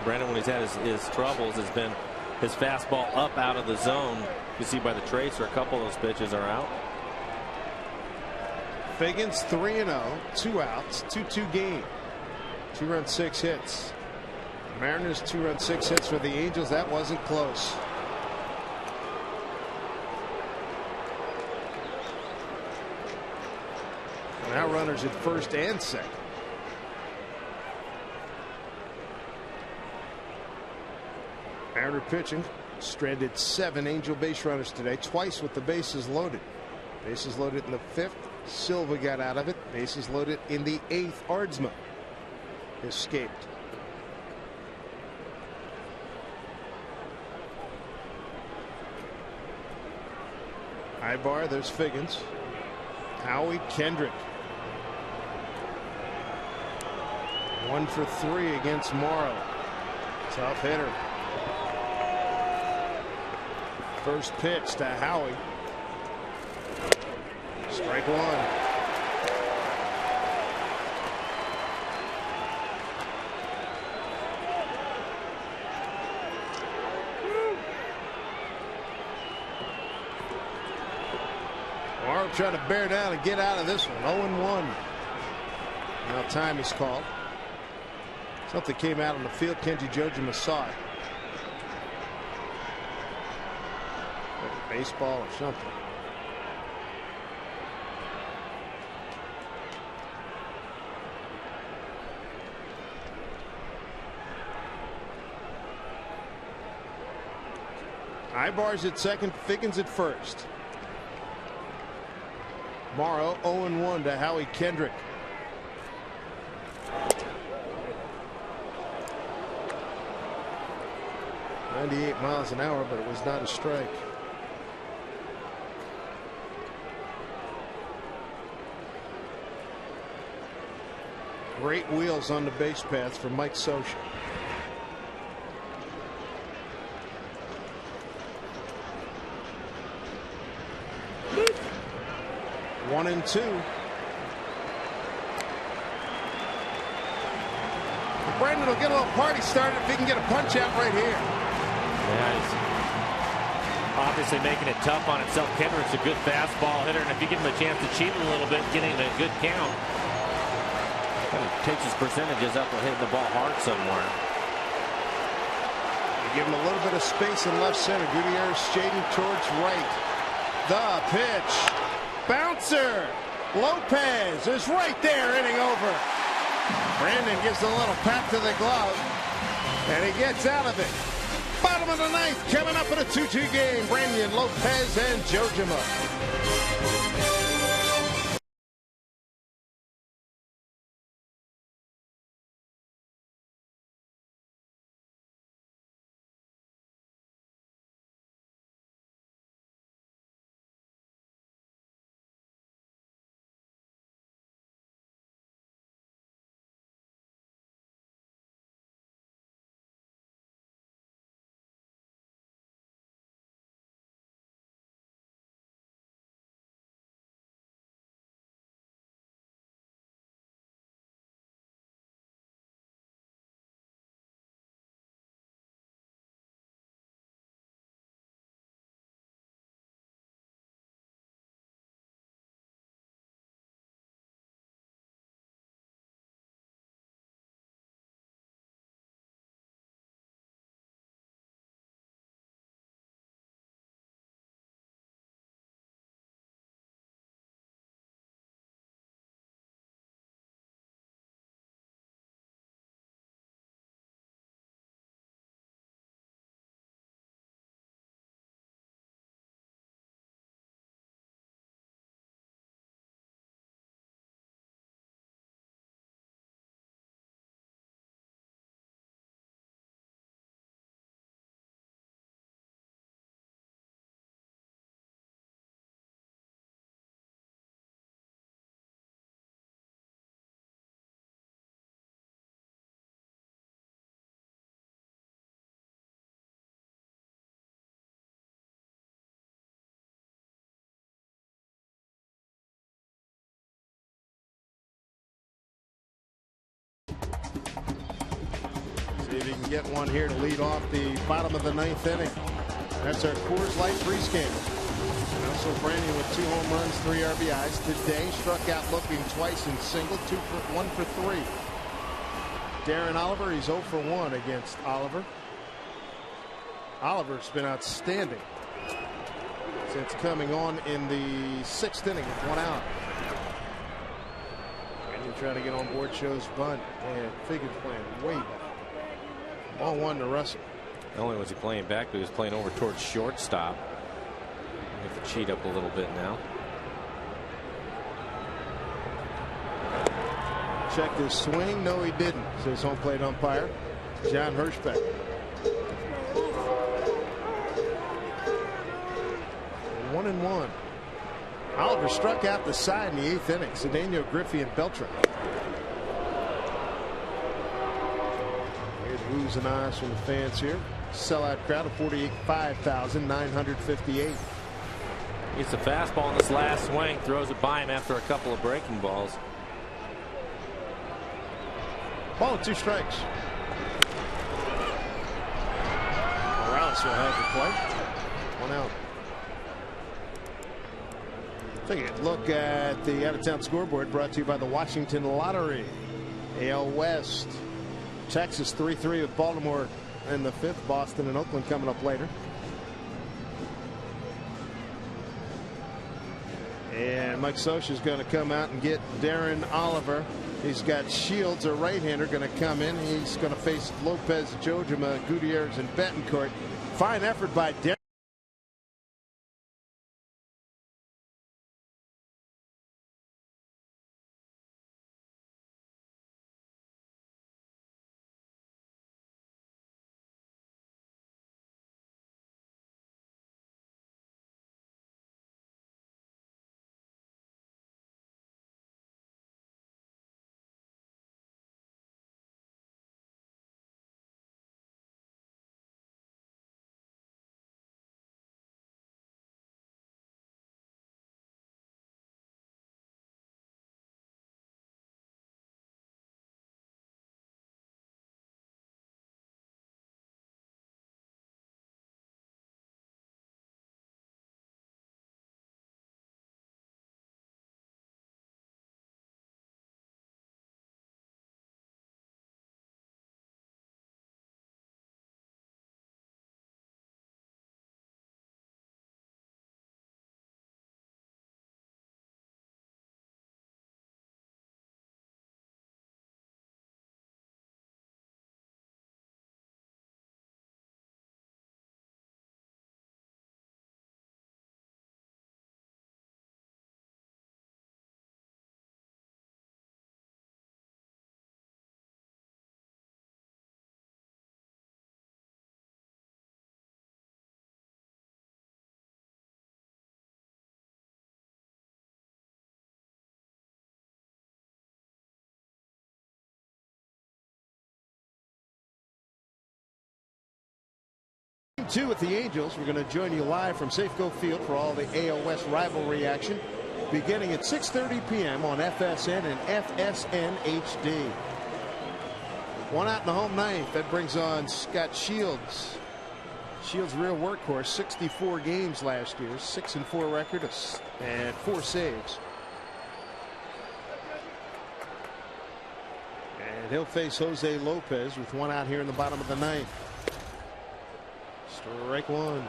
Brandon, when he's had his troubles, has been his fastball up out of the zone. You can see by the tracer, a couple of those pitches are out.
Figgins 3-0, 2 outs, 2-2 game. 2-run 6 hits. Mariners 2-run 6 hits for the Angels. That wasn't close. Now runners at first and second. Mariner pitching. Stranded 7 Angel base runners today, twice with the bases loaded. Bases loaded in the 5th. Silva got out of it. Bases loaded in the 8th. Ardsma escaped. Ibar, there's Figgins. Howie Kendrick. 1 for 3 against Morrow. Tough hitter. First pitch to Howie. Strike 1. Morrow trying to bear down and get out of this one. 0-1. Now time is called. Something came out on the field. Kenji Jojima saw it. Like a baseball or something. Ibar's at second, Figgins at first. Morrow 0-1 to Howie Kendrick. .98 miles an hour, but it was not a strike. Great wheels on the base paths for Mike Scioscia. One and 2. Brandon will get a little party started if he can get a punch out right here.
Yeah,
obviously making it tough on himself. Kendrick's a good fastball hitter, and if you give him a chance to cheat a little bit, getting a good count, kind of takes his percentages up with hitting the ball hard somewhere.
Give him a little bit of space in left center. Gutierrez shading towards right. The pitch. Bouncer. Lopez is right there, inning over. Brandon gives a little pat to the glove, and he gets out of it. Bottom of the ninth, coming up in a 2-2 game. Brandon, Lopez, and Jojima. See if he can get one here to lead off the bottom of the ninth inning. That's our Coors Light pregame. Also Brandon with 2 home runs, 3 RBIs. Today struck out looking twice in single, 1 for 3. Darren Oliver, he's 0 for 1 against Oliver. Oliver's been outstanding since coming on in the 6th inning with 1 out. Brandon trying to get on board, shows bunt, and Figgins playing way back. Ball 1 to Russell.
Not only was he playing back, but he was playing over towards shortstop. We have to cheat up a little bit now.
Checked his swing. No, he didn't, says home plate umpire John Hirschbeck. 1-1. Oliver struck out the side in the 8th inning. Cedeno, Griffey, and Beltran. Here's woos and ahs from the fans here. Sellout crowd of 45,958.
Gets a fastball in this last swing, throws it by him after a couple of breaking balls.
Ball with 2 strikes. Morales will have the play. 1 out. Take a look at the out-of-town scoreboard, brought to you by the Washington Lottery. AL West. Texas 3-3 with Baltimore in the 5th. Boston and Oakland coming up later. And Mike Scioscia is going to come out and get Darren Oliver. He's got Shields, a right-hander, going to come in. He's going to face Lopez, Jojima, Gutierrez, and Betancourt. Fine effort by Darren. 2 with the Angels. We're going to join you live from Safeco Field for all the AL West rivalry action, beginning at 6:30 p.m. on FSN and FSN HD. 1 out in the home ninth. That brings on Scott Shields. Shields' real workhorse, 64 games last year, 6-4 record and 4 saves. And he'll face Jose Lopez with 1 out here in the bottom of the ninth. Strike 1.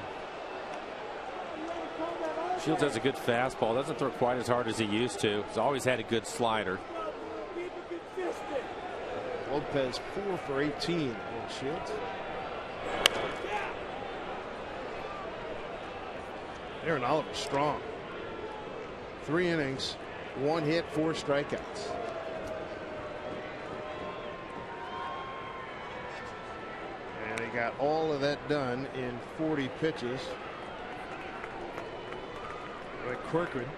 Shields has a good fastball. Doesn't throw quite as hard as he used to. He's always had a good slider.
Lopez 4 for 18 on Shields. Aaron Oliver strong. 3 innings, 1 hit, 4 strikeouts. And he got all of that done in 40 pitches. Right, Corcoran.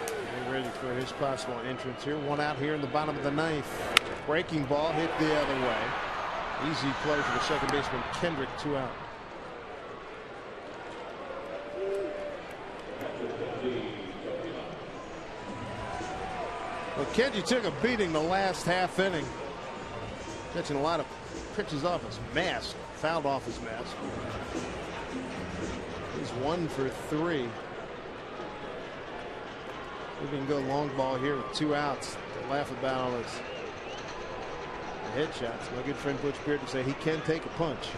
Getting ready for his possible entrance here. 1 out here in the bottom of the ninth. Breaking ball hit the other way. Easy play for the second baseman Kendrick. 2 out. Well, Kenji took a beating the last half inning, catching a lot of pitches off his mask, fouled off his mask. He's 1 for 3. We can go long ball here with 2 outs. To laugh about all his headshots. My good friend Butch Beard to say he can take a punch.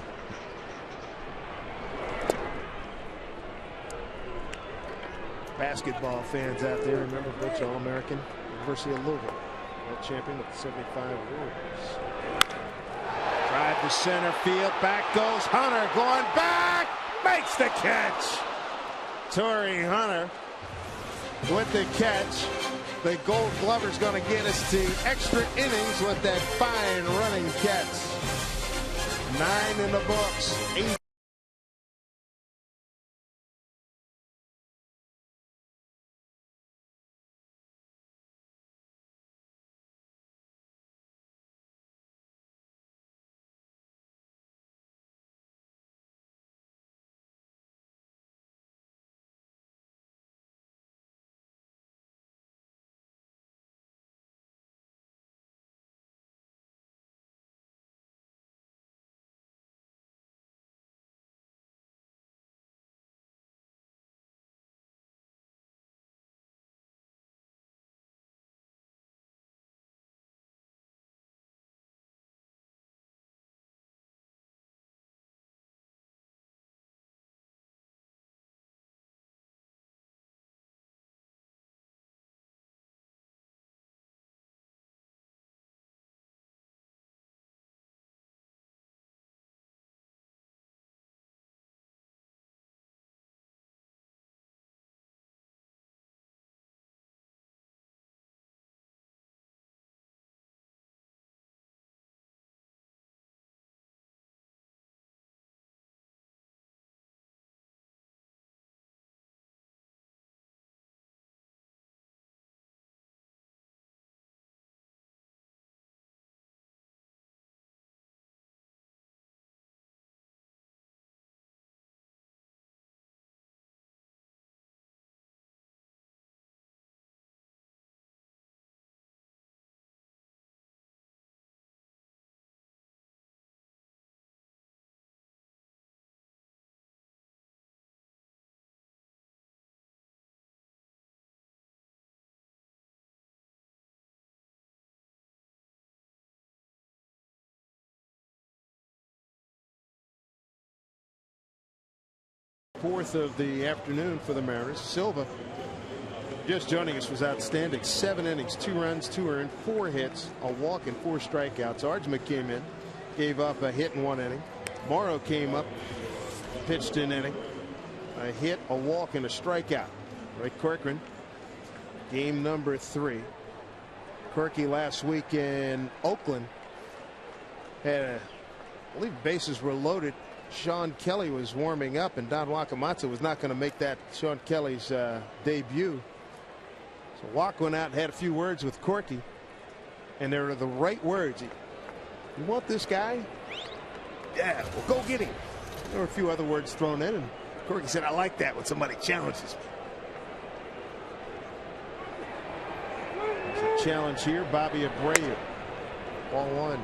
Basketball fans out there, remember Butch, All-American, University of Louisville, world champion with the 75 Warriors. Drive to center field, back goes Hunter, going back, makes the catch. Tory Hunter with the catch. The Gold Glover's going to get us to extra innings with that fine running catch. 9 in the books. 8. Fourth of the afternoon for the Mariners. Silva, just joining us, was outstanding. 7 innings, 2 runs, 2 earned, 4 hits, a walk, and 4 strikeouts. Arjma came in, gave up a hit in 1 inning. Morrow came up, pitched an inning, a hit, a walk, and a strikeout. Right, Corcoran, game number 3. Corky last week in Oakland had, I believe, bases were loaded. Sean Kelly was warming up, and Don Wakamatsu was not going to make that Sean Kelly's debut. So Wak went out and had a few words with Corky, and they were the right words. You want this guy? Yeah, well, go get him. There were a few other words thrown in, and Corky said, I like that when somebody challenges me. There's a challenge here. Bobby Abreu. Ball one.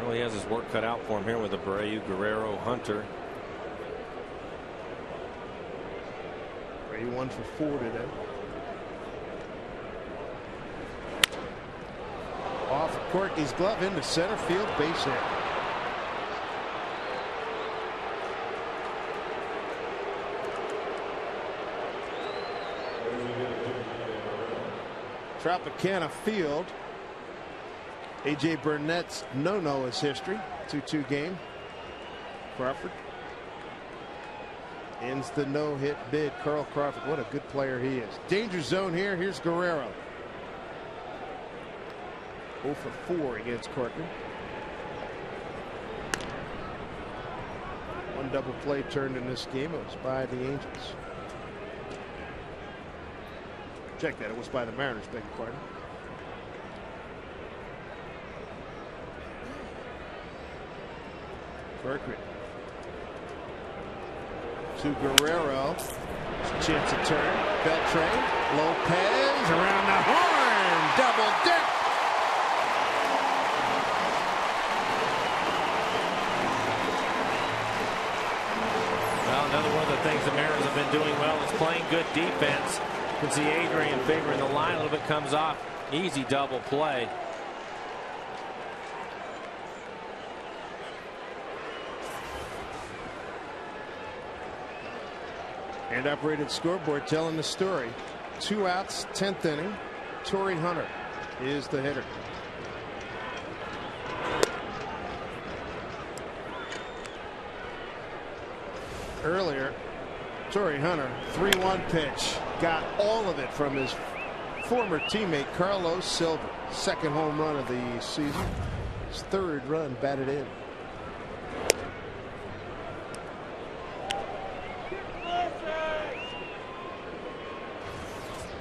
Well, he has his work cut out for him here with Abreu, Guerrero, Hunter.
Abreu 1 for 4 today. Off of Corky's glove into center field, base hit. Tropicana Field. A.J. Burnett's no-no is history. 2-2 game. Crawford ends the no-hit bid. Carl Crawford, what a good player he is. Danger zone here. Here's Guerrero. 0 for 4 against Corcoran. One double play turned in this game. It was by the Angels. Check that. It was by the Mariners. Beg your pardon. Corcoran to Guerrero. Chance to turn. Beltran. Lopez around the horn. Double dip.
Well, another one of the things the Mariners have been doing well is playing good defense. You can see Adrian favoring the line a little bit, comes off. Easy double play.
And operated scoreboard telling the story. 2 outs, 10th inning. Tory Hunter is the hitter. Earlier, Tory Hunter, 3-1 pitch. Got all of it from his former teammate Carlos Silva. Second home run of the season. His 3rd run batted in.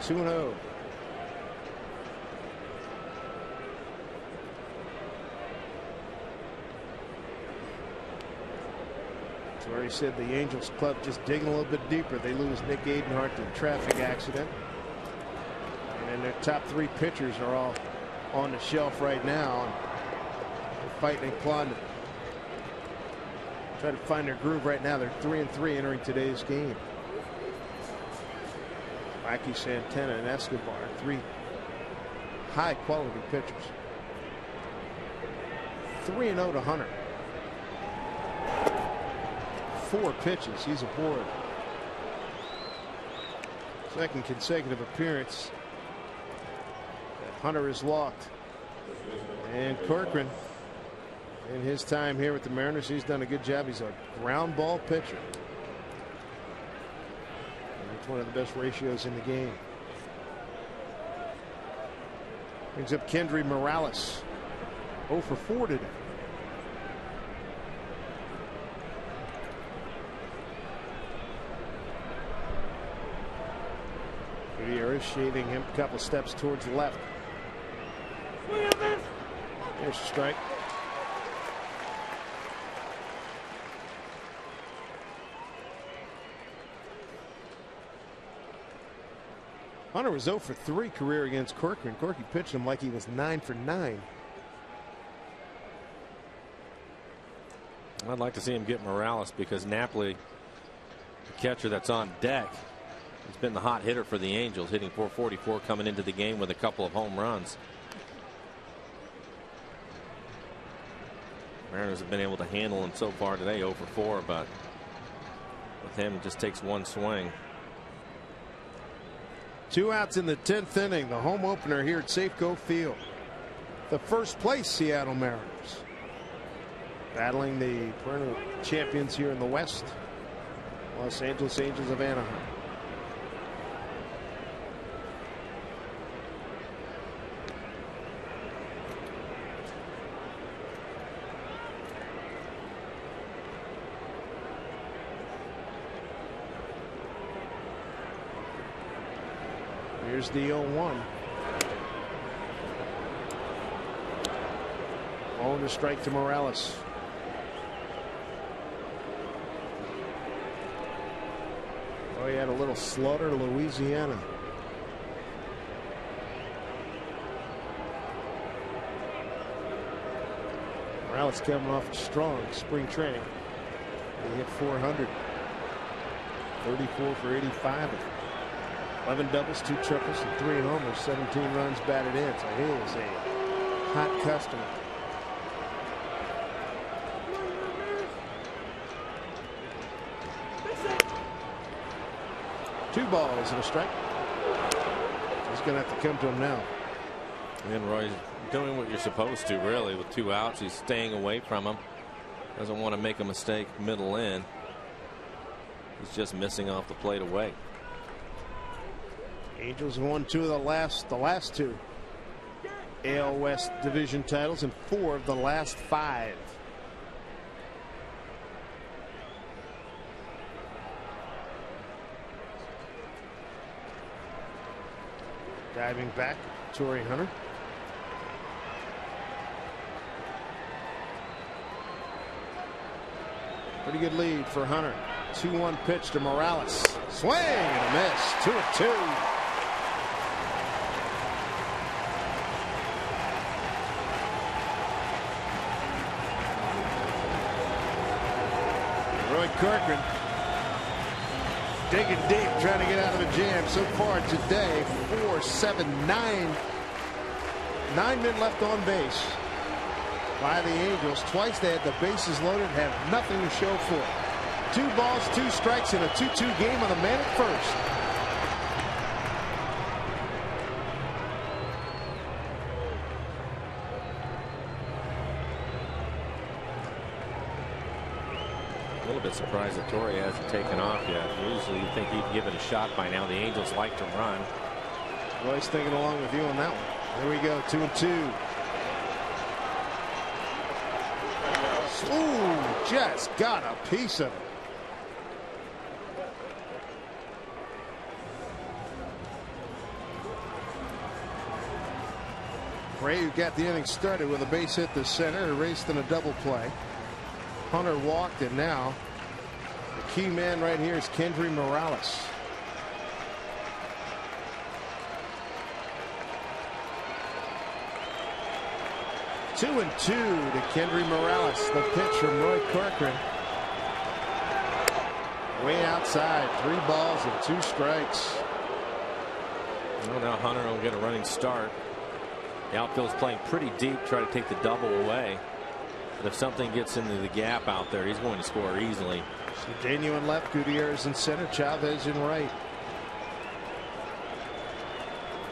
Two and 0. Torrey said the Angels club just digging a little bit deeper. They lose Nick Adenhart to a traffic accident. And their top 3 pitchers are all on the shelf right now. And they're fighting and clawing to try to find their groove right now. They're 3-3 entering today's game. Mikey Santana and Escobar, 3 high quality pitchers. 3-0 to Hunter. 4 pitches. He's aboard. Second consecutive appearance that Hunter has walked. And Corcoran, in his time here with the Mariners, he's done a good job. He's a ground ball pitcher. One of the best ratios in the game. Brings up Kendry Morales. 0 for 4 today. Gutierrez shading him a couple steps towards the left. There's a strike. Hunter was 0 for 3 career against Corcoran. Corky pitched him like he was 9 for 9.
I'd like to see him get Morales because Napoli, the catcher that's on deck, has been the hot hitter for the Angels, hitting .444 coming into the game with a couple of home runs. Mariners have been able to handle him so far today, 0 for 4, but with him it just takes one swing.
2 outs in the 10th inning. The home opener here at Safeco Field. The first place Seattle Mariners battling the perennial champions here in the West, Los Angeles Angels of Anaheim. Here's the 0-1. 1 strike to Morales. Oh, he had a little slaughter to Louisiana. Morales coming off a strong spring training. He hit 400. 34 for 85. 11 doubles, 2 triples, and 3 homers. 17 runs batted in. So he is a hot customer. Two balls and a strike. He's going to have to come to him now.
And Roy's doing what you're supposed to, really, with 2 outs. He's staying away from him. Doesn't want to make a mistake middle in. He's just missing off the plate away.
Angels have won 2 of the last 2 AL West division titles and 4 of the last 5. Diving back, Tory Hunter. Pretty good lead for Hunter. 2-1 pitch to Morales. Swing and a miss. 2-2. Roy Corcoran digging deep, trying to get out of a jam. So far today, 4-7-9. 9 men left on base by the Angels. Twice they had the bases loaded, have nothing to show for it. 2 balls, 2 strikes in a 2-2 game on a man at first.
A little bit surprised that Tory hasn't taken off yet. Usually you'd think he'd give it a shot by now. The Angels like to run.
Roy's thinking along with you on that one. There we go, 2-2. Ooh, just got a piece of it. Ray, who got the inning started with a base hit to center, erased in a double play. Hunter walked, and now the key man right here is Kendry Morales. Two and 2 to Kendry Morales. The pitch from Roy Corcoran. Way outside. 3 balls and 2 strikes.
Well, now Hunter will get a running start. The outfield's playing pretty deep, try to take the double away. But if something gets into the gap out there, he's going to score easily.
Cedeno in left, Gutierrez in center, Chavez in right.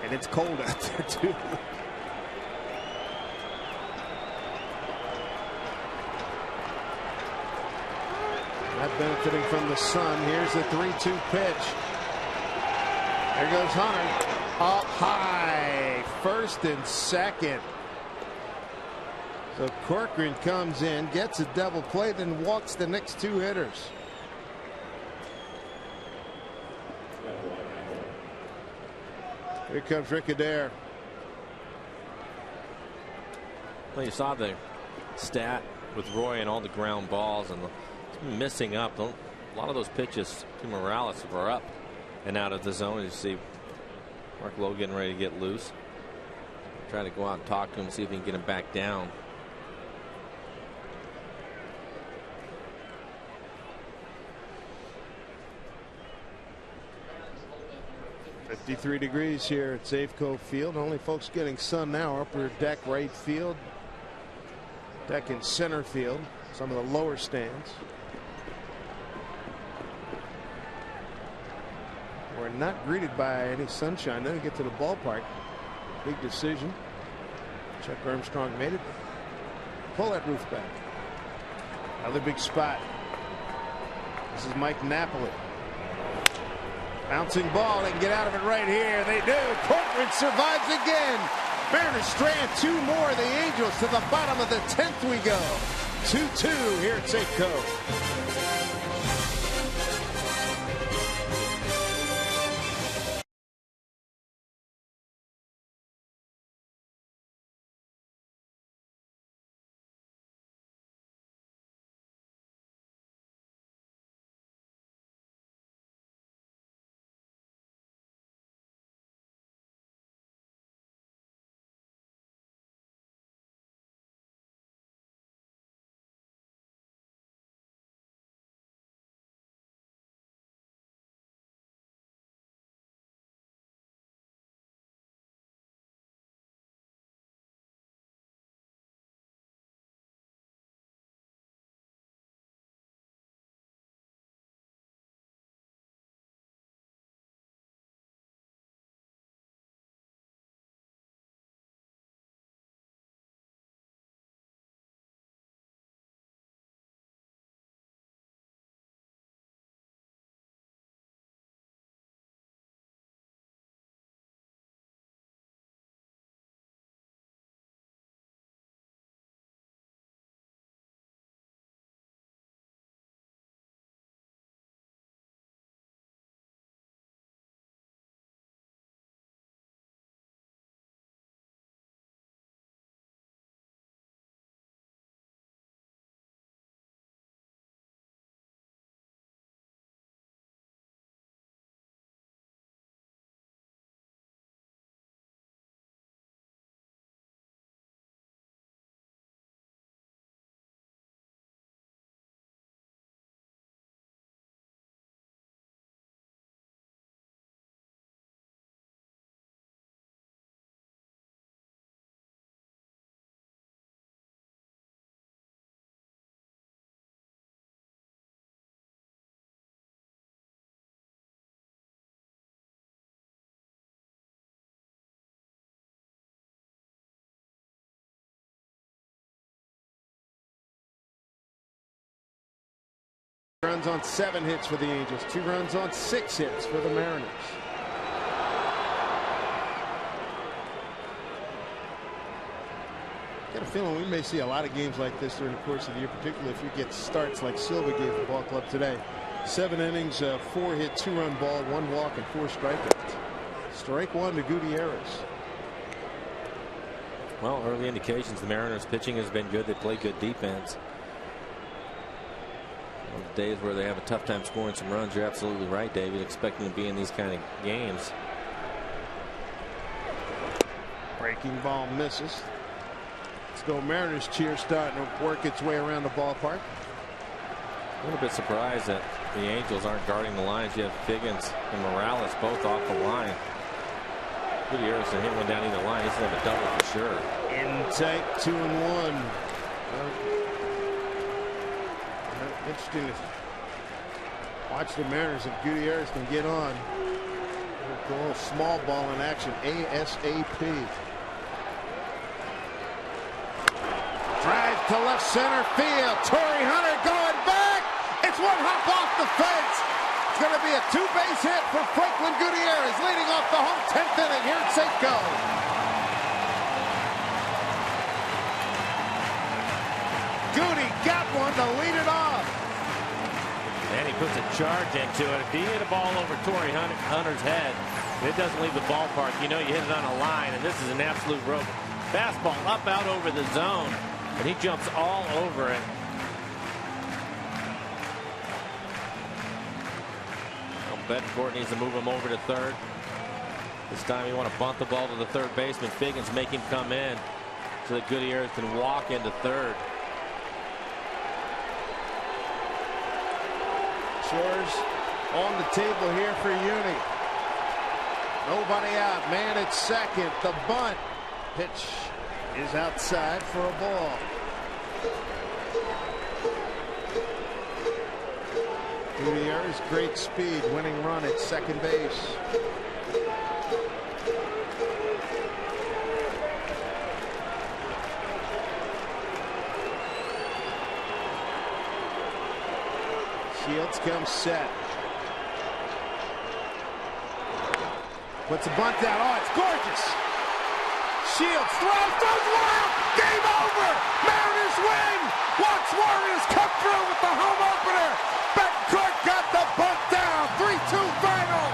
And it's cold out there, too. Not benefiting from the sun. Here's the 3-2 pitch. There goes Hunter. Up high. First and second. So Corcoran comes in, gets a double play, then walks the next 2 hitters. Here comes Rick Adair.
Well, you saw the stat with Roy and all the ground balls and the missing up. A lot of those pitches to Morales were up and out of the zone. You see Mark Lowe getting ready to get loose. Trying to go out and talk to him, see if he can get him back down.
.53 degrees here at Safeco Field. Only folks getting sun now. Upper deck right field. Deck in center field. Some of the lower stands. We're not greeted by any sunshine. Then we get to the ballpark. Big decision. Chuck Armstrong made it. Pull that roof back. Another big spot. This is Mike Napoli. Bouncing ball. They can get out of it right here. They do. Corcoran survives again. Mariners strand 2 more. The Angels to the bottom of the 10th we go. 2-2 here at Safeco. runs on 7 hits for the Angels. 2 runs on 6 hits for the Mariners. I got a feeling we may see a lot of games like this during the course of the year, particularly if you get starts like Silva gave the ball club today. 7 innings, 4 hit, 2-run ball, 1 walk, and 4 strikeouts. Strike 1 to Gutierrez.
Well, early indications the Mariners pitching has been good. They play good defense. On the days where they have a tough time scoring some runs, you're absolutely right, David, expecting to be in these kind of games.
Breaking ball misses. Let's go Mariners cheer starting to work its way around the ballpark.
A little bit surprised that the Angels aren't guarding the lines. You have Figgins and Morales both off the line. Gutierrez hit one down either line. He's going to have a double for sure.
Intake 2-1. Interesting to watch the Mariners if Gutierrez can get on. A little small ball in action ASAP. Drive to left center field. Tory Hunter going back. It's 1 hop off the fence. It's going to be a 2-base hit for Franklin Gutierrez, leading off the home 10th inning here at Safeco. Goody got one to lead it off.
And he puts a charge into it. If he hit a ball over Tory Hunter's head, it doesn't leave the ballpark. You know you hit it on a line, and this is an absolute rope. Fastball up out over the zone, and he jumps all over it.
Betancourt needs to move him over to third. This time you want to bunt the ball to the third baseman. Figgins make him come in so that Gutierrez can walk into third.
Shores on the table here for Uni. Nobody out. Man at second. The bunt. Pitch is outside for a ball. Gutierrez, great speed, winning run at second base. Shields comes set. Puts a bunt down. Oh, it's gorgeous. Shields throws wild. Game over. Mariners win. Watch Warriors come through with the home opener. Betancourt got the bunt down. 3-2 final.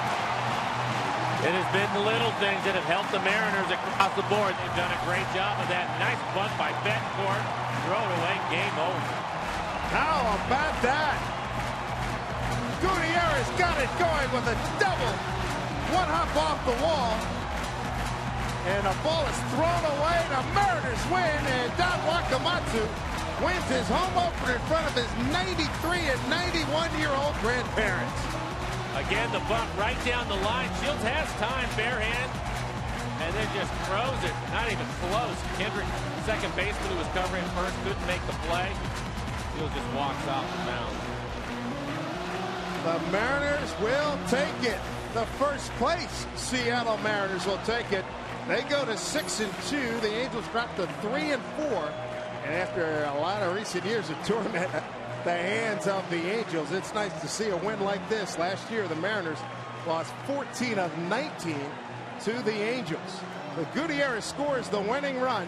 It has been the little things that have helped the Mariners across the board. They've done a great job of that. Nice bunt by Betancourt. Throw it away. Game over.
How about that? Gutierrez got it going with a double. 1 hop off the wall. And a ball is thrown away. The Mariners win, and Don Wakamatsu wins his home opener in front of his 93 and 91-year-old grandparents.
Again, the bunt right down the line. Shields has time, bare hand, and then just throws it. Not even close. Kendrick, second baseman who was covering first, couldn't make the play. Shields just walks off the mound.
The Mariners will take it. The first place Seattle Mariners will take it. They go to 6-2. The Angels drop to 3-4. And after a lot of recent years of touring at the hands of the Angels, it's nice to see a win like this. Last year, the Mariners lost 14 of 19 to the Angels. The Gutierrez scores the winning run.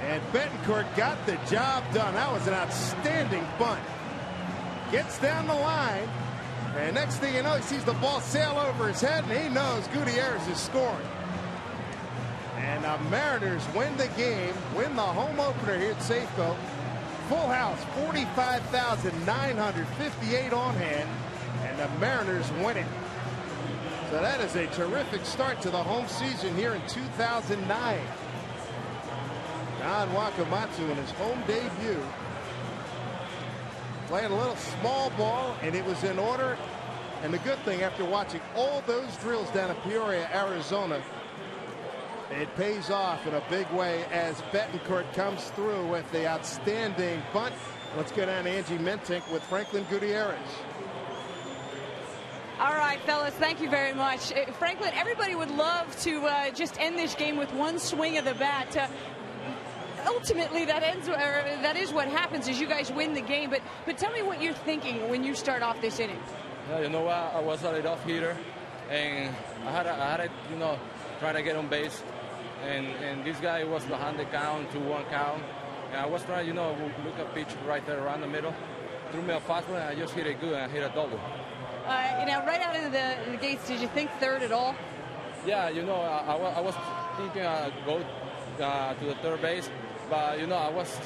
And Betancourt got the job done. That was an outstanding bunt. Gets down the line. And next thing you know, he sees the ball sail over his head, and he knows Gutierrez is scoring. And the Mariners win the game, win the home opener here at Safeco. Full house, 45,958 on hand, and the Mariners win it. So that is a terrific start to the home season here in 2009. Don Wakamatsu in his home debut. Playing a little small ball, and it was in order. And the good thing, after watching all those drills down in Peoria, Arizona, it pays off in a big way as Betancourt comes through with the outstanding bunt. Let's go down to Angie Mentink with Franklin Gutierrez.
All right, fellas, thank you very much. Franklin, everybody would love to just end this game with one swing of the bat. ultimately that is what happens is you guys win the game. But tell me what you're thinking when you start off this inning.
Yeah, you know what? I was a leadoff hitter, and I had a trying to get on base, and this guy was behind the count, 2-1 count, and I was trying, look a pitch right there around the middle, threw me a fastball, and I just hit it good, and I hit a double.
Right out of the gates, did you think third at all?
Yeah, I was thinking go to the third base, but I was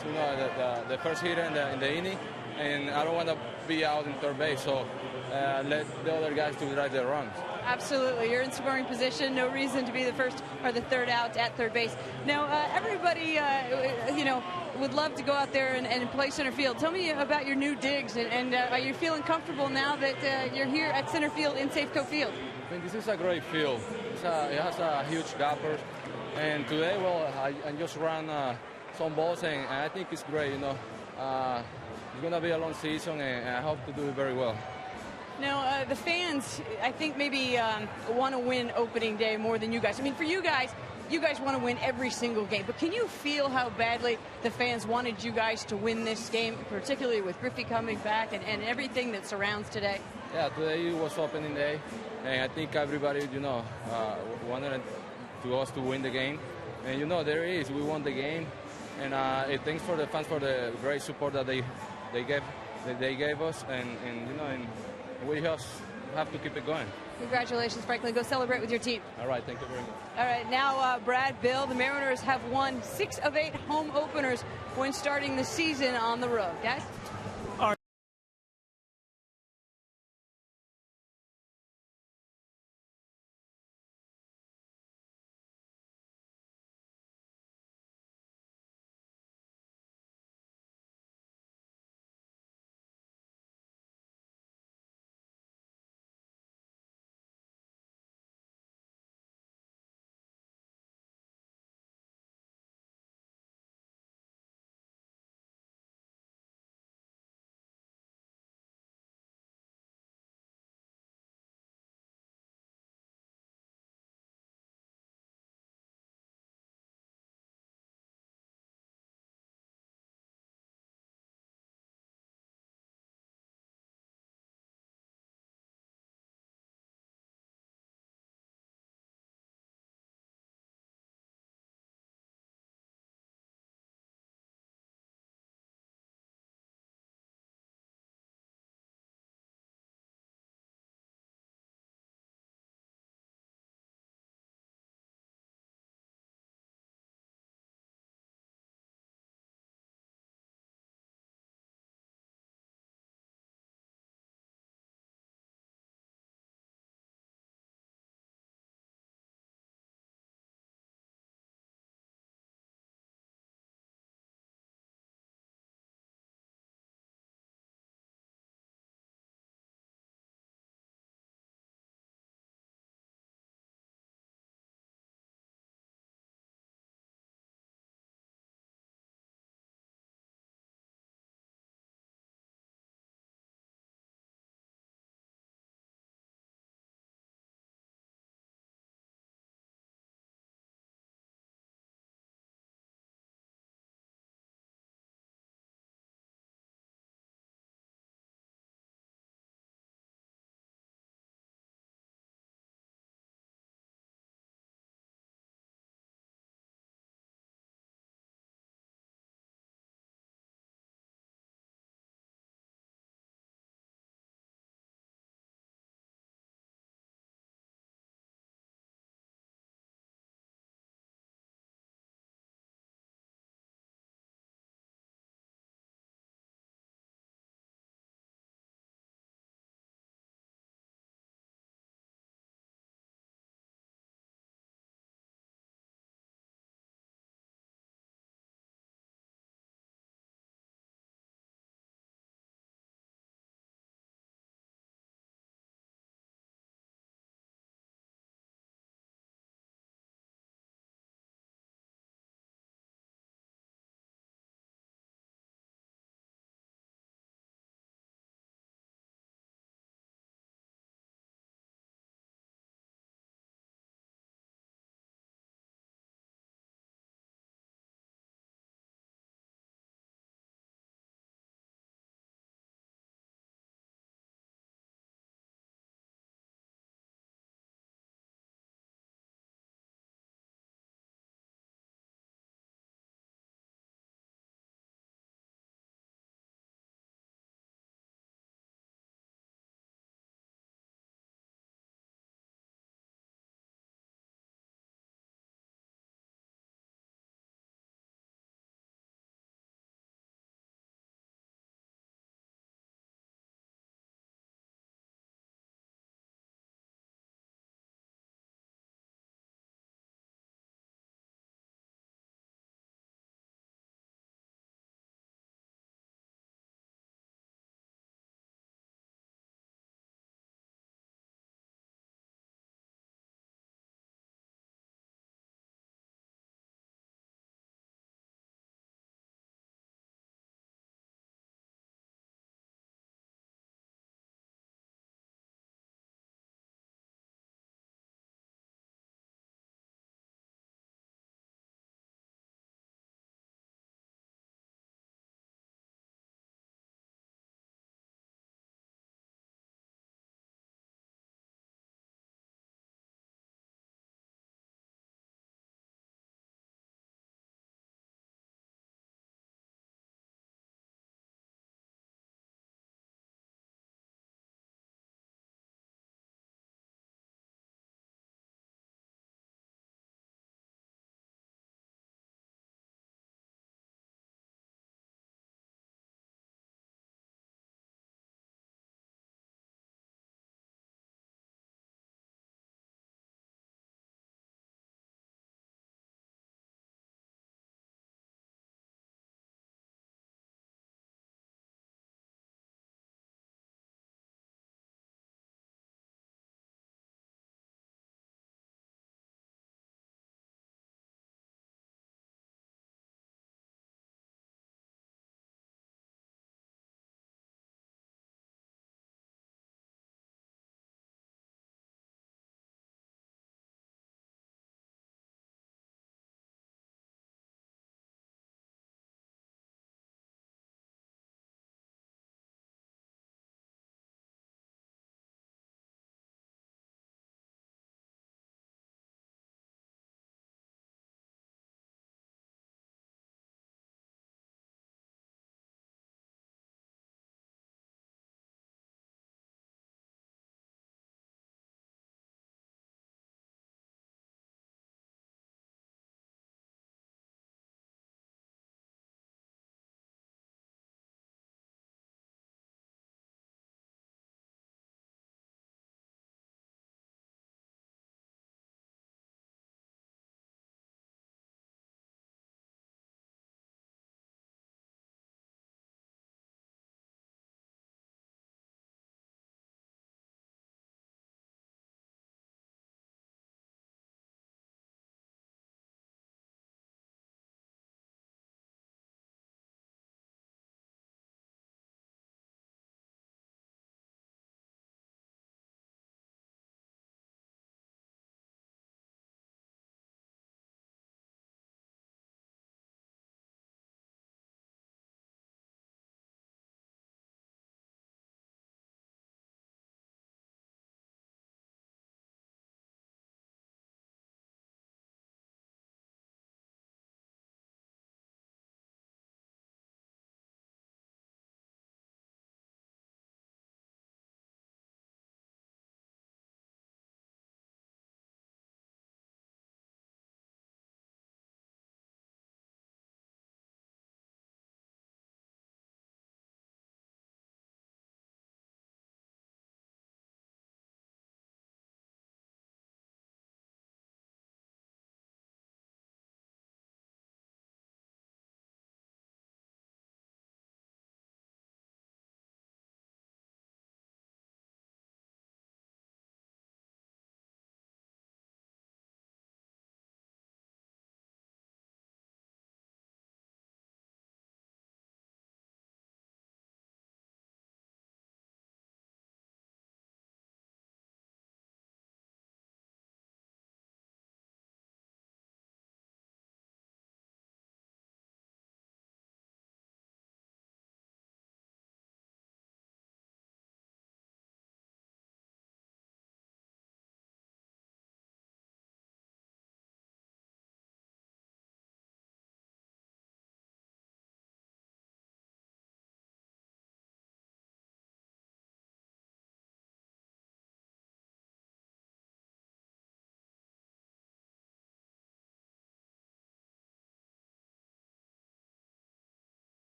the first hitter in the inning, and I don't want to be out in third base, so let the other guys to drive their runs.
Absolutely, you're in scoring position. No reason to be the first or the third out at third base. Now, everybody, would love to go out there and play center field. Tell me about your new digs, and are you feeling comfortable now that you're here at center field in Safeco Field?
I mean, this is a great field. It has a huge gapper, and today, I just ran some balls, and I think it's great. It's going to be a long season, and I hope to do it very well.
Now, the fans, I think maybe want to win opening day more than you guys. I mean, for you guys want to win every single game. But can you feel how badly the fans wanted you guys to win this game, particularly with Griffey coming back and everything that surrounds today? Yeah,
today was opening day, and I think everybody, wanted us to win the game. And, there it is. We won the game. And thanks for the fans for the great support that they gave us. And we just have to keep it going.
Congratulations, Franklin. Go celebrate with your team.
All right, thank you very much.
All right, now, Brad, Bill, the Mariners have won 6 of 8 home openers when starting the season on the road. Guys?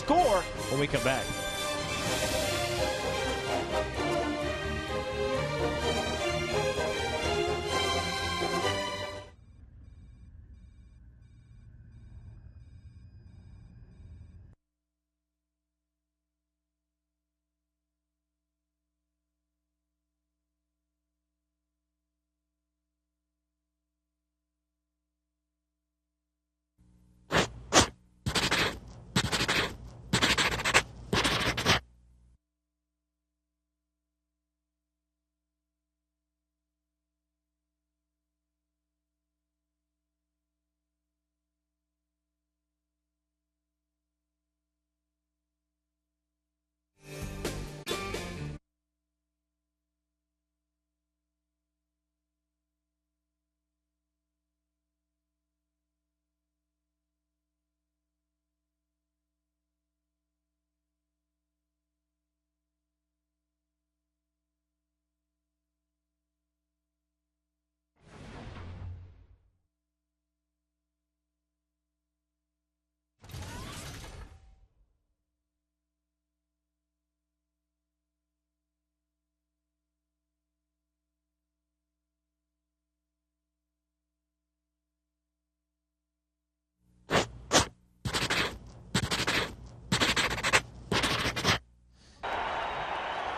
score when we come back.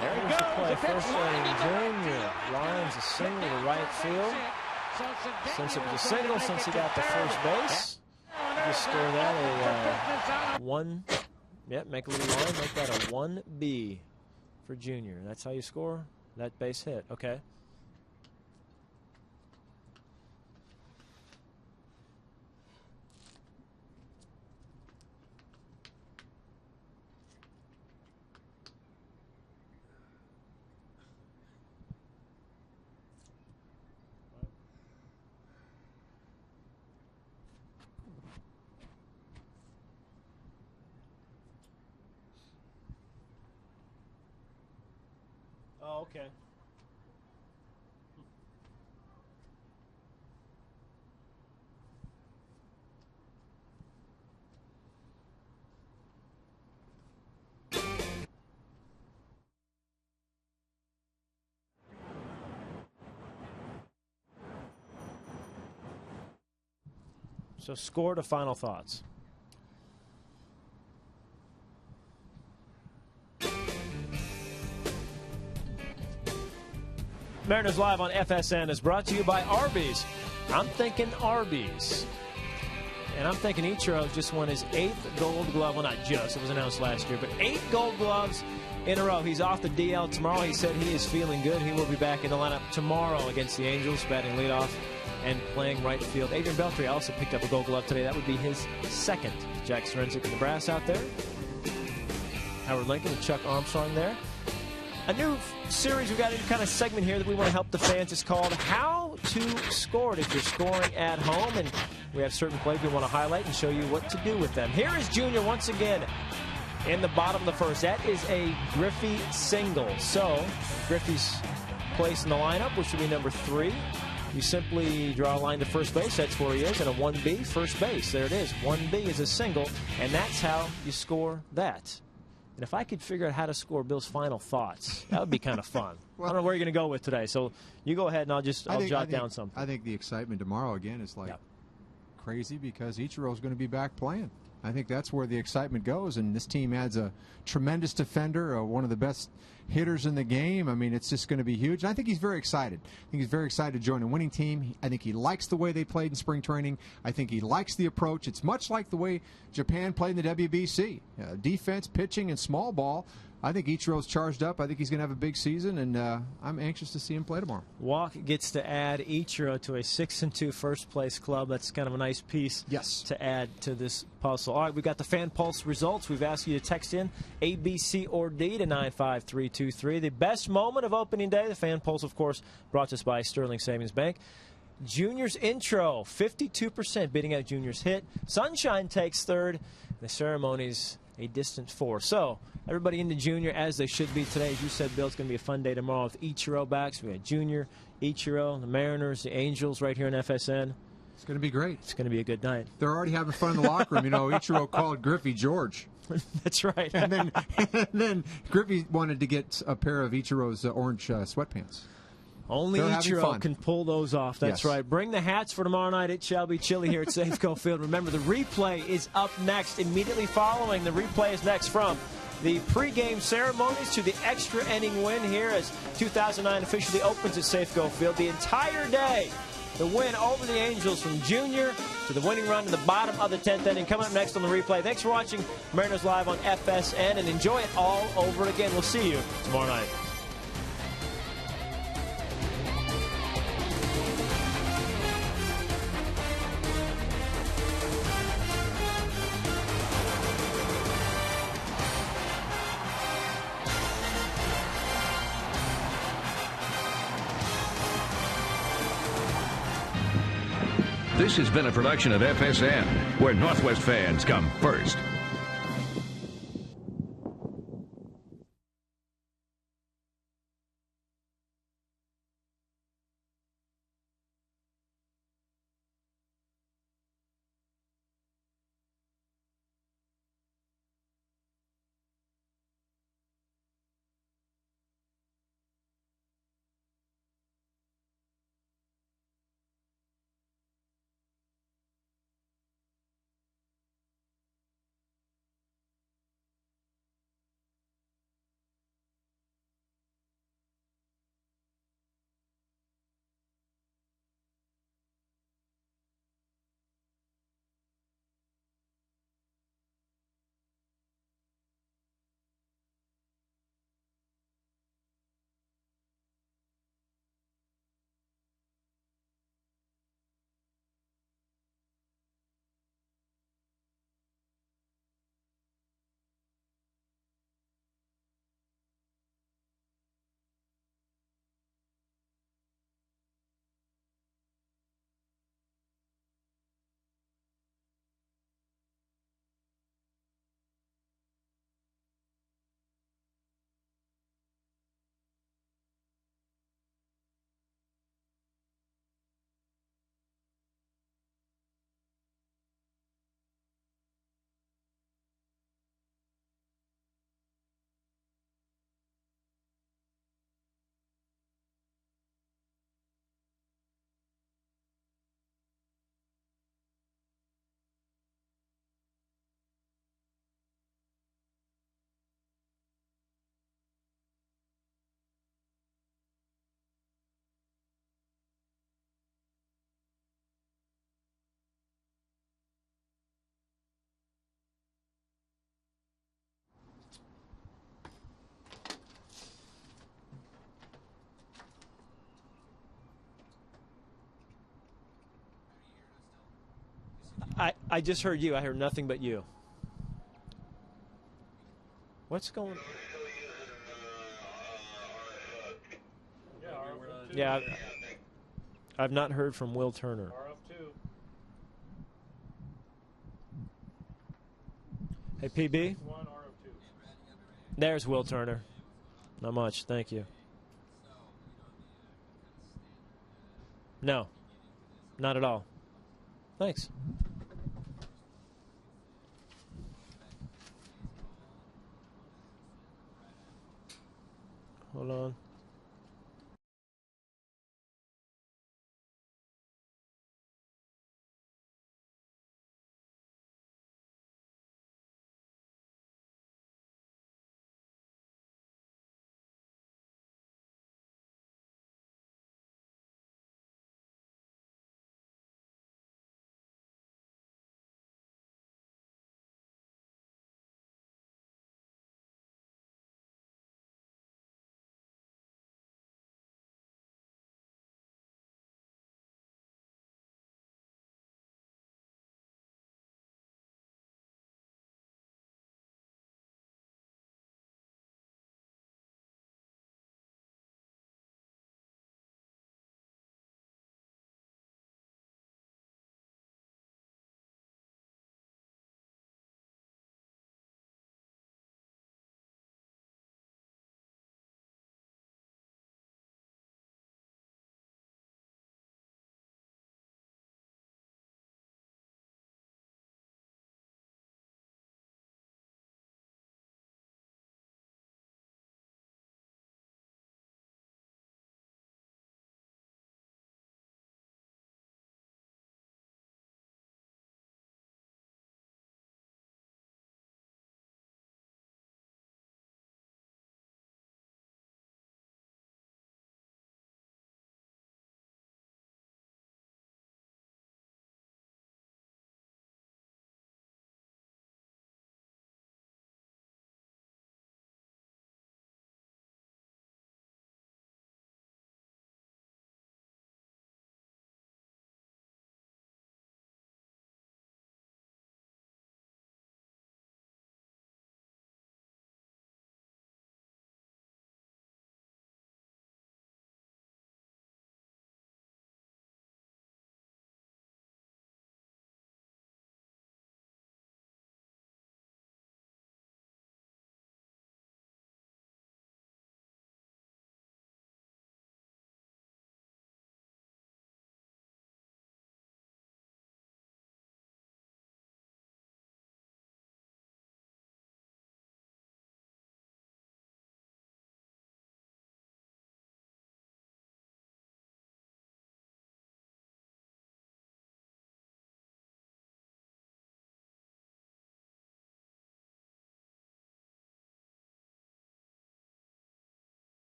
There he
Here's the play.
goes.
First inning, Junior lines a single to right field. Since it was a single, since he got the first base, just score that a 1. Yep, make a little line, make that a 1B for Junior. That's how you score that base hit. Okay. Oh, okay. So score to final thoughts. Mariners Live on FSN is brought to you by Arby's. I'm thinking Arby's. And I'm thinking Ichiro just won his 8th gold glove. Well, not just. It was announced last year. But 8 gold gloves in a row. He's off the DL tomorrow. He said he is feeling good. He will be back in the lineup tomorrow against the Angels, batting leadoff and playing right field. Adrian Beltre also picked up a gold glove today. That would be his 2nd. Jack Sorensic and the brass out there. Howard Lincoln and Chuck Armstrong there. A new series we got a kind of segment here that we want to help the fans. It's called How to Score It if you're scoring at home. And we have certain plays we want to highlight and show you what to do with them. Here is Junior once again in the bottom of the first. That is a Griffey single. So Griffey's place in the lineup, which would be number 3. You simply draw a line to first base. That's where he is. And a 1B, first base. There it is. 1B is a single. And that's how you score that. And if I could figure out how to score Bill's final thoughts, that would be kind of fun. Well, I don't know where you're going to go with today. So you go ahead and I'll jot down something.
I think the excitement tomorrow again is like crazy because Ichiro's going to be back playing. I think that's where the excitement goes. And this team adds a tremendous defender, one of the best hitters in the game. I mean, it's just going to be huge. And I think he's very excited. I think he's very excited to join a winning team. I think he likes the way they played in spring training. I think he likes the approach. It's much like the way Japan played in the WBC. Defense, pitching, and small ball. I think Ichiro's charged up. I think he's going to have a big season, and I'm anxious to see him play tomorrow.
Walk gets to add Ichiro to a 6-2 first-place club. That's kind of a nice piece to add to this puzzle. All right, we've got the Fan Pulse results. We've asked you to text in A, B, C, or D to 95323. The best moment of opening day, the Fan Pulse, of course, brought to us by Sterling Savings Bank. Junior's intro, 52%, beating out Junior's hit. Sunshine takes 3rd. The ceremonies, a distant 4. So everybody into Junior as they should be today. As you said, Bill, it's going to be a fun day tomorrow with Ichiro back. So we got Junior, Ichiro, the Mariners, the Angels right here on FSN.
It's going to be great.
It's going to be a good night.
They're already having fun in the locker room. You know, Ichiro called Griffey George.
That's right.
and then Griffey wanted to get a pair of Ichiro's orange sweatpants.
Only Ichiro can pull those off. That's right. Bring the hats for tomorrow night. It shall be chilly here at Safeco Field. Remember, the replay is up next. Immediately following, the replay is next from the pregame ceremonies to the extra inning win here as 2009 officially opens at Safeco Field. The entire day, the win over the Angels from junior to the winning run to the bottom of the 10th inning. Coming up next on the replay. Thanks for watching Mariners Live on FSN, and enjoy it all over again. We'll see you tomorrow night.
This has been a production of FSN, where Northwest fans come first.
I just heard you. I heard nothing but you. What's going on? Yeah, I've not heard from Will Turner. Hey, PB? There's Will Turner. Not much, thank you. No, not at all. Thanks. Hold on.